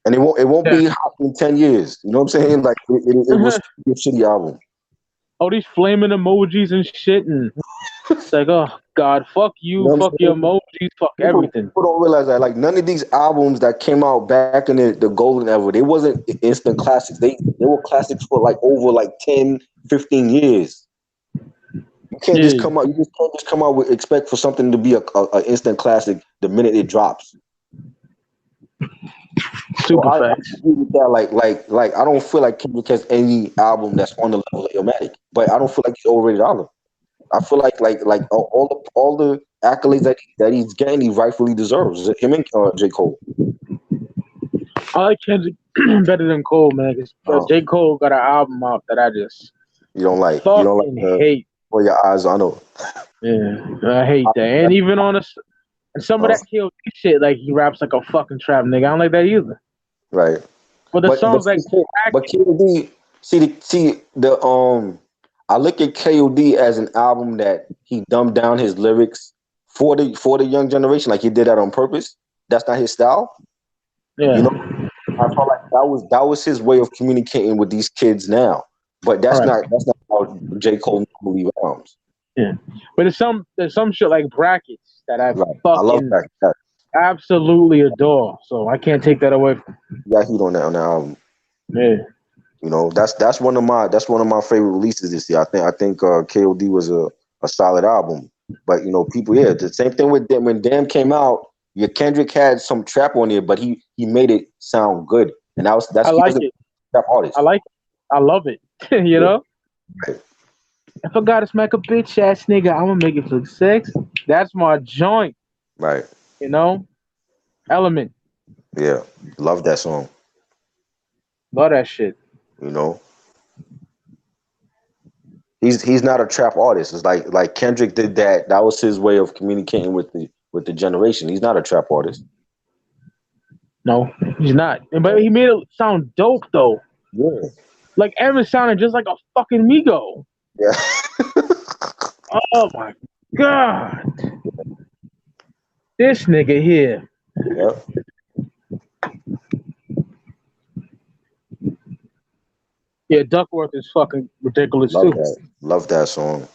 Speaker 2: and it won't be hot in 10 years. You know what I'm saying? Like it was a shitty album.
Speaker 1: All these flaming emojis and shit, and it's like, oh God, fuck you,
Speaker 2: You know what I'm
Speaker 1: fuck your
Speaker 2: saying?
Speaker 1: emojis, fuck everything.
Speaker 2: People don't realize that. Like none of these albums that came out back in the golden era, they wasn't instant classics. They were classics for like over like 10, 15 years. You can't just come out. You just can't just come out with expect for something to be a instant classic the minute it drops.
Speaker 1: Super facts.
Speaker 2: I agree with that. Like I don't feel like Kendrick has any album that's on the level of Illmatic, but I don't feel like he's overrated either. I feel like all the accolades that he's getting, he rightfully deserves. Him and J. Cole.
Speaker 1: I like Kendrick better than Cole, man. Because J. Cole got an album out that I just
Speaker 2: You don't like
Speaker 1: hate.
Speaker 2: For Your Eyes. I know.
Speaker 1: Yeah, I hate that. And even on and some of that KOD shit, like he raps like a fucking trap nigga. I don't like that either.
Speaker 2: Right.
Speaker 1: But the songs like
Speaker 2: KOD, I look at KOD as an album that he dumbed down his lyrics for the young generation, like he did that on purpose. That's not his style.
Speaker 1: Yeah.
Speaker 2: You know, I felt like that was his way of communicating with these kids now. But that's not how J. Cole normally rhymes.
Speaker 1: Yeah. But there's some shit like Brackets that I
Speaker 2: I love that.
Speaker 1: Absolutely adore. So I can't take that away from him.
Speaker 2: Yeah, heat on that album.
Speaker 1: Yeah.
Speaker 2: You know, that's one of my favorite releases this year. I think KOD was a solid album. But you know, people, the same thing with them when Damn came out. Yeah, Kendrick had some trap on it, but he made it sound good, and that's
Speaker 1: I like it.
Speaker 2: Trap artist.
Speaker 1: I like it. I love it. You know.
Speaker 2: Right.
Speaker 1: If I gotta smack a bitch ass nigga, I'm gonna make it look sexy. That's my joint.
Speaker 2: Right.
Speaker 1: You know. Element.
Speaker 2: Yeah, love that song.
Speaker 1: Love that shit.
Speaker 2: You know. He's not a trap artist. It's like Kendrick did that. That was his way of communicating with the generation. He's not a trap artist.
Speaker 1: No, he's not. But he made it sound dope though.
Speaker 2: Yeah.
Speaker 1: Like Evan sounded just like a fucking Migo.
Speaker 2: Yeah.
Speaker 1: Oh my God. This nigga here.
Speaker 2: Yep.
Speaker 1: Yeah, Duckworth is fucking ridiculous
Speaker 2: Love
Speaker 1: too.
Speaker 2: that. Love that song.
Speaker 1: At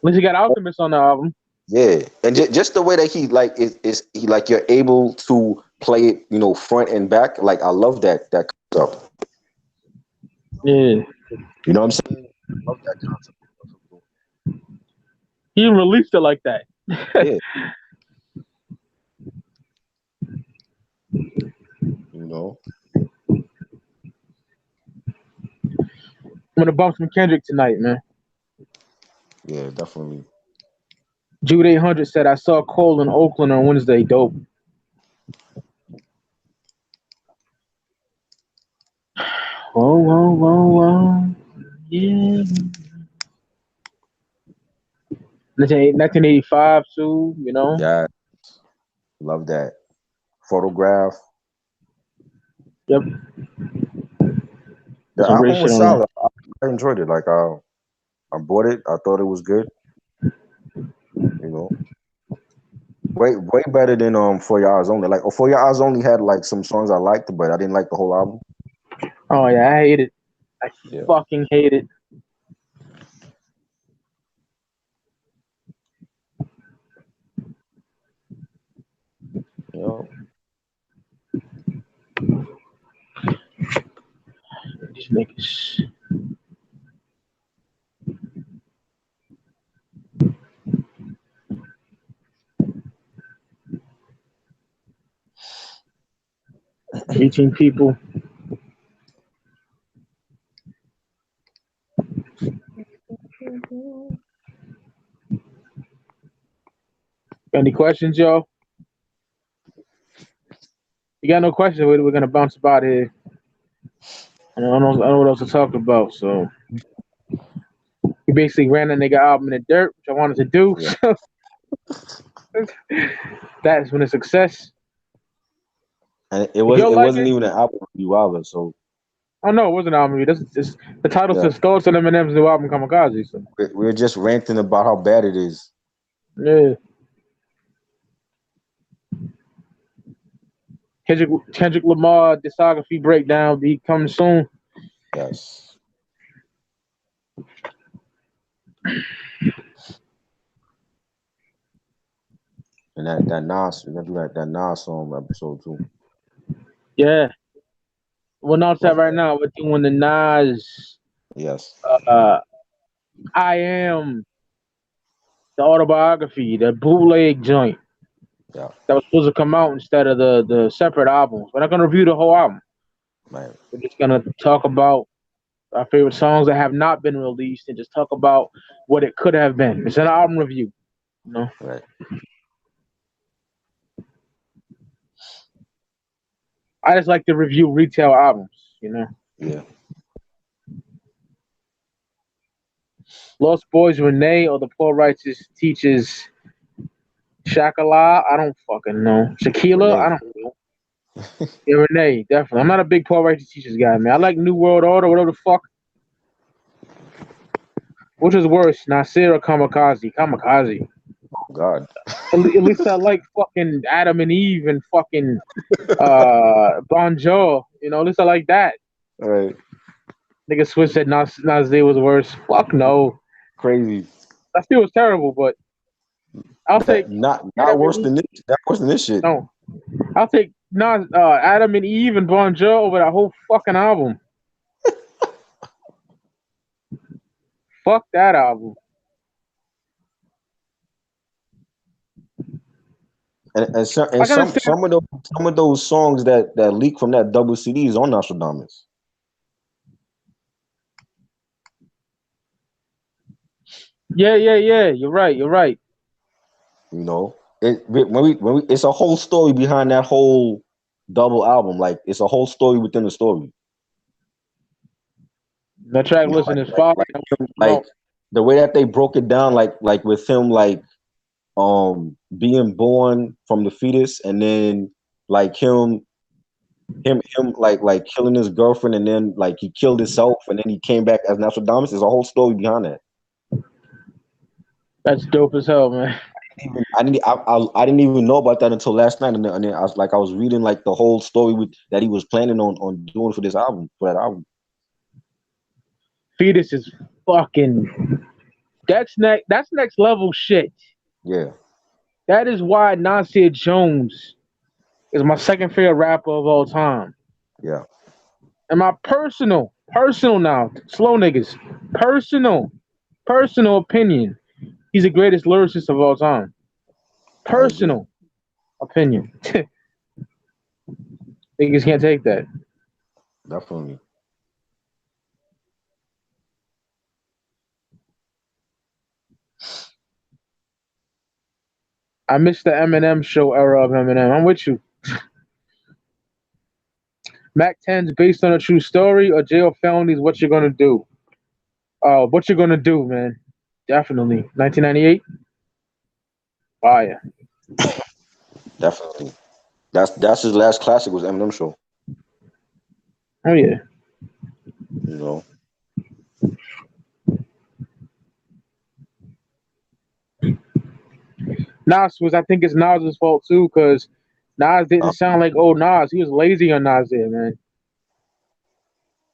Speaker 1: least he got Alchemist on the album.
Speaker 2: Yeah, and just the way that he like is he like you're able to play it, you know, front and back. Like I love that concept.
Speaker 1: Yeah.
Speaker 2: You know what I'm saying? I love that concept.
Speaker 1: He released it like that.
Speaker 2: Yeah. You know.
Speaker 1: I'm gonna bump some Kendrick tonight, man.
Speaker 2: Yeah, definitely.
Speaker 1: Jude 800 said, I saw Cole in Oakland on Wednesday. Dope. Whoa. Yeah. 1985 too, you know?
Speaker 2: Yeah. Love that. Photograph.
Speaker 1: Yep.
Speaker 2: The album was solid. I enjoyed it. Like I bought it. I thought it was good. You know. Way better than For Your Eyes Only. Like For Your Eyes Only had like some songs I liked, but I didn't like the whole album.
Speaker 1: Oh yeah, I hate it. I fucking hate it.
Speaker 2: Yeah.
Speaker 1: These niggas. $18 people. Any questions, y'all? You got no questions? We're gonna bounce about here. I don't know what else to talk about. So he basically ran a nigga album in the dirt, which I wanted to do. Yeah. So that's been a success.
Speaker 2: And
Speaker 1: If
Speaker 2: it
Speaker 1: you like
Speaker 2: wasn't
Speaker 1: it,
Speaker 2: even an album review either. So
Speaker 1: oh no, it wasn't an album review. This is the title
Speaker 2: yeah,
Speaker 1: says thoughts on Eminem's new album Kamikaze. So
Speaker 2: we're just ranting about how bad it is.
Speaker 1: yeah, Kendrick Lamar discography breakdown be coming soon.
Speaker 2: Yes. And that Nas, we're gonna do that Nas song episode too.
Speaker 1: Yeah, well, not that
Speaker 2: Like,
Speaker 1: right now. We're doing the Nas.
Speaker 2: yes.
Speaker 1: Uh, I am the autobiography, the bootleg joint
Speaker 2: Yeah.
Speaker 1: that was supposed to come out instead of the separate albums. We're not gonna review the whole album.
Speaker 2: Right.
Speaker 1: We're just gonna talk about our favorite songs that have not been released and just talk about what it could have been. It's an album review, you know.
Speaker 2: Right.
Speaker 1: I just like to review retail albums, you know.
Speaker 2: Yeah.
Speaker 1: Lost Boys Renee or the Poor Righteous Teachers Shakala, I don't fucking know. Shaquila, I
Speaker 2: Renee.
Speaker 1: don't know. Yeah, Renee, definitely. I'm not a big Poor Righteous Teachers guy, man. I like New World Order, whatever the fuck. Which is worse, Nasir or Kamikaze? Kamikaze.
Speaker 2: Oh God.
Speaker 1: At least I like fucking Adam and Eve and fucking Bon Jovi. You know, at least I like that.
Speaker 2: All right.
Speaker 1: Nigga Swiss said Nasir was worse. Fuck no.
Speaker 2: Crazy.
Speaker 1: That still was terrible, but I'll take
Speaker 2: Not
Speaker 1: Adam
Speaker 2: worse
Speaker 1: and
Speaker 2: than this. Not worse than this shit.
Speaker 1: no. I'll take Adam and Eve and Bon Jovi over that whole fucking album. Fuck that album.
Speaker 2: And some
Speaker 1: I gotta say,
Speaker 2: some of those songs that leak from that double CD is on Nostradamus.
Speaker 1: yeah. You're right.
Speaker 2: You know, when we it's a whole story behind that whole double album. Like it's a whole story within the story.
Speaker 1: The track
Speaker 2: You know,
Speaker 1: listing is fire.
Speaker 2: like the way that they broke it down, like with him, like being born from the fetus, and then like him like killing his girlfriend, and then like he killed himself, and then he came back as Nostradamus. There's a whole story behind that.
Speaker 1: That's dope as hell, man.
Speaker 2: I didn't even know about that until last night, and then I was reading like the whole story that he was planning on doing for that album.
Speaker 1: Fetus is fucking. That's next level shit.
Speaker 2: Yeah.
Speaker 1: That is why Nasir Jones is my second favorite rapper of all time.
Speaker 2: Yeah.
Speaker 1: And my personal now, slow niggas, personal opinion, he's the greatest lyricist of all time. Personal opinion. Niggas can't take that.
Speaker 2: Definitely.
Speaker 1: I miss the Eminem show era of Eminem. I'm with you. Mac 10's based on a true story or jail felonies. What you gonna do? What you gonna do, man? Definitely. 1998. Fire.
Speaker 2: Definitely. That's his last classic was Eminem show.
Speaker 1: Oh yeah.
Speaker 2: You know.
Speaker 1: I think it's Nas's fault too, because Nas didn't sound like old Nas. He was lazy on Nas there, man.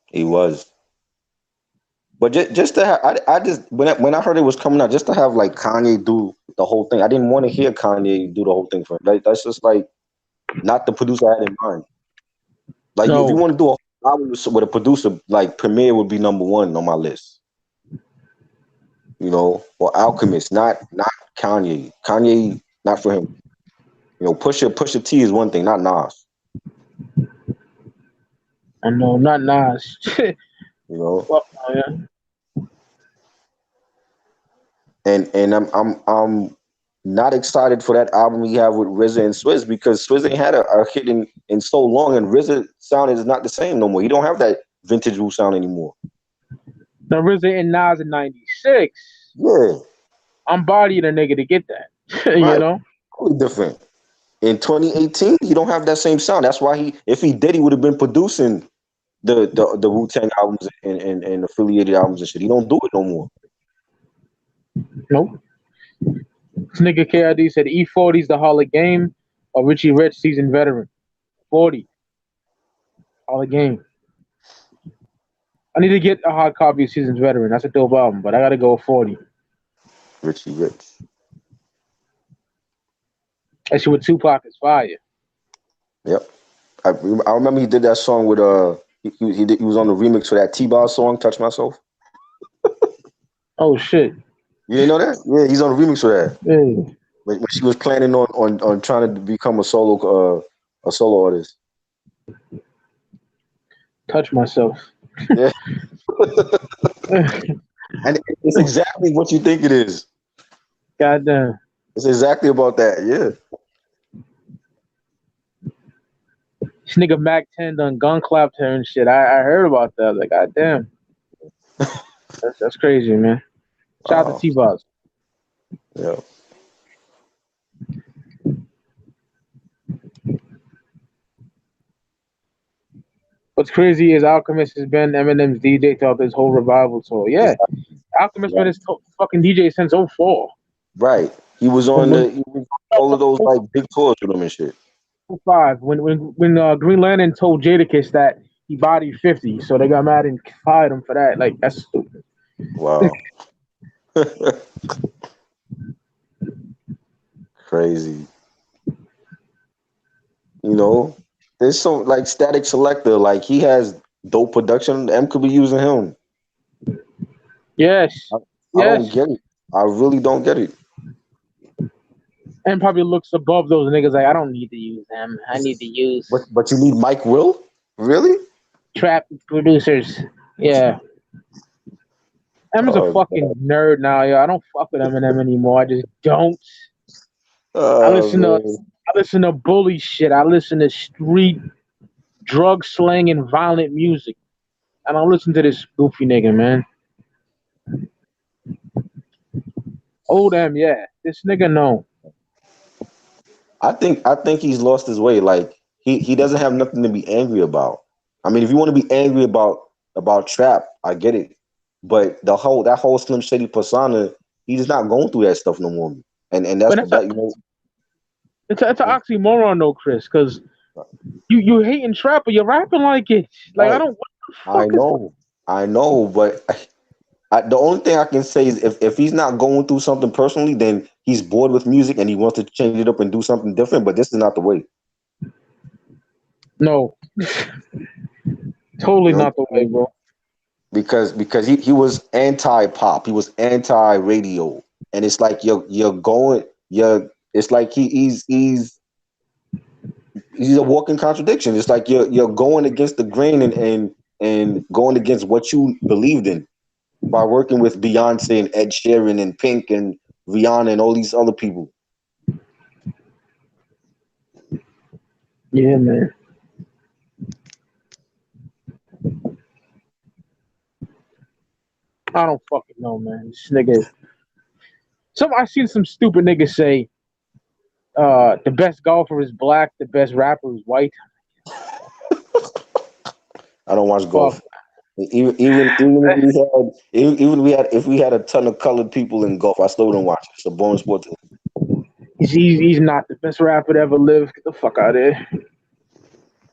Speaker 2: He was. But just to have, I just when I heard it was coming out, just to have like Kanye do the whole thing, I didn't want to hear Kanye do the whole thing for him. Like, that's just like not the producer I had in mind. Like
Speaker 1: No.
Speaker 2: if you want to do a album with a producer, like Premier would be number one on my list. You know, or Alchemist, not Kanye. Kanye, not for him. You know, Pusha T is one thing, not Nas.
Speaker 1: I know, not Nas.
Speaker 2: You know.
Speaker 1: Fuck no, yeah.
Speaker 2: And I'm not excited for that album we have with RZA and Swizz, because Swizz ain't had a hit in so long, and RZA sound is not the same no more. He don't have that vintage Wu sound anymore.
Speaker 1: Now RZA and Nas in '96.
Speaker 2: Yeah,
Speaker 1: I'm bodying a nigga to get that.
Speaker 2: right.
Speaker 1: You know,
Speaker 2: Totally different. In 2018, he don't have that same sound. That's why if he did, he would have been producing the Wu-Tang albums and affiliated albums and shit. He don't do it no more.
Speaker 1: Nope. This nigga KID said E40's the Hall of Game or Richie Rich seasoned veteran. 40. Hall of Game. I need to get a hard copy of Seasoned Veteran. That's a dope album, but I gotta go with 40.
Speaker 2: Richie Rich.
Speaker 1: That shit with Tupac is fire.
Speaker 2: Yep. I remember he did that song with he was on the remix for that T-Bar song, Touch Myself.
Speaker 1: Oh shit.
Speaker 2: You didn't know that? Yeah, he's on the remix for that.
Speaker 1: Yeah.
Speaker 2: When she was planning on trying to become a solo artist.
Speaker 1: Touch Myself.
Speaker 2: Yeah. And it's exactly what you think it is.
Speaker 1: Goddamn.
Speaker 2: It's exactly about that, yeah.
Speaker 1: This nigga Mac 10 done gun clapped her and shit. I heard about that. Like, goddamn. That's crazy, man. Shout out to T-Boss.
Speaker 2: Yeah.
Speaker 1: What's crazy is Alchemist has been Eminem's DJ throughout this whole revival tour. Yeah. Alchemist been his fucking DJ since 04.
Speaker 2: Right. He was on all of those like big tours with him and shit.
Speaker 1: 05. When Green Lantern told Jadakiss that he bodied 50, so they got mad and fired him for that. Like, that's stupid.
Speaker 2: Wow. Crazy. You know, there's some like Static Selector, like he has dope production. M could be using him.
Speaker 1: Yes.
Speaker 2: I don't get it. I really don't get it.
Speaker 1: And probably looks above those niggas like, I don't need to use them. I need to use
Speaker 2: But you need Mike Will? Really?
Speaker 1: trap producers. Yeah. Eminem's a fucking nerd now, yo. I don't fuck with Eminem anymore. I just don't. I listen to bully shit. I listen to street drug slang and violent music. I don't listen to this goofy nigga, man. Old M, yeah. This nigga no.
Speaker 2: I think he's lost his way. Like he doesn't have nothing to be angry about. I mean, if you want to be angry about trap, I get it. But that whole Slim Shady persona, he's not going through that stuff no more. And that's that, you know.
Speaker 1: It's an oxymoron though, Chris, because you hating trap, but you're rapping like it. Like,
Speaker 2: Right. I know, but the only thing I can say is if he's not going through something personally, then he's bored with music and he wants to change it up and do something different. But this is not the way.
Speaker 1: No, totally not the way, bro.
Speaker 2: Because he was anti-pop, he was anti-radio, and it's like it's like he's a walking contradiction. It's like you're going against the grain and going against what you believed in by working with Beyonce and Ed Sheeran and Pink and Rihanna and all these other people.
Speaker 1: Yeah, man. I don't fucking know, man. This nigga. I seen some stupid nigga say, the best golfer is black, the best rapper is white.
Speaker 2: I don't watch golf. Even if we had a ton of colored people in golf, I still wouldn't watch it. It's a boring sport to me.
Speaker 1: He's not the best rapper to ever live. Get the fuck out of there.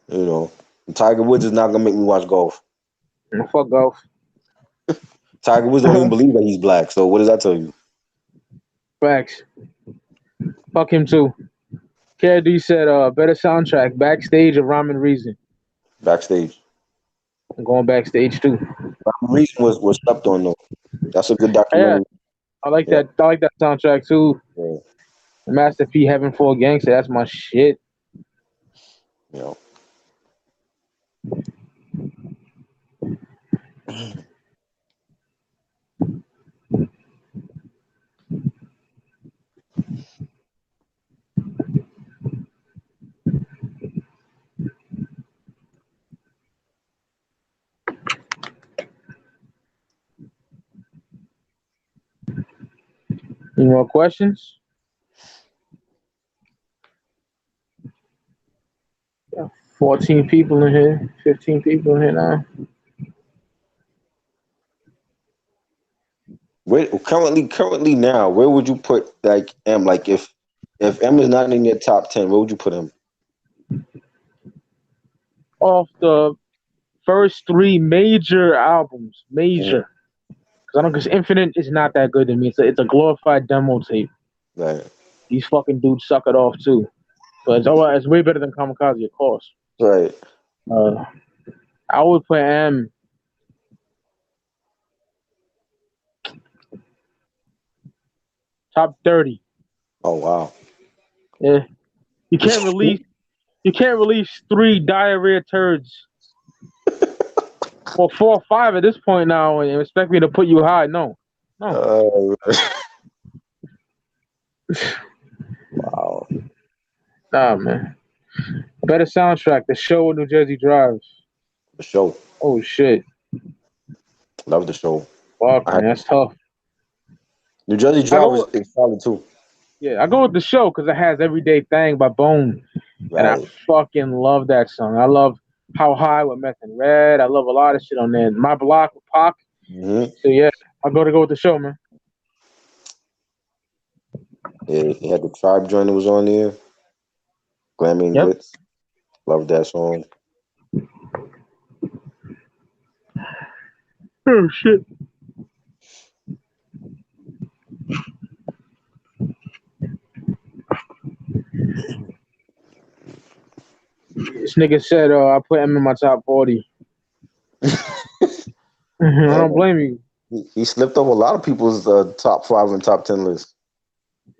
Speaker 2: You know, Tiger Woods is not gonna make me watch golf.
Speaker 1: Fuck golf.
Speaker 2: Tiger Woods don't even believe that he's black. So what does that tell you?
Speaker 1: Facts. Fuck him too. KD said, better soundtrack, Backstage or Rhyme and Reason.
Speaker 2: Backstage.
Speaker 1: I'm going Backstage too.
Speaker 2: Rhyme and Reason was slept on though. That's a good documentary.
Speaker 1: Yeah, I like that. I like that soundtrack too.
Speaker 2: Yeah.
Speaker 1: Master P, Heaven for a Gangster. That's my shit.
Speaker 2: Yeah.
Speaker 1: Any more questions? 14 people in here. 15 people in here now.
Speaker 2: Where currently now, where would you put like M? Like if M is not in your top 10, where would you put him?
Speaker 1: Off the first 3 major albums. Major. Because Infinite is not that good to me. It's a glorified demo tape.
Speaker 2: Right.
Speaker 1: These fucking dudes suck it off too. But it's way better than Kamikaze, of course.
Speaker 2: Right.
Speaker 1: I would put M top 30.
Speaker 2: Oh wow.
Speaker 1: Yeah. You can't release 3 diarrhea turds. Or 4 or 5 at this point now and expect me to put you high. No.
Speaker 2: Wow.
Speaker 1: Nah, man. Better soundtrack. The Show with New Jersey Drive.
Speaker 2: The Show.
Speaker 1: Oh shit.
Speaker 2: Love The Show.
Speaker 1: Fuck, man, that's tough.
Speaker 2: New Jersey Drive is solid too.
Speaker 1: Yeah, I go with The Show because it has Everyday Thing by Bone.
Speaker 2: Right.
Speaker 1: And I fucking love that song. I love How High with Meth and Red. I love a lot of shit on there. My Block with Pac.
Speaker 2: Mm-hmm.
Speaker 1: So yeah, I'll go with The Show, man.
Speaker 2: Yeah, he had the Tribe joint that was on there. Glammy and Glitz. Love that song.
Speaker 1: Oh shit. This nigga said I put him in my top 40. I don't blame you.
Speaker 2: He slipped over a lot of people's top 5 and top 10 list.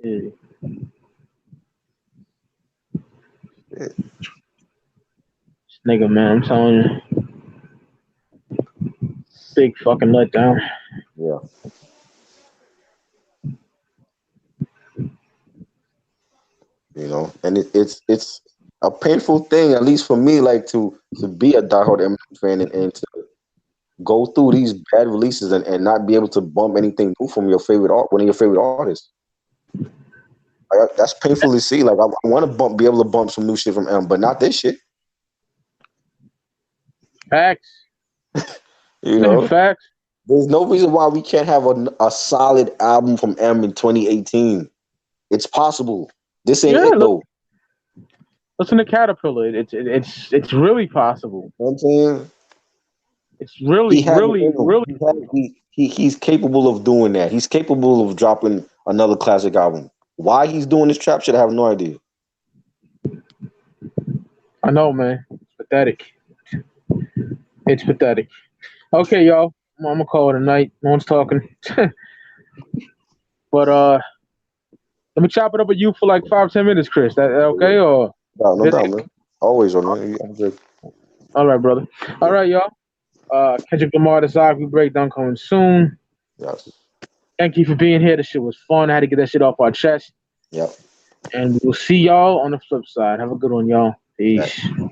Speaker 1: Yeah.
Speaker 2: Yeah.
Speaker 1: This nigga, man, I'm telling you. Big fucking letdown.
Speaker 2: Yeah. You know, and it's a painful thing, at least for me, like to be a diehard Eminem fan and to go through these bad releases and not be able to bump anything new from your favorite one of your favorite artists. Like, that's painful to see. Like I want to be able to bump some new shit from M, but not this shit.
Speaker 1: Facts.
Speaker 2: You know,
Speaker 1: facts.
Speaker 2: There's no reason why we can't have a solid album from M in 2018. It's possible. This ain't it though.
Speaker 1: Listen to Caterpillar. It's really possible.
Speaker 2: You know what I'm saying?
Speaker 1: It's really
Speaker 2: he's capable of doing that. He's capable of dropping another classic album. Why he's doing this trap shit, I have no idea.
Speaker 1: I know, man. It's pathetic. It's pathetic. Okay, y'all. I'm gonna call it a night. No one's talking. But let me chop it up with you for like 5-10 minutes, Chris. That okay or
Speaker 2: no doubt, man. Always on man. I'm good.
Speaker 1: All right, brother. All right, y'all. Kendrick Lamar, the Zogby breakdown coming soon.
Speaker 2: Yes.
Speaker 1: Thank you for being here. This shit was fun. I had to get that shit off our chest.
Speaker 2: Yep.
Speaker 1: And we'll see y'all on the flip side. Have a good one, y'all. Peace.
Speaker 2: Yeah.